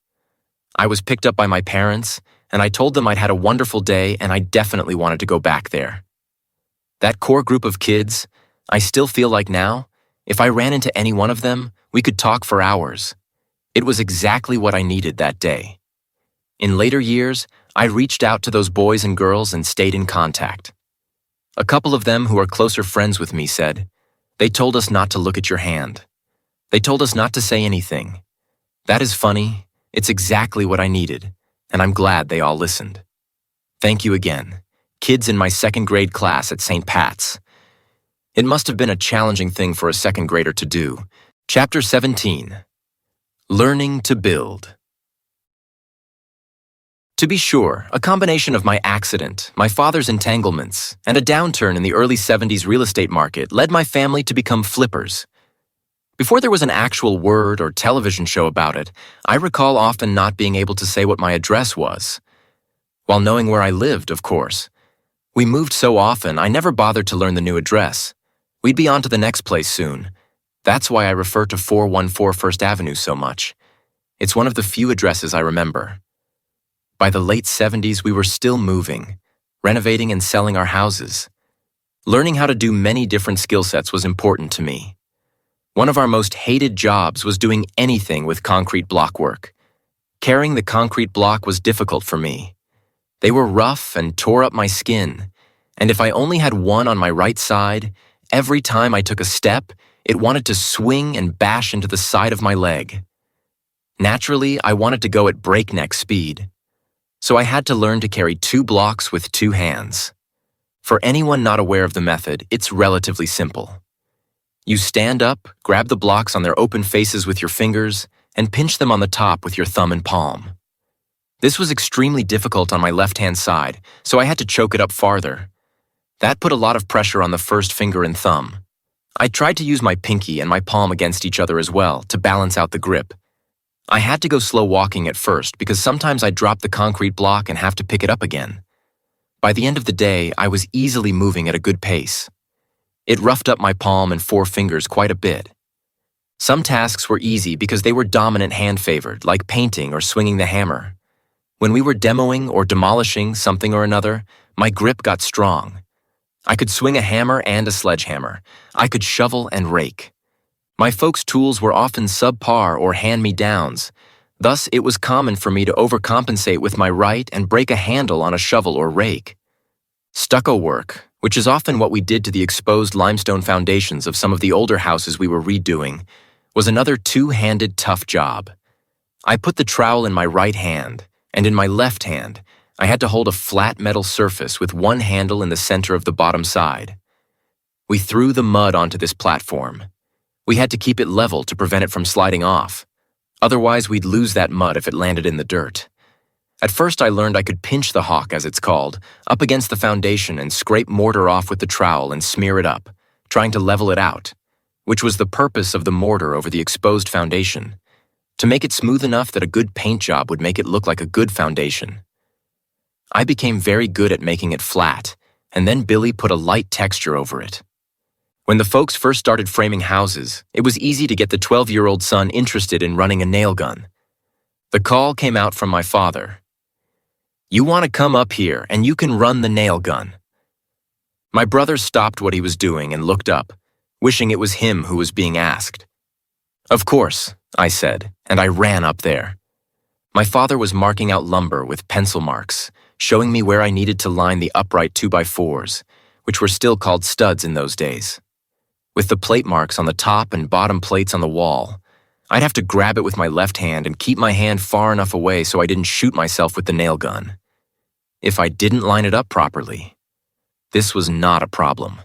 Speaker 1: I was picked up by my parents, and I told them I'd had a wonderful day and I definitely wanted to go back there. That core group of kids, I still feel like now, if I ran into any one of them, we could talk for hours. It was exactly what I needed that day. In later years, I reached out to those boys and girls and stayed in contact. A couple of them who are closer friends with me said, they told us not to look at your hand. They told us not to say anything. That is funny. It's exactly what I needed, and I'm glad they all listened. Thank you again, kids in my second grade class at St. Pat's. It must have been a challenging thing for a second grader to do. Chapter 17. Learning to Build. To be sure, a combination of my accident, my father's entanglements, and a downturn in the early 70s real estate market led my family to become flippers. Before there was an actual word or television show about it, I recall often not being able to say what my address was. While knowing where I lived, of course. We moved so often, I never bothered to learn the new address. We'd be on to the next place soon. That's why I refer to 414 First Avenue so much. It's one of the few addresses I remember. By the late 70s, we were still moving, renovating and selling our houses. Learning how to do many different skill sets was important to me. One of our most hated jobs was doing anything with concrete block work. Carrying the concrete block was difficult for me. They were rough and tore up my skin, and if I only had one on my right side, every time I took a step, it wanted to swing and bash into the side of my leg. Naturally, I wanted to go at breakneck speed. So I had to learn to carry 2 blocks with 2 hands. For anyone not aware of the method, it's relatively simple. You stand up, grab the blocks on their open faces with your fingers, and pinch them on the top with your thumb and palm. This was extremely difficult on my left-hand side, so I had to choke it up farther. That put a lot of pressure on the first finger and thumb. I tried to use my pinky and my palm against each other as well to balance out the grip. I had to go slow walking at first because sometimes I'd drop the concrete block and have to pick it up again. By the end of the day, I was easily moving at a good pace. It roughed up my palm and 4 fingers quite a bit. Some tasks were easy because they were dominant hand-favored, like painting or swinging the hammer. When we were demoing or demolishing something or another, my grip got strong. I could swing a hammer and a sledgehammer. I could shovel and rake. My folks' tools were often subpar or hand-me-downs. Thus, it was common for me to overcompensate with my right and break a handle on a shovel or rake. Stucco work, which is often what we did to the exposed limestone foundations of some of the older houses we were redoing, was another 2-handed tough job. I put the trowel in my right hand, and in my left hand, I had to hold a flat metal surface with one handle in the center of the bottom side. We threw the mud onto this platform. We had to keep it level to prevent it from sliding off. Otherwise, we'd lose that mud if it landed in the dirt. At first, I learned I could pinch the hawk, as it's called, up against the foundation and scrape mortar off with the trowel and smear it up, trying to level it out, which was the purpose of the mortar over the exposed foundation, to make it smooth enough that a good paint job would make it look like a good foundation. I became very good at making it flat, and then Billy put a light texture over it. When the folks first started framing houses, it was easy to get the 12-year-old son interested in running a nail gun. The call came out from my father. "You want to come up here and you can run the nail gun." My brother stopped what he was doing and looked up, wishing it was him who was being asked. "Of course," I said, and I ran up there. My father was marking out lumber with pencil marks, showing me where I needed to line the upright 2x4s, which were still called studs in those days. With the plate marks on the top and bottom plates on the wall, I'd have to grab it with my left hand and keep my hand far enough away so I didn't shoot myself with the nail gun. If I didn't line it up properly, this was not a problem.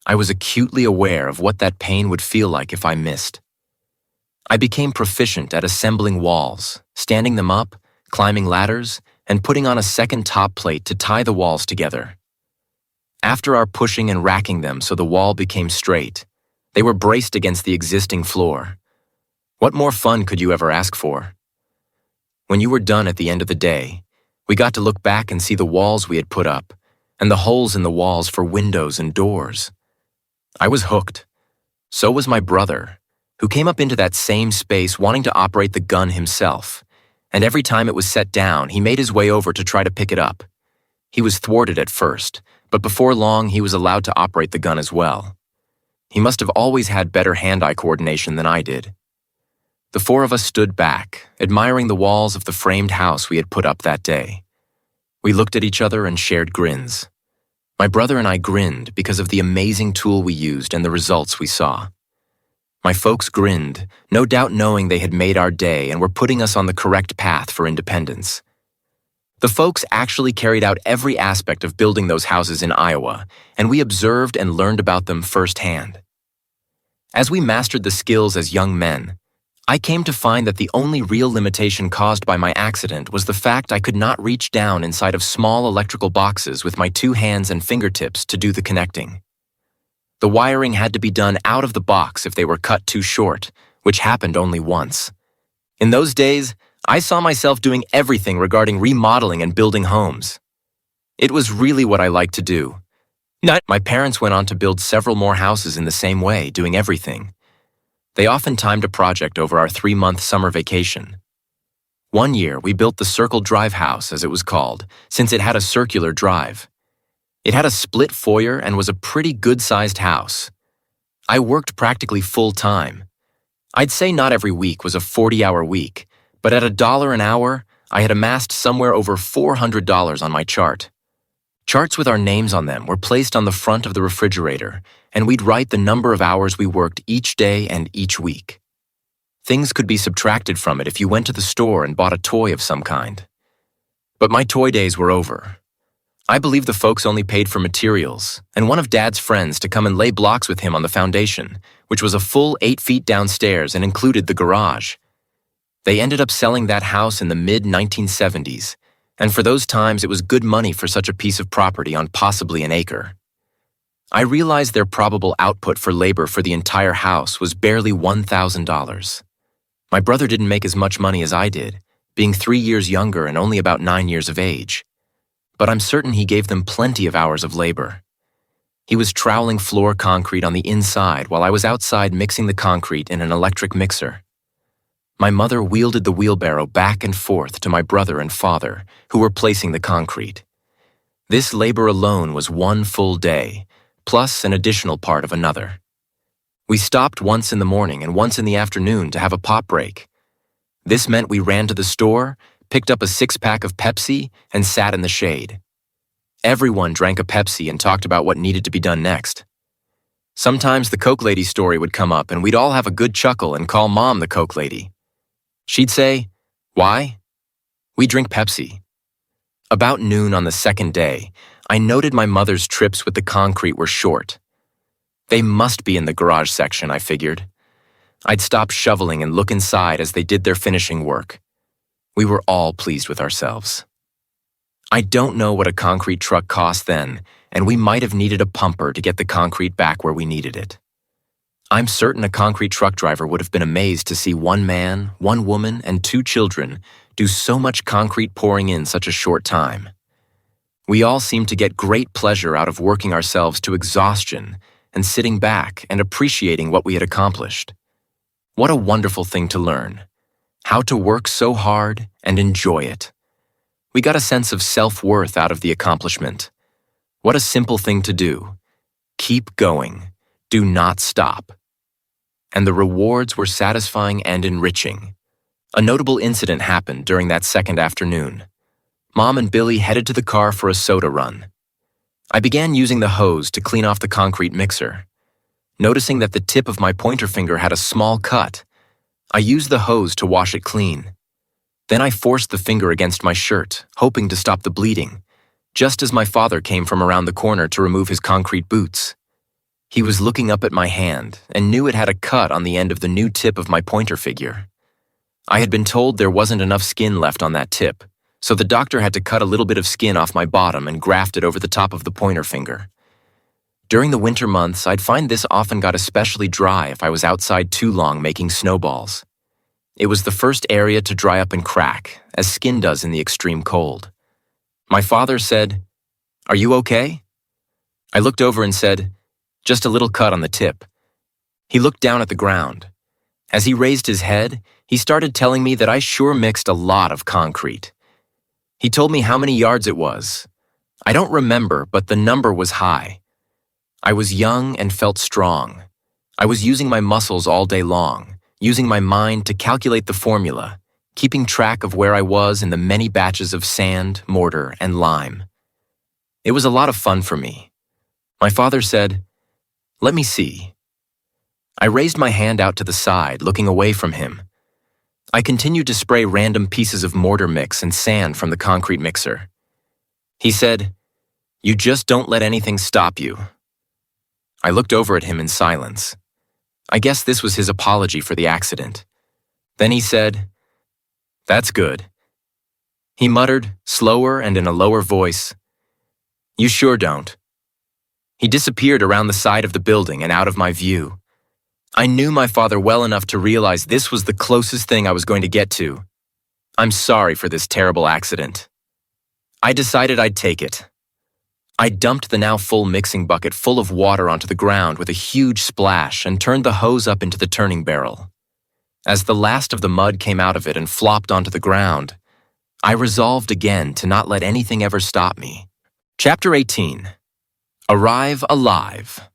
Speaker 1: I was acutely aware of what that pain would feel like if I missed. I became proficient at assembling walls, standing them up, climbing ladders, and putting on a second top plate to tie the walls together. After our pushing and racking them so the wall became straight, they were braced against the existing floor. What more fun could you ever ask for? When you were done at the end of the day, we got to look back and see the walls we had put up, and the holes in the walls for windows and doors. I was hooked. So was my brother, who came up into that same space wanting to operate the gun himself, and every time it was set down, he made his way over to try to pick it up. He was thwarted at first, but before long he was allowed to operate the gun as well. He must have always had better hand-eye coordination than I did. The 4 of us stood back, admiring the walls of the framed house we had put up that day. We looked at each other and shared grins. My brother and I grinned because of the amazing tool we used and the results we saw. My folks grinned, no doubt knowing they had made our day and were putting us on the correct path for independence. The folks actually carried out every aspect of building those houses in Iowa, and we observed and learned about them firsthand. As we mastered the skills as young men, I came to find that the only real limitation caused by my accident was the fact I could not reach down inside of small electrical boxes with my 2 hands and fingertips to do the connecting. The wiring had to be done out of the box if they were cut too short, which happened only once. In those days, I saw myself doing everything regarding remodeling and building homes. It was really what I liked to do. My parents went on to build several more houses in the same way, doing everything. They often timed a project over our 3-month summer vacation. One year, we built the Circle Drive house, as it was called, since it had a circular drive. It had a split foyer and was a pretty good-sized house. I worked practically full-time. I'd say not every week was a 40-hour week, but at $1 an hour, I had amassed somewhere over $400 on my chart. Charts with our names on them were placed on the front of the refrigerator, and we'd write the number of hours we worked each day and each week. Things could be subtracted from it if you went to the store and bought a toy of some kind. But my toy days were over. I believe the folks only paid for materials and one of Dad's friends to come and lay blocks with him on the foundation, which was a full 8 feet downstairs and included the garage. They ended up selling that house in the mid-1970s, and for those times it was good money for such a piece of property on possibly an acre. I realized their probable output for labor for the entire house was barely $1,000. My brother didn't make as much money as I did, being 3 years younger and only about 9 years of age. But I'm certain he gave them plenty of hours of labor. He was troweling floor concrete on the inside while I was outside mixing the concrete in an electric mixer. My mother wielded the wheelbarrow back and forth to my brother and father, who were placing the concrete. This labor alone was 1 full day, plus an additional part of another. We stopped once in the morning and once in the afternoon to have a pop break. This meant we ran to the store, picked up a 6-pack of Pepsi, and sat in the shade. Everyone drank a Pepsi and talked about what needed to be done next. Sometimes the Coke Lady story would come up and we'd all have a good chuckle and call Mom the Coke Lady. She'd say, "Why?" "We drink Pepsi." About noon on the second day, I noted my mother's trips with the concrete were short. They must be in the garage section, I figured. I'd stop shoveling and look inside as they did their finishing work. We were all pleased with ourselves. I don't know what a concrete truck cost then, and we might have needed a pumper to get the concrete back where we needed it. I'm certain a concrete truck driver would have been amazed to see 1 man, 1 woman, and 2 children do so much concrete pouring in such a short time. We all seemed to get great pleasure out of working ourselves to exhaustion and sitting back and appreciating what we had accomplished. What a wonderful thing to learn. How to work so hard and enjoy it. We got a sense of self-worth out of the accomplishment. What a simple thing to do. Keep going. Do not stop. And the rewards were satisfying and enriching. A notable incident happened during that second afternoon. Mom and Billy headed to the car for a soda run. I began using the hose to clean off the concrete mixer. Noticing that the tip of my pointer finger had a small cut, I used the hose to wash it clean. Then I forced the finger against my shirt, hoping to stop the bleeding, just as my father came from around the corner to remove his concrete boots. He was looking up at my hand and knew it had a cut on the end of the new tip of my pointer finger. I had been told there wasn't enough skin left on that tip, so the doctor had to cut a little bit of skin off my bottom and graft it over the top of the pointer finger. During the winter months, I'd find this often got especially dry if I was outside too long making snowballs. It was the first area to dry up and crack, as skin does in the extreme cold. My father said, "Are you okay?" I looked over and said, "Just a little cut on the tip." He looked down at the ground. As he raised his head, he started telling me that I sure mixed a lot of concrete. He told me how many yards it was. I don't remember, but the number was high. I was young and felt strong. I was using my muscles all day long, using my mind to calculate the formula, keeping track of where I was in the many batches of sand, mortar, and lime. It was a lot of fun for me. My father said, "Let me see." I raised my hand out to the side, looking away from him. I continued to spray random pieces of mortar mix and sand from the concrete mixer. He said, "You just don't let anything stop you." I looked over at him in silence. I guess this was his apology for the accident. Then he said, "That's good." He muttered, slower and in a lower voice, "You sure don't." He disappeared around the side of the building and out of my view. I knew my father well enough to realize this was the closest thing I was going to get to. I'm sorry for this terrible accident. I decided I'd take it. I dumped the now full mixing bucket full of water onto the ground with a huge splash and turned the hose up into the turning barrel. As the last of the mud came out of it and flopped onto the ground, I resolved again to not let anything ever stop me. Chapter 18. Arrive Alive.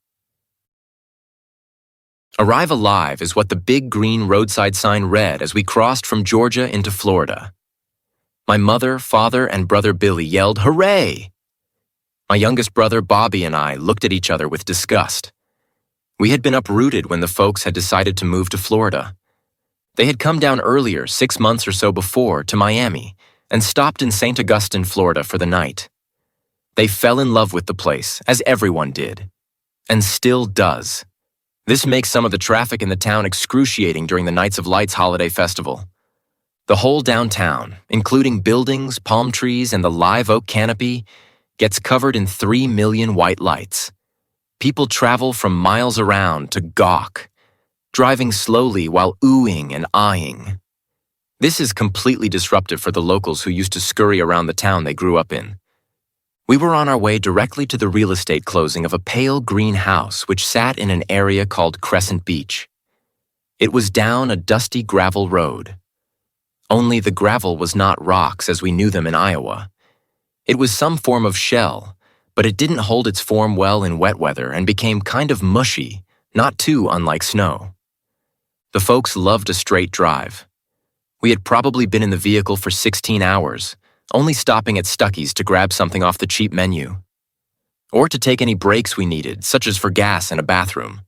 Speaker 1: Arrive Alive is what the big green roadside sign read as we crossed from Georgia into Florida. My mother, father, and brother Billy yelled, "Hooray!" My youngest brother Bobby and I looked at each other with disgust. We had been uprooted when the folks had decided to move to Florida. They had come down earlier, 6 months or so before, to Miami, and stopped in St Augustine, Florida for the night. They fell in love with the place, as everyone did, and still does. This makes some of the traffic in the town excruciating during the Nights of Lights holiday festival. The whole downtown, including buildings, palm trees, and the live oak canopy, gets covered in 3 million white lights. People travel from miles around to gawk, driving slowly while oohing and eyeing. This is completely disruptive for the locals who used to scurry around the town they grew up in. We were on our way directly to the real estate closing of a pale green house which sat in an area called Crescent Beach. It was down a dusty gravel road. Only the gravel was not rocks as we knew them in Iowa. It was some form of shell, but it didn't hold its form well in wet weather and became kind of mushy, not too unlike snow. The folks loved a straight drive. We had probably been in the vehicle for 16 hours, only stopping at Stuckey's to grab something off the cheap menu, or to take any breaks we needed, such as for gas and a bathroom.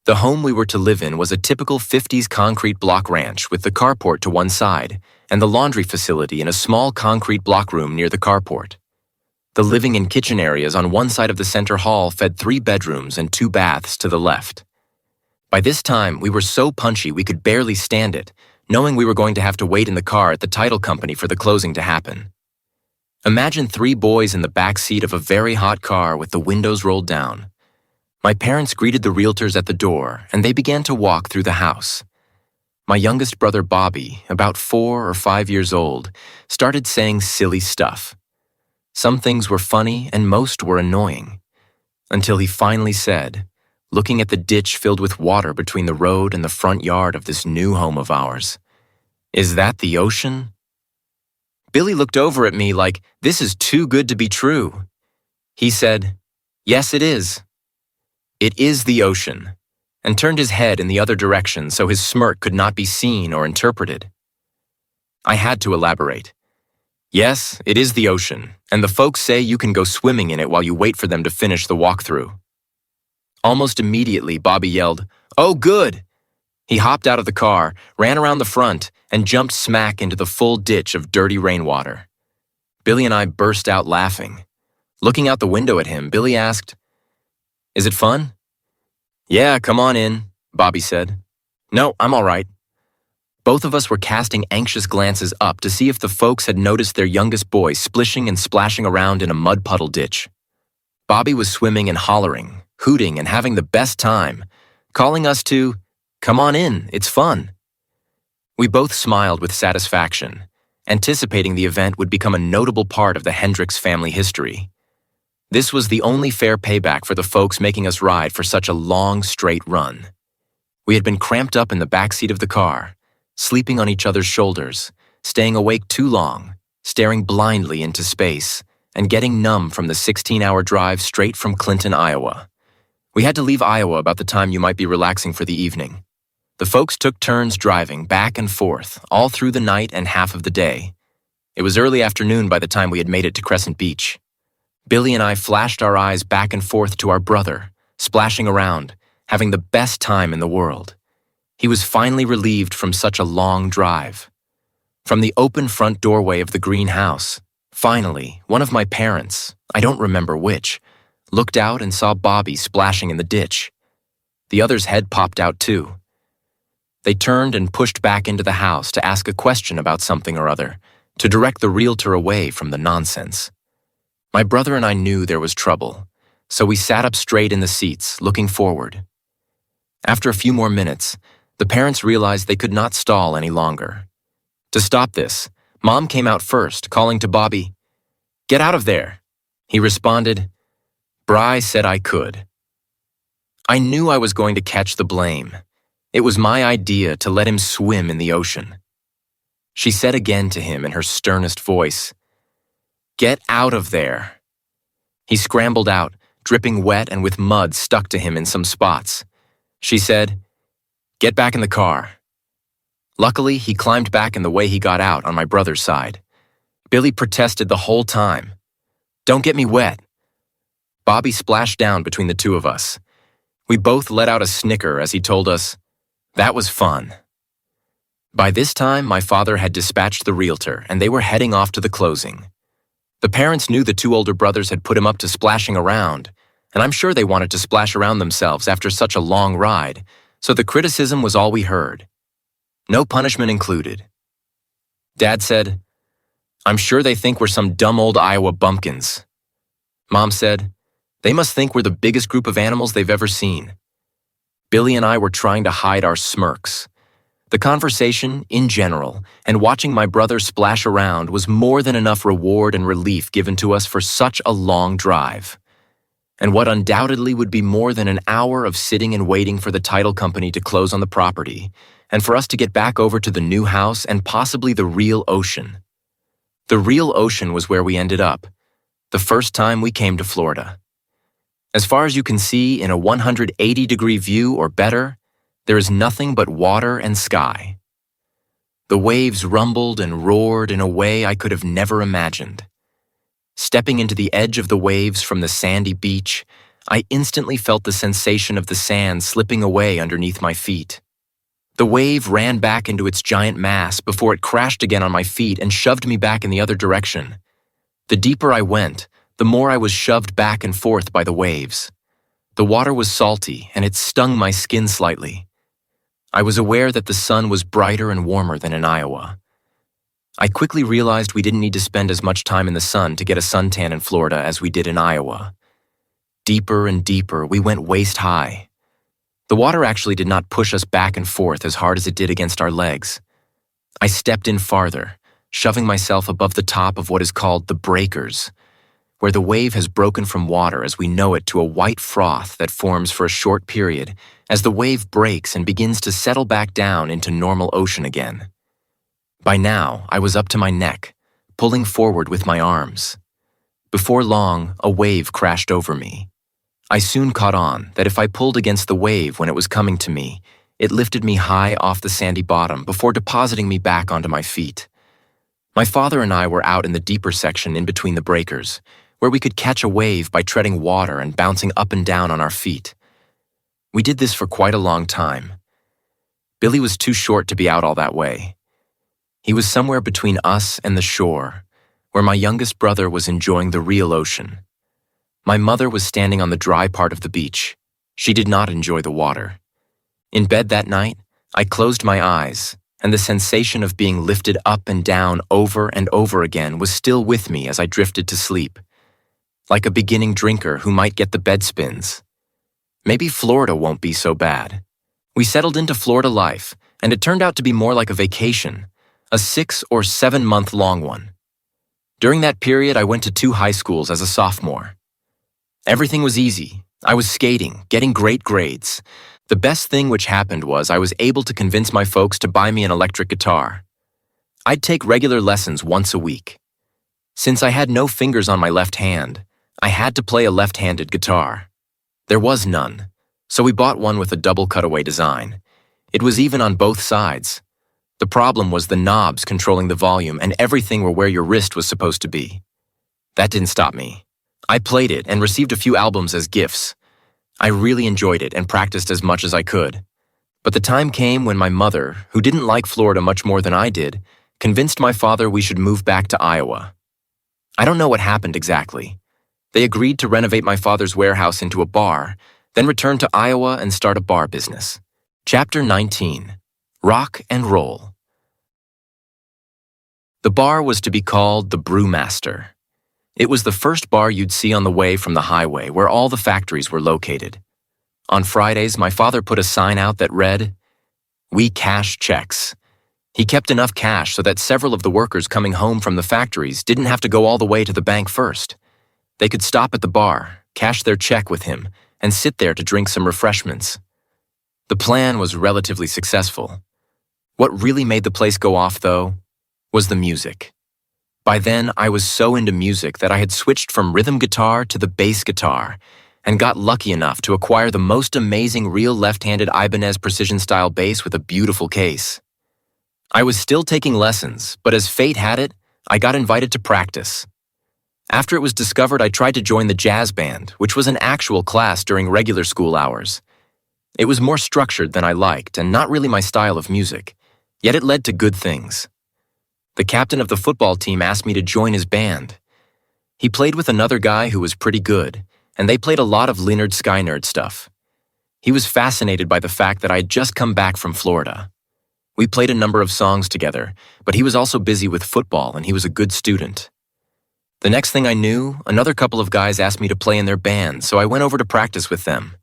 Speaker 1: The home we were to live in was a typical 50s concrete block ranch with the carport to one side and the laundry facility in a small concrete block room near the carport. The living and kitchen areas on one side of the center hall fed 3 bedrooms and 2 baths to the left. By this time, we were so punchy we could barely stand it, knowing we were going to have to wait in the car at the title company for the closing to happen. Imagine 3 boys in the back seat of a very hot car with the windows rolled down. My parents greeted the realtors at the door, and they began to walk through the house. My youngest brother Bobby, about 4 or 5 years old, started saying silly stuff. Some things were funny and most were annoying, until he finally said, looking at the ditch filled with water between the road and the front yard of this new home of ours, "Is that the ocean?" Billy looked over at me like, this is too good to be true. He said, "Yes, it is. It is the ocean," and turned his head in the other direction so his smirk could not be seen or interpreted. I had to elaborate. "Yes, it is the ocean, and the folks say you can go swimming in it while you wait for them to finish the walkthrough." Almost immediately, Bobby yelled, "Oh, good!" He hopped out of the car, ran around the front, and jumped smack into the full ditch of dirty rainwater. Billy and I burst out laughing. Looking out the window at him, Billy asked, "Is it fun?" "Yeah, come on in," Bobby said. "No, I'm all right." Both of us were casting anxious glances up to see if the folks had noticed their youngest boy splishing and splashing around in a mud puddle ditch. Bobby was swimming and hollering, hooting and having the best time, calling us to, "Come on in, it's fun." We both smiled with satisfaction, anticipating the event would become a notable part of the Hendricks family history. This was the only fair payback for the folks making us ride for such a long, straight run. We had been cramped up in the back seat of the car, sleeping on each other's shoulders, staying awake too long, staring blindly into space, and getting numb from the 16-hour drive straight from Clinton, Iowa. We had to leave Iowa about the time you might be relaxing for the evening. The folks took turns driving back and forth all through the night and half of the day. It was early afternoon by the time we had made it to Crescent Beach. Billy and I flashed our eyes back and forth to our brother, splashing around, having the best time in the world. He was finally relieved from such a long drive. From the open front doorway of the greenhouse, finally, one of my parents, I don't remember which, looked out and saw Bobby splashing in the ditch. The other's head popped out too. They turned and pushed back into the house to ask a question about something or other, to direct the realtor away from the nonsense. My brother and I knew there was trouble, so we sat up straight in the seats, looking forward. After a few more minutes, the parents realized they could not stall any longer. To stop this, Mom came out first, calling to Bobby, "Get out of there." He responded, "Bry said I could." I knew I was going to catch the blame. It was my idea to let him swim in the ocean. She said again to him in her sternest voice, "Get out of there." He scrambled out, dripping wet and with mud stuck to him in some spots. She said, "Get back in the car." Luckily, he climbed back in the way he got out on my brother's side. Billy protested the whole time, "Don't get me wet." Bobby splashed down between the two of us. We both let out a snicker as he told us, "That was fun." By this time, my father had dispatched the realtor, and they were heading off to the closing. The parents knew the two older brothers had put him up to splashing around, and I'm sure they wanted to splash around themselves after such a long ride, so the criticism was all we heard. No punishment included. Dad said, "I'm sure they think we're some dumb old Iowa bumpkins." Mom said, "They must think we're the biggest group of animals they've ever seen." Billy and I were trying to hide our smirks. The conversation, in general, and watching my brother splash around was more than enough reward and relief given to us for such a long drive. And what undoubtedly would be more than an hour of sitting and waiting for the title company to close on the property, and for us to get back over to the new house and possibly the real ocean. The real ocean was where we ended up, the first time we came to Florida. As far as you can see in a 180-degree view or better, there is nothing but water and sky. The waves rumbled and roared in a way I could have never imagined. Stepping into the edge of the waves from the sandy beach, I instantly felt the sensation of the sand slipping away underneath my feet. The wave ran back into its giant mass before it crashed again on my feet and shoved me back in the other direction. The deeper I went, the more I was shoved back and forth by the waves. The water was salty and it stung my skin slightly. I was aware that the sun was brighter and warmer than in Iowa. I quickly realized we didn't need to spend as much time in the sun to get a suntan in Florida as we did in Iowa. Deeper and deeper, we went waist high. The water actually did not push us back and forth as hard as it did against our legs. I stepped in farther, shoving myself above the top of what is called the breakers, where the wave has broken from water as we know it to a white froth that forms for a short period as the wave breaks and begins to settle back down into normal ocean again. By now, I was up to my neck, pulling forward with my arms. Before long, a wave crashed over me. I soon caught on that if I pulled against the wave when it was coming to me, it lifted me high off the sandy bottom before depositing me back onto my feet. My father and I were out in the deeper section in between the breakers, where we could catch a wave by treading water and bouncing up and down on our feet. We did this for quite a long time. Billy was too short to be out all that way. He was somewhere between us and the shore, where my youngest brother was enjoying the real ocean. My mother was standing on the dry part of the beach. She did not enjoy the water. In bed that night, I closed my eyes, and the sensation of being lifted up and down over and over again was still with me as I drifted to sleep. Like a beginning drinker who might get the bed spins. Maybe Florida won't be so bad. We settled into Florida life, and it turned out to be more like a vacation, a 6 or 7 month long one. During that period, I went to 2 high schools as a sophomore. Everything was easy. I was skating, getting great grades. The best thing which happened was I was able to convince my folks to buy me an electric guitar. I'd take regular lessons once a week. Since I had no fingers on my left hand, I had to play a left-handed guitar. There was none, so we bought one with a double cutaway design. It was even on both sides. The problem was the knobs controlling the volume and everything were where your wrist was supposed to be. That didn't stop me. I played it and received a few albums as gifts. I really enjoyed it and practiced as much as I could. But the time came when my mother, who didn't like Florida much more than I did, convinced my father we should move back to Iowa. I don't know what happened exactly. They agreed to renovate my father's warehouse into a bar, then return to Iowa and start a bar business. Chapter 19. Rock and Roll. The bar was to be called the Brewmaster. It was the first bar you'd see on the way from the highway where all the factories were located. On Fridays, my father put a sign out that read, "We cash checks." He kept enough cash so that several of the workers coming home from the factories didn't have to go all the way to the bank first. They could stop at the bar, cash their check with him, and sit there to drink some refreshments. The plan was relatively successful. What really made the place go off, though, was the music. By then, I was so into music that I had switched from rhythm guitar to the bass guitar and got lucky enough to acquire the most amazing real left-handed Ibanez precision-style bass with a beautiful case. I was still taking lessons, but as fate had it, I got invited to practice. After it was discovered, I tried to join the jazz band, which was an actual class during regular school hours. It was more structured than I liked and not really my style of music. Yet it led to good things. The captain of the football team asked me to join his band. He played with another guy who was pretty good, and they played a lot of Lynyrd Skynyrd stuff. He was fascinated by the fact that I had just come back from Florida. We played a number of songs together, but he was also busy with football and he was a good student. The next thing I knew, another couple of guys asked me to play in their band, so I went over to practice with them.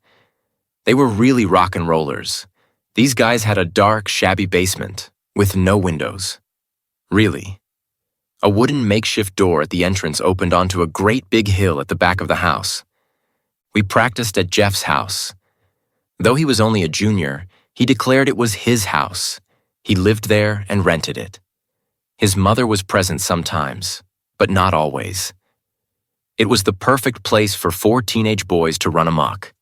Speaker 1: They were really rock and rollers. These guys had a dark, shabby basement with no windows. Really. A wooden makeshift door at the entrance opened onto a great big hill at the back of the house. We practiced at Jeff's house. Though he was only a junior, he declared it was his house. He lived there and rented it. His mother was present sometimes, but not always. It was the perfect place for 4 teenage boys to run amok.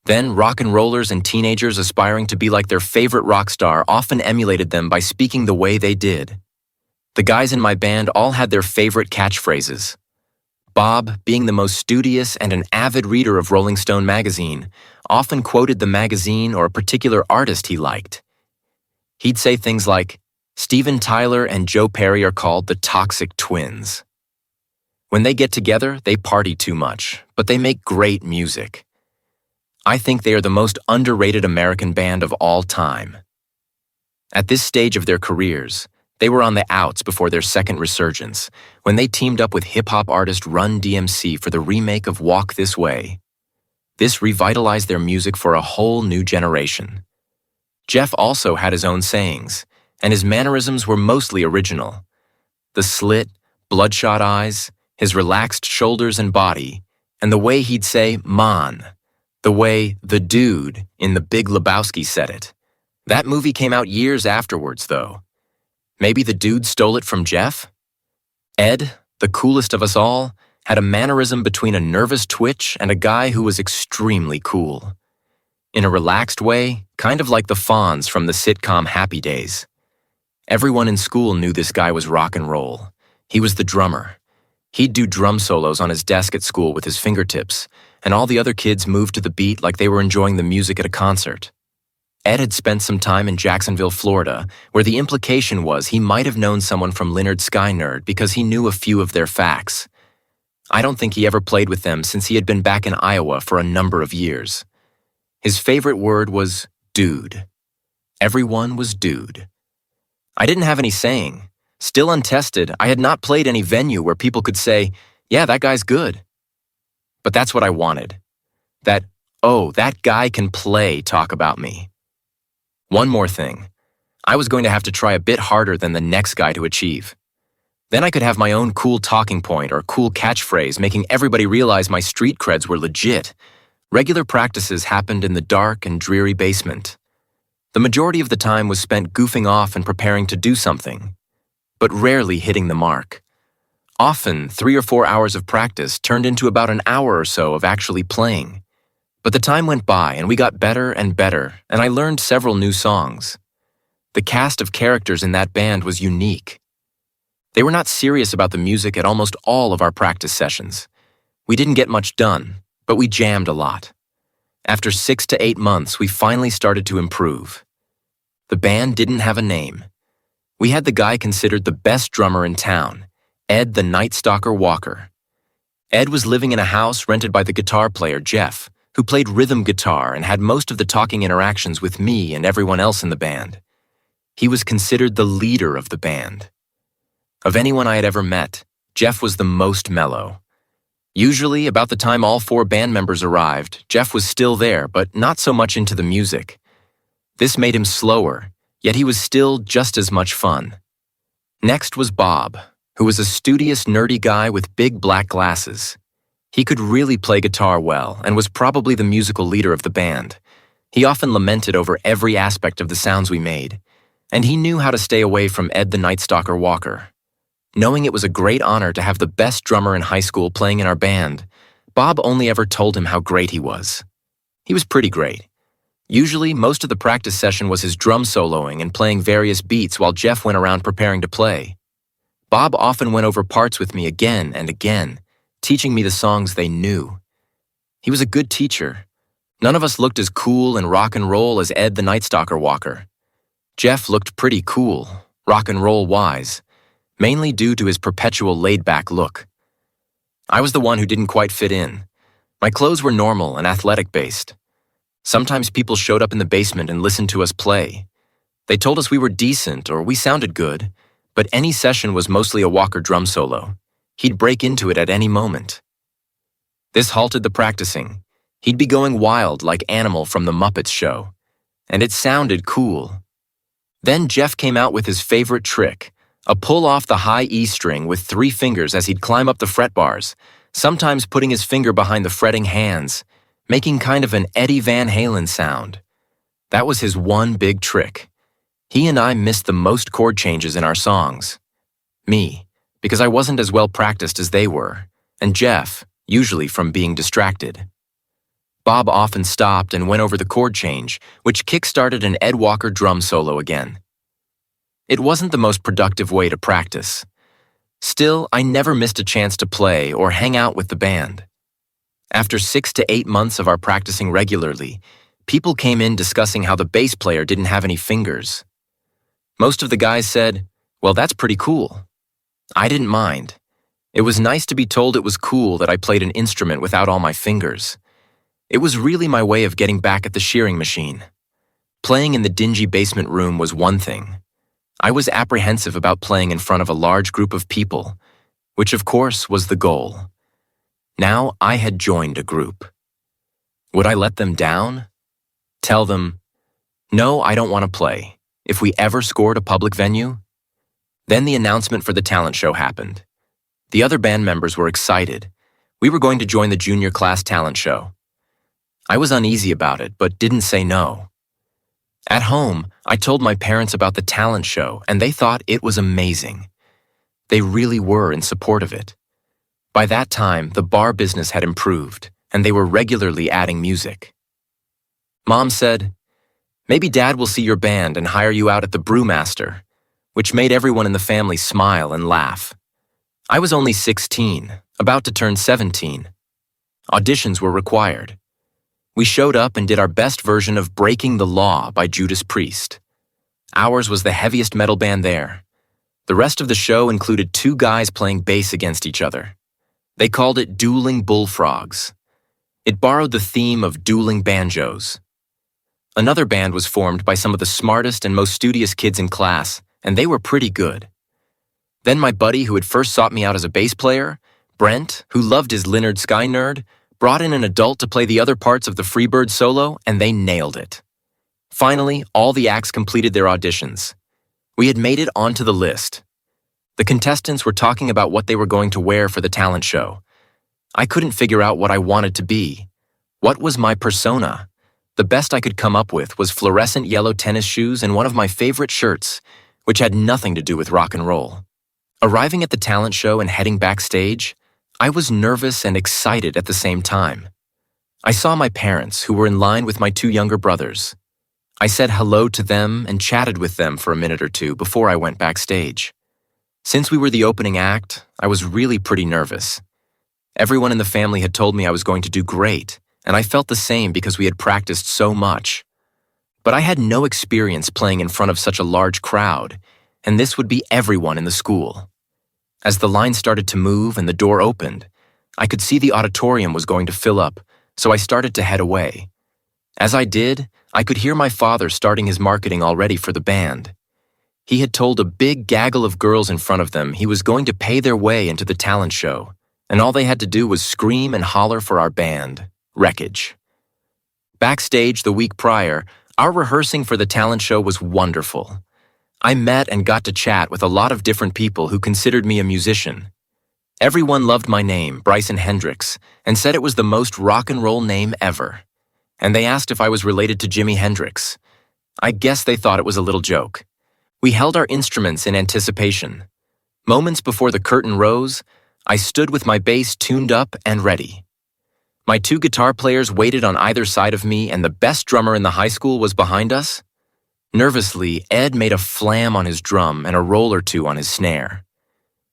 Speaker 1: Then rock and rollers and teenagers aspiring to be like their favorite rock star often emulated them by speaking the way they did. The guys in my band all had their favorite catchphrases. Bob, being the most studious and an avid reader of Rolling Stone magazine, often quoted the magazine or a particular artist he liked. He'd say things like, "Steven Tyler and Joe Perry are called the Toxic Twins. When they get together, they party too much, but they make great music. I think they are the most underrated American band of all time." At this stage of their careers, they were on the outs before their second resurgence, when they teamed up with hip-hop artist Run DMC for the remake of Walk This Way. This revitalized their music for a whole new generation. Jeff also had his own sayings, and his mannerisms were mostly original. The slit, bloodshot eyes, his relaxed shoulders and body, and the way he'd say "man," the way "the dude" in The Big Lebowski said it. That movie came out years afterwards, though. Maybe the dude stole it from Jeff? Ed, the coolest of us all, had a mannerism between a nervous twitch and a guy who was extremely cool. In a relaxed way, kind of like the Fonz from the sitcom Happy Days. Everyone in school knew this guy was rock and roll. He was the drummer. He'd do drum solos on his desk at school with his fingertips, and all the other kids moved to the beat like they were enjoying the music at a concert. Ed had spent some time in Jacksonville, Florida, where the implication was he might have known someone from Lynyrd Skynyrd because he knew a few of their facts. I don't think he ever played with them since he had been back in Iowa for a number of years. His favorite word was dude. Everyone was dude. I didn't have any saying. Still untested, I had not played any venue where people could say, "Yeah, that guy's good." But that's what I wanted. That, "Oh, that guy can play" talk about me. One more thing. I was going to have to try a bit harder than the next guy to achieve. Then I could have my own cool talking point or cool catchphrase, making everybody realize my street creds were legit. Regular practices happened in the dark and dreary basement. The majority of the time was spent goofing off and preparing to do something, but rarely hitting the mark. Often, 3 or 4 hours of practice turned into about an hour or so of actually playing. But the time went by and we got better and better, and I learned several new songs. The cast of characters in that band was unique. They were not serious about the music at almost all of our practice sessions. We didn't get much done, but we jammed a lot. After 6 to 8 months, we finally started to improve. The band didn't have a name. We had the guy considered the best drummer in town, Ed the Night Stalker Walker. Ed was living in a house rented by the guitar player, Jeff, who played rhythm guitar and had most of the talking interactions with me and everyone else in the band. He was considered the leader of the band. Of anyone I had ever met, Jeff was the most mellow. Usually, about the time all 4 band members arrived, Jeff was still there, but not so much into the music. This made him slower, yet he was still just as much fun. Next was Bob, who was a studious, nerdy guy with big black glasses. He could really play guitar well and was probably the musical leader of the band. He often lamented over every aspect of the sounds we made, and he knew how to stay away from Ed the Night Stalker Walker. Knowing it was a great honor to have the best drummer in high school playing in our band, Bob only ever told him how great he was. He was pretty great. Usually, most of the practice session was his drum soloing and playing various beats while Jeff went around preparing to play. Bob often went over parts with me again and again, teaching me the songs they knew. He was a good teacher. None of us looked as cool and rock and roll as Ed the Night Stalker Walker. Jeff looked pretty cool, rock and roll wise, mainly due to his perpetual laid-back look. I was the one who didn't quite fit in. My clothes were normal and athletic-based. Sometimes people showed up in the basement and listened to us play. They told us we were decent or we sounded good, but any session was mostly a Walker drum solo. He'd break into it at any moment. This halted the practicing. He'd be going wild like Animal from the Muppets show, and it sounded cool. Then Jeff came out with his favorite trick, a pull off the high E string with 3 fingers as he'd climb up the fret bars, sometimes putting his finger behind the fretting hands, making kind of an Eddie Van Halen sound. That was his one big trick. He and I missed the most chord changes in our songs. Me, because I wasn't as well practiced as they were, and Jeff, usually from being distracted. Bob often stopped and went over the chord change, which kick-started an Ed Walker drum solo again. It wasn't the most productive way to practice. Still, I never missed a chance to play or hang out with the band. After 6 to 8 months of our practicing regularly, people came in discussing how the bass player didn't have any fingers. Most of the guys said, "Well, that's pretty cool." I didn't mind. It was nice to be told it was cool that I played an instrument without all my fingers. It was really my way of getting back at the shearing machine. Playing in the dingy basement room was one thing. I was apprehensive about playing in front of a large group of people, which of course was the goal. Now I had joined a group. Would I let them down? Tell them, "No, I don't want to play," if we ever scored a public venue? Then the announcement for the talent show happened. The other band members were excited. We were going to join the junior class talent show. I was uneasy about it, but didn't say no. At home, I told my parents about the talent show, and they thought it was amazing. They really were in support of it. By that time, the bar business had improved, and they were regularly adding music. Mom said, "Maybe Dad will see your band and hire you out at the Brewmaster," which made everyone in the family smile and laugh. I was only 16, about to turn 17. Auditions were required. We showed up and did our best version of Breaking the Law by Judas Priest. Ours was the heaviest metal band there. The rest of the show included 2 guys playing bass against each other. They called it Dueling Bullfrogs. It borrowed the theme of dueling banjos. Another band was formed by some of the smartest and most studious kids in class, and they were pretty good. Then my buddy who had first sought me out as a bass player, Brent, who loved his Lynyrd Skynyrd, brought in an adult to play the other parts of the Freebird solo, and they nailed it. Finally, all the acts completed their auditions. We had made it onto the list. The contestants were talking about what they were going to wear for the talent show. I couldn't figure out what I wanted to be. What was my persona? The best I could come up with was fluorescent yellow tennis shoes and one of my favorite shirts, which had nothing to do with rock and roll. Arriving at the talent show and heading backstage, I was nervous and excited at the same time. I saw my parents, who were in line with my 2 younger brothers. I said hello to them and chatted with them for a minute or 2 before I went backstage. Since we were the opening act, I was really pretty nervous. Everyone in the family had told me I was going to do great, and I felt the same because we had practiced so much. But I had no experience playing in front of such a large crowd, and this would be everyone in the school. As the line started to move and the door opened, I could see the auditorium was going to fill up, so I started to head away. As I did, I could hear my father starting his marketing already for the band. He had told a big gaggle of girls in front of them he was going to pay their way into the talent show, and all they had to do was scream and holler for our band, Wreckage. Backstage the week prior, our rehearsing for the talent show was wonderful. I met and got to chat with a lot of different people who considered me a musician. Everyone loved my name, Bryson Hendricks, and said it was the most rock and roll name ever. And they asked if I was related to Jimi Hendrix. I guess they thought it was a little joke. We held our instruments in anticipation. Moments before the curtain rose, I stood with my bass tuned up and ready. My 2 guitar players waited on either side of me, and the best drummer in the high school was behind us. Nervously, Ed made a flam on his drum and a roll or 2 on his snare.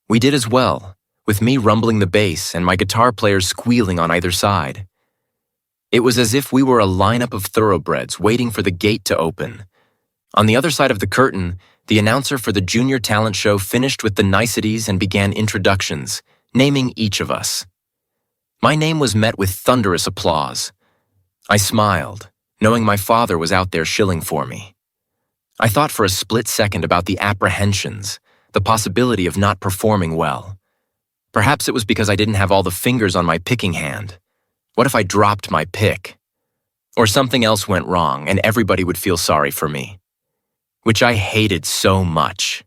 Speaker 1: We did as well, with me rumbling the bass and my guitar players squealing on either side. It was as if we were a lineup of thoroughbreds waiting for the gate to open. On the other side of the curtain, the announcer for the junior talent show finished with the niceties and began introductions, naming each of us. My name was met with thunderous applause. I smiled, knowing my father was out there shilling for me. I thought for a split second about the apprehensions, the possibility of not performing well. Perhaps it was because I didn't have all the fingers on my picking hand. What if I dropped my pick? Or something else went wrong and everybody would feel sorry for me? Which I hated so much.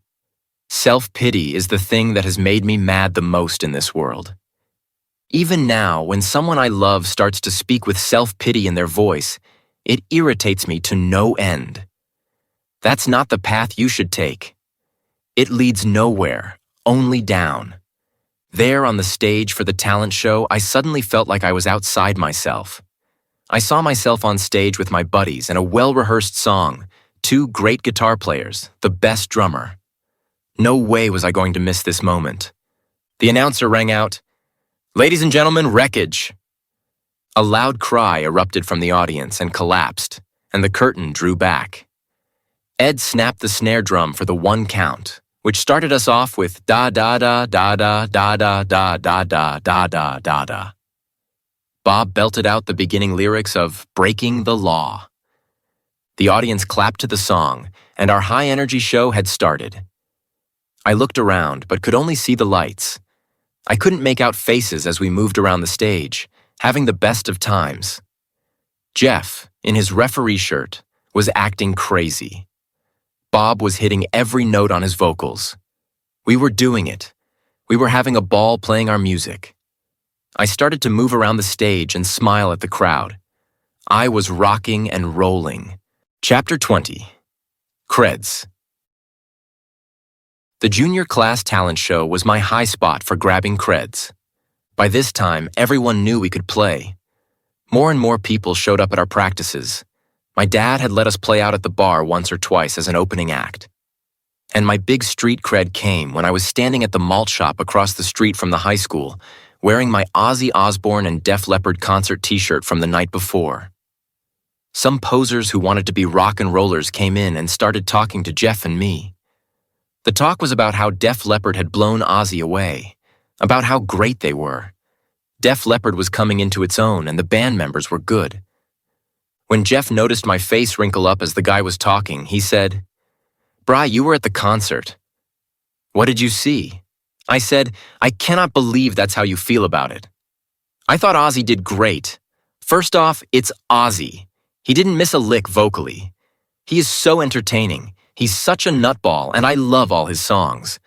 Speaker 1: Self-pity is the thing that has made me mad the most in this world. Even now, when someone I love starts to speak with self-pity in their voice, it irritates me to no end. That's not the path you should take. It leads nowhere, only down. There on the stage for the talent show, I suddenly felt like I was outside myself. I saw myself on stage with my buddies and a well-rehearsed song, 2 great guitar players, the best drummer. No way was I going to miss this moment. The announcer rang out, "Ladies and gentlemen, wreckage." A loud cry erupted from the audience and collapsed, and the curtain drew back. Ed snapped the snare drum for the 1 count, which started us off with da-da-da-da-da-da-da-da-da-da-da-da. Bob belted out the beginning lyrics of Breaking the Law. The audience clapped to the song, and our high-energy show had started. I looked around, but could only see the lights. I couldn't make out faces as we moved around the stage, having the best of times. Jeff, in his referee shirt, was acting crazy. Bob was hitting every note on his vocals. We were doing it. We were having a ball playing our music. I started to move around the stage and smile at the crowd. I was rocking and rolling. Chapter 20. Creds. The junior class talent show was my high spot for grabbing creds. By this time, everyone knew we could play. More and more people showed up at our practices. My dad had let us play out at the bar once or twice as an opening act. And my big street cred came when I was standing at the malt shop across the street from the high school, wearing my Ozzy Osbourne and Def Leppard concert t-shirt from the night before. Some posers who wanted to be rock and rollers came in and started talking to Jeff and me. The talk was about how Def Leppard had blown Ozzy away, about how great they were. Def Leppard was coming into its own and the band members were good. When Jeff noticed my face wrinkle up as the guy was talking, he said, "Bry, you were at the concert. What did you see?" I said, "I cannot believe that's how you feel about it. I thought Ozzy did great. First off, it's Ozzy. He didn't miss a lick vocally. He is so entertaining. He's such a nutball, and I love all his songs.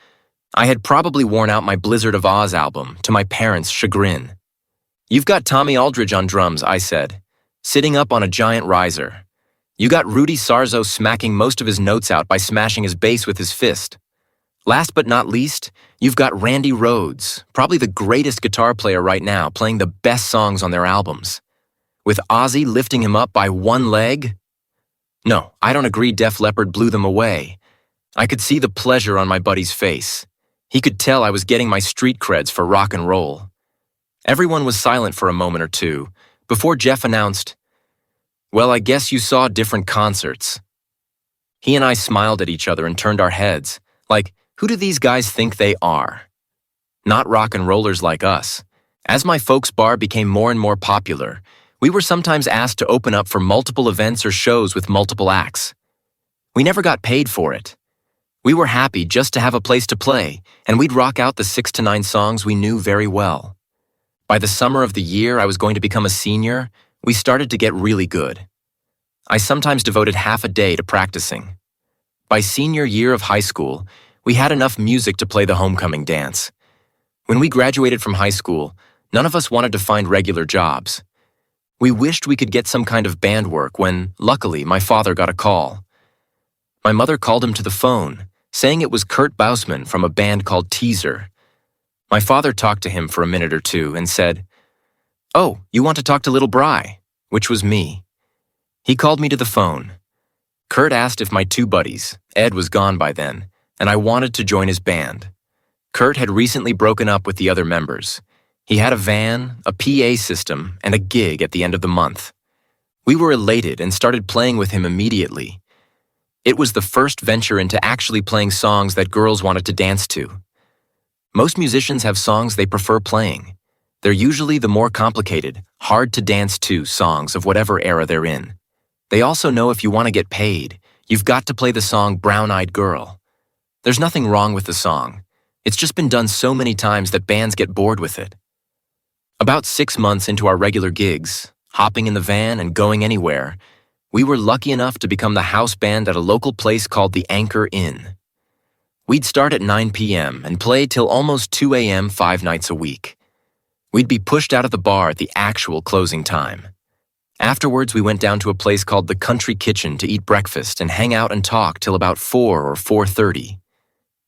Speaker 1: I had probably worn out my Blizzard of Oz album, to my parents' chagrin. You've got Tommy Aldridge on drums," I said, sitting up on a giant riser. "You got Rudy Sarzo smacking most of his notes out by smashing his bass with his fist. Last but not least, you've got Randy Rhoads, probably the greatest guitar player right now, playing the best songs on their albums. With Ozzy lifting him up by 1 leg? No, I don't agree Def Leppard blew them away. I could see the pleasure on my buddy's face. He could tell I was getting my street creds for rock and roll. Everyone was silent for a moment or two, before Jeff announced, "Well, I guess you saw different concerts." He and I smiled at each other and turned our heads, like, who do these guys think they are? Not rock and rollers like us. As my folks' bar became more and more popular, we were sometimes asked to open up for multiple events or shows with multiple acts. We never got paid for it. We were happy just to have a place to play, and we'd rock out the 6 to 9 songs we knew very well. By the summer of the year I was going to become a senior, we started to get really good. I sometimes devoted half a day to practicing. By senior year of high school, we had enough music to play the homecoming dance. When we graduated from high school, none of us wanted to find regular jobs. We wished we could get some kind of band work when, luckily, my father got a call. My mother called him to the phone, saying it was Kurt Bausman from a band called Teaser. My father talked to him for a minute or two and said, "Oh, you want to talk to little Bry?" which was me. He called me to the phone. Kurt asked if my 2 buddies, Ed was gone by then, and I wanted to join his band. Kurt had recently broken up with the other members. He had a van, a PA system, and a gig at the end of the month. We were elated and started playing with him immediately. It was the first venture into actually playing songs that girls wanted to dance to. Most musicians have songs they prefer playing. They're usually the more complicated, hard-to-dance-to songs of whatever era they're in. They also know if you want to get paid, you've got to play the song Brown-Eyed Girl. There's nothing wrong with the song. It's just been done so many times that bands get bored with it. About 6 months into our regular gigs, hopping in the van and going anywhere, we were lucky enough to become the house band at a local place called the Anchor Inn. We'd start at 9 p.m. and play till almost 2 a.m. 5 nights a week. We'd be pushed out of the bar at the actual closing time. Afterwards, we went down to a place called the Country Kitchen to eat breakfast and hang out and talk till about 4 or 4:30.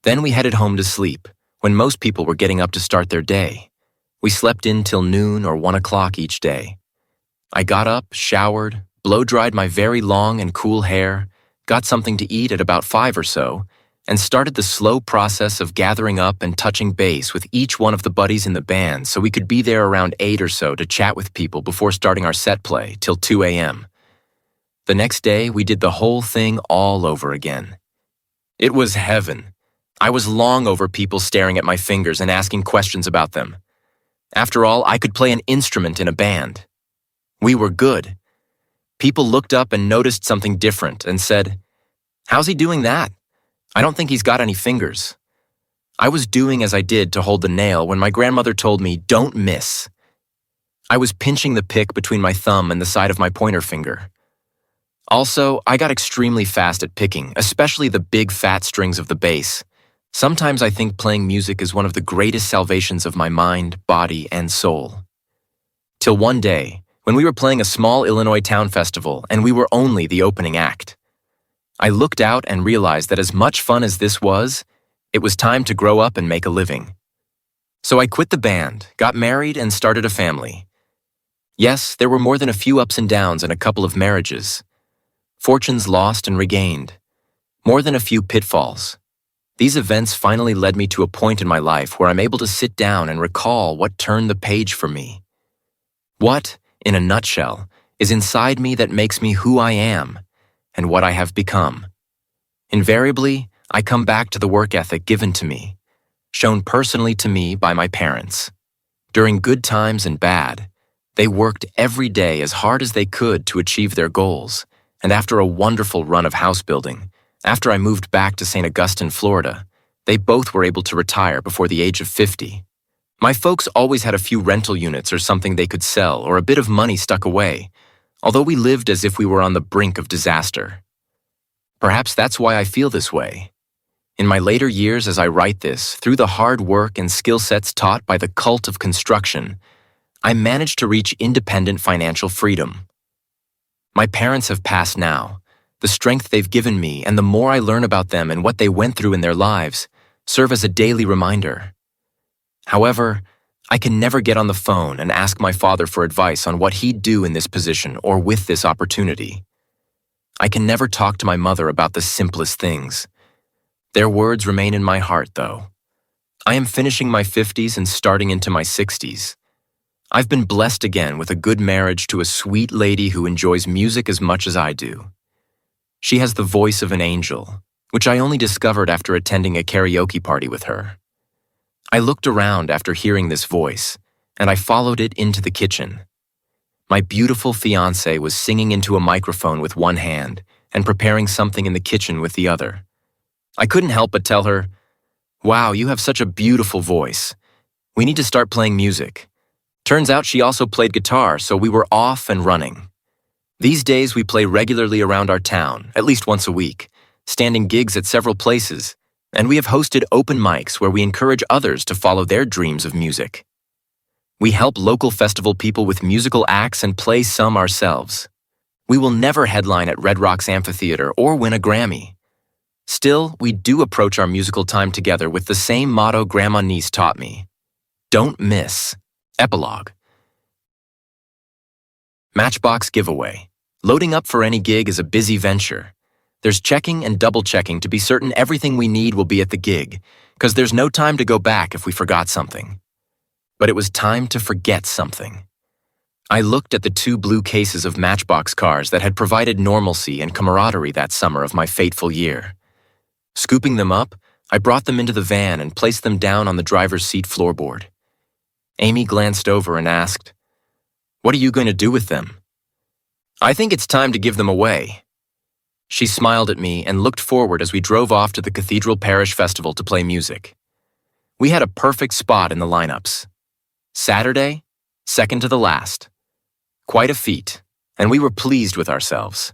Speaker 1: Then we headed home to sleep, when most people were getting up to start their day. We slept in till noon or 1 o'clock each day. I got up, showered, blow-dried my very long and cool hair, got something to eat at about 5 or so, and started the slow process of gathering up and touching base with each one of the buddies in the band so we could be there around 8 or so to chat with people before starting our set play till 2 a.m. The next day, we did the whole thing all over again. It was heaven. I was long over people staring at my fingers and asking questions about them. After all, I could play an instrument in a band. We were good. People looked up and noticed something different and said, "How's he doing that? I don't think he's got any fingers." I was doing as I did to hold the nail when my grandmother told me, "Don't miss." I was pinching the pick between my thumb and the side of my pointer finger. Also, I got extremely fast at picking, especially the big fat strings of the bass. Sometimes I think playing music is one of the greatest salvations of my mind, body, and soul. Till one day, when we were playing a small Illinois town festival and we were only the opening act. I looked out and realized that as much fun as this was, it was time to grow up and make a living. So I quit the band, got married, and started a family. Yes, there were more than a few ups and downs and a couple of marriages. Fortunes lost and regained. More than a few pitfalls. These events finally led me to a point in my life where I'm able to sit down and recall what turned the page for me. What, in a nutshell, is inside me that makes me who I am and what I have become. Invariably, I come back to the work ethic given to me, shown personally to me by my parents. During good times and bad, they worked every day as hard as they could to achieve their goals, and after a wonderful run of house building, after I moved back to St Augustine, Florida, they both were able to retire before the age of 50. My folks always had a few rental units or something they could sell or a bit of money stuck away, although we lived as if we were on the brink of disaster. Perhaps that's why I feel this way. In my later years as I write this, through the hard work and skill sets taught by the cult of construction, I managed to reach independent financial freedom. My parents have passed now. The strength they've given me and the more I learn about them and what they went through in their lives serve as a daily reminder. However, I can never get on the phone and ask my father for advice on what he'd do in this position or with this opportunity. I can never talk to my mother about the simplest things. Their words remain in my heart, though. I am finishing my 50s and starting into my 60s. I've been blessed again with a good marriage to a sweet lady who enjoys music as much as I do. She has the voice of an angel, which I only discovered after attending a karaoke party with her. I looked around after hearing this voice, and I followed it into the kitchen. My beautiful fiancée was singing into a microphone with one hand and preparing something in the kitchen with the other. I couldn't help but tell her, "Wow, you have such a beautiful voice. We need to start playing music." Turns out she also played guitar, so we were off and running. These days we play regularly around our town, at least once a week, standing gigs at several places, and we have hosted open mics where we encourage others to follow their dreams of music. We help local festival people with musical acts and play some ourselves. We will never headline at Red Rocks Amphitheater or win a Grammy. Still, we do approach our musical time together with the same motto Grandma Niece taught me. Don't miss. Epilogue. Matchbox giveaway. Loading up for any gig is a busy venture. There's checking and double-checking to be certain everything we need will be at the gig, because there's no time to go back if we forgot something. But it was time to forget something. I looked at the two blue cases of Matchbox cars that had provided normalcy and camaraderie that summer of my fateful year. Scooping them up, I brought them into the van and placed them down on the driver's seat floorboard. Amy glanced over and asked, "What are you going to do with them?" "I think it's time to give them away." She smiled at me and looked forward as we drove off to the Cathedral Parish Festival to play music. We had a perfect spot in the lineups. Saturday, second to the last. Quite a feat, and we were pleased with ourselves.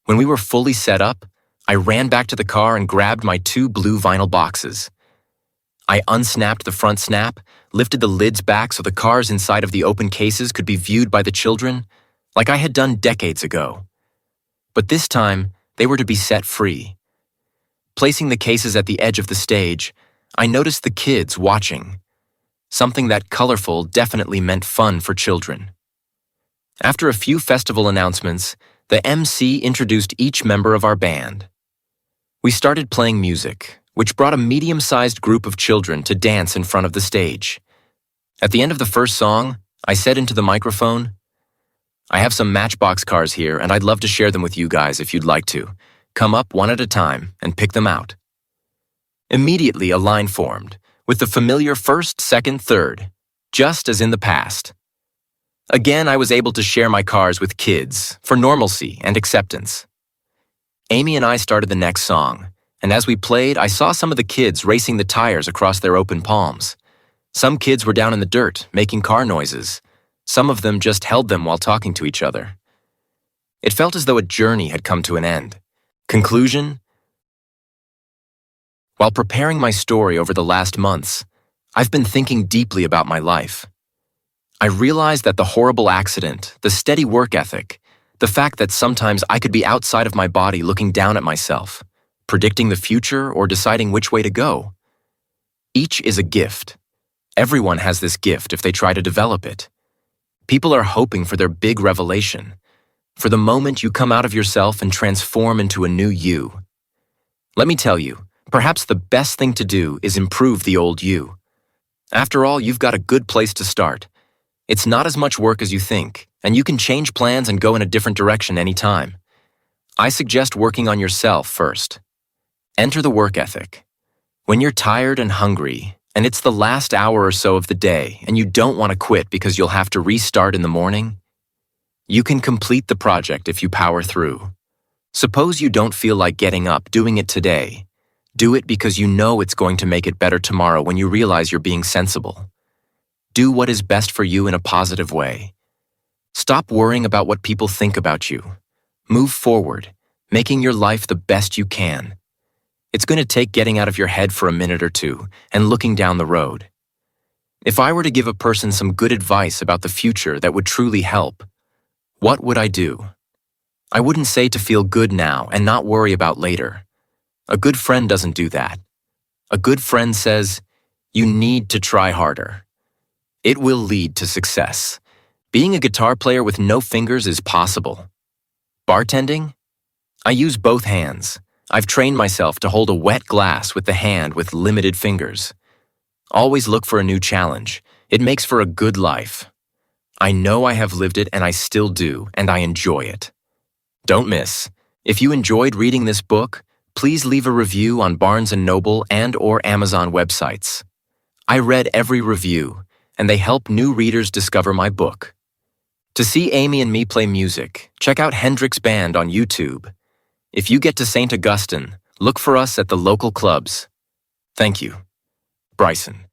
Speaker 1: When we were fully set up, I ran back to the car and grabbed my two blue vinyl boxes. I unsnapped the front snap, lifted the lids back so the cars inside of the open cases could be viewed by the children, like I had done decades ago. But this time, they were to be set free. Placing the cases at the edge of the stage, I noticed the kids watching. Something that colorful definitely meant fun for children. After a few festival announcements, the MC introduced each member of our band. We started playing music, which brought a medium-sized group of children to dance in front of the stage. At the end of the first song, I said into the microphone, "I have some Matchbox cars here and I'd love to share them with you guys if you'd like to. Come up one at a time and pick them out." Immediately a line formed, with the familiar first, second, third, just as in the past. Again, I was able to share my cars with kids for normalcy and acceptance. Amy and I started the next song, and as we played, I saw some of the kids racing the tires across their open palms. Some kids were down in the dirt, making car noises. Some of them just held them while talking to each other. It felt as though a journey had come to an end. Conclusion? While preparing my story over the last months, I've been thinking deeply about my life. I realized that the horrible accident, the steady work ethic, the fact that sometimes I could be outside of my body looking down at myself, predicting the future or deciding which way to go. Each is a gift. Everyone has this gift if they try to develop it. People are hoping for their big revelation, for the moment you come out of yourself and transform into a new you. Let me tell you, perhaps the best thing to do is improve the old you. After all, you've got a good place to start. It's not as much work as you think, and you can change plans and go in a different direction anytime. I suggest working on yourself first. Enter the work ethic. When you're tired and hungry, and it's the last hour or so of the day, and you don't want to quit because you'll have to restart in the morning, you can complete the project if you power through. Suppose you don't feel like getting up, doing it today. Do it because you know it's going to make it better tomorrow when you realize you're being sensible. Do what is best for you in a positive way. Stop worrying about what people think about you. Move forward, making your life the best you can. It's going to take getting out of your head for a minute or two and looking down the road. If I were to give a person some good advice about the future that would truly help, what would I do? I wouldn't say to feel good now and not worry about later. A good friend doesn't do that. A good friend says, you need to try harder. It will lead to success. Being a guitar player with no fingers is possible. Bartending? I use both hands. I've trained myself to hold a wet glass with the hand with limited fingers. Always look for a new challenge. It makes for a good life. I know I have lived it and I still do, and I enjoy it. Don't miss. If you enjoyed reading this book, please leave a review on Barnes & Noble and/or Amazon websites. I read every review, and they help new readers discover my book. To see Amy and me play music, check out Hendricks Band on YouTube. If you get to St. Augustine, look for us at the local clubs. Thank you. Bryson.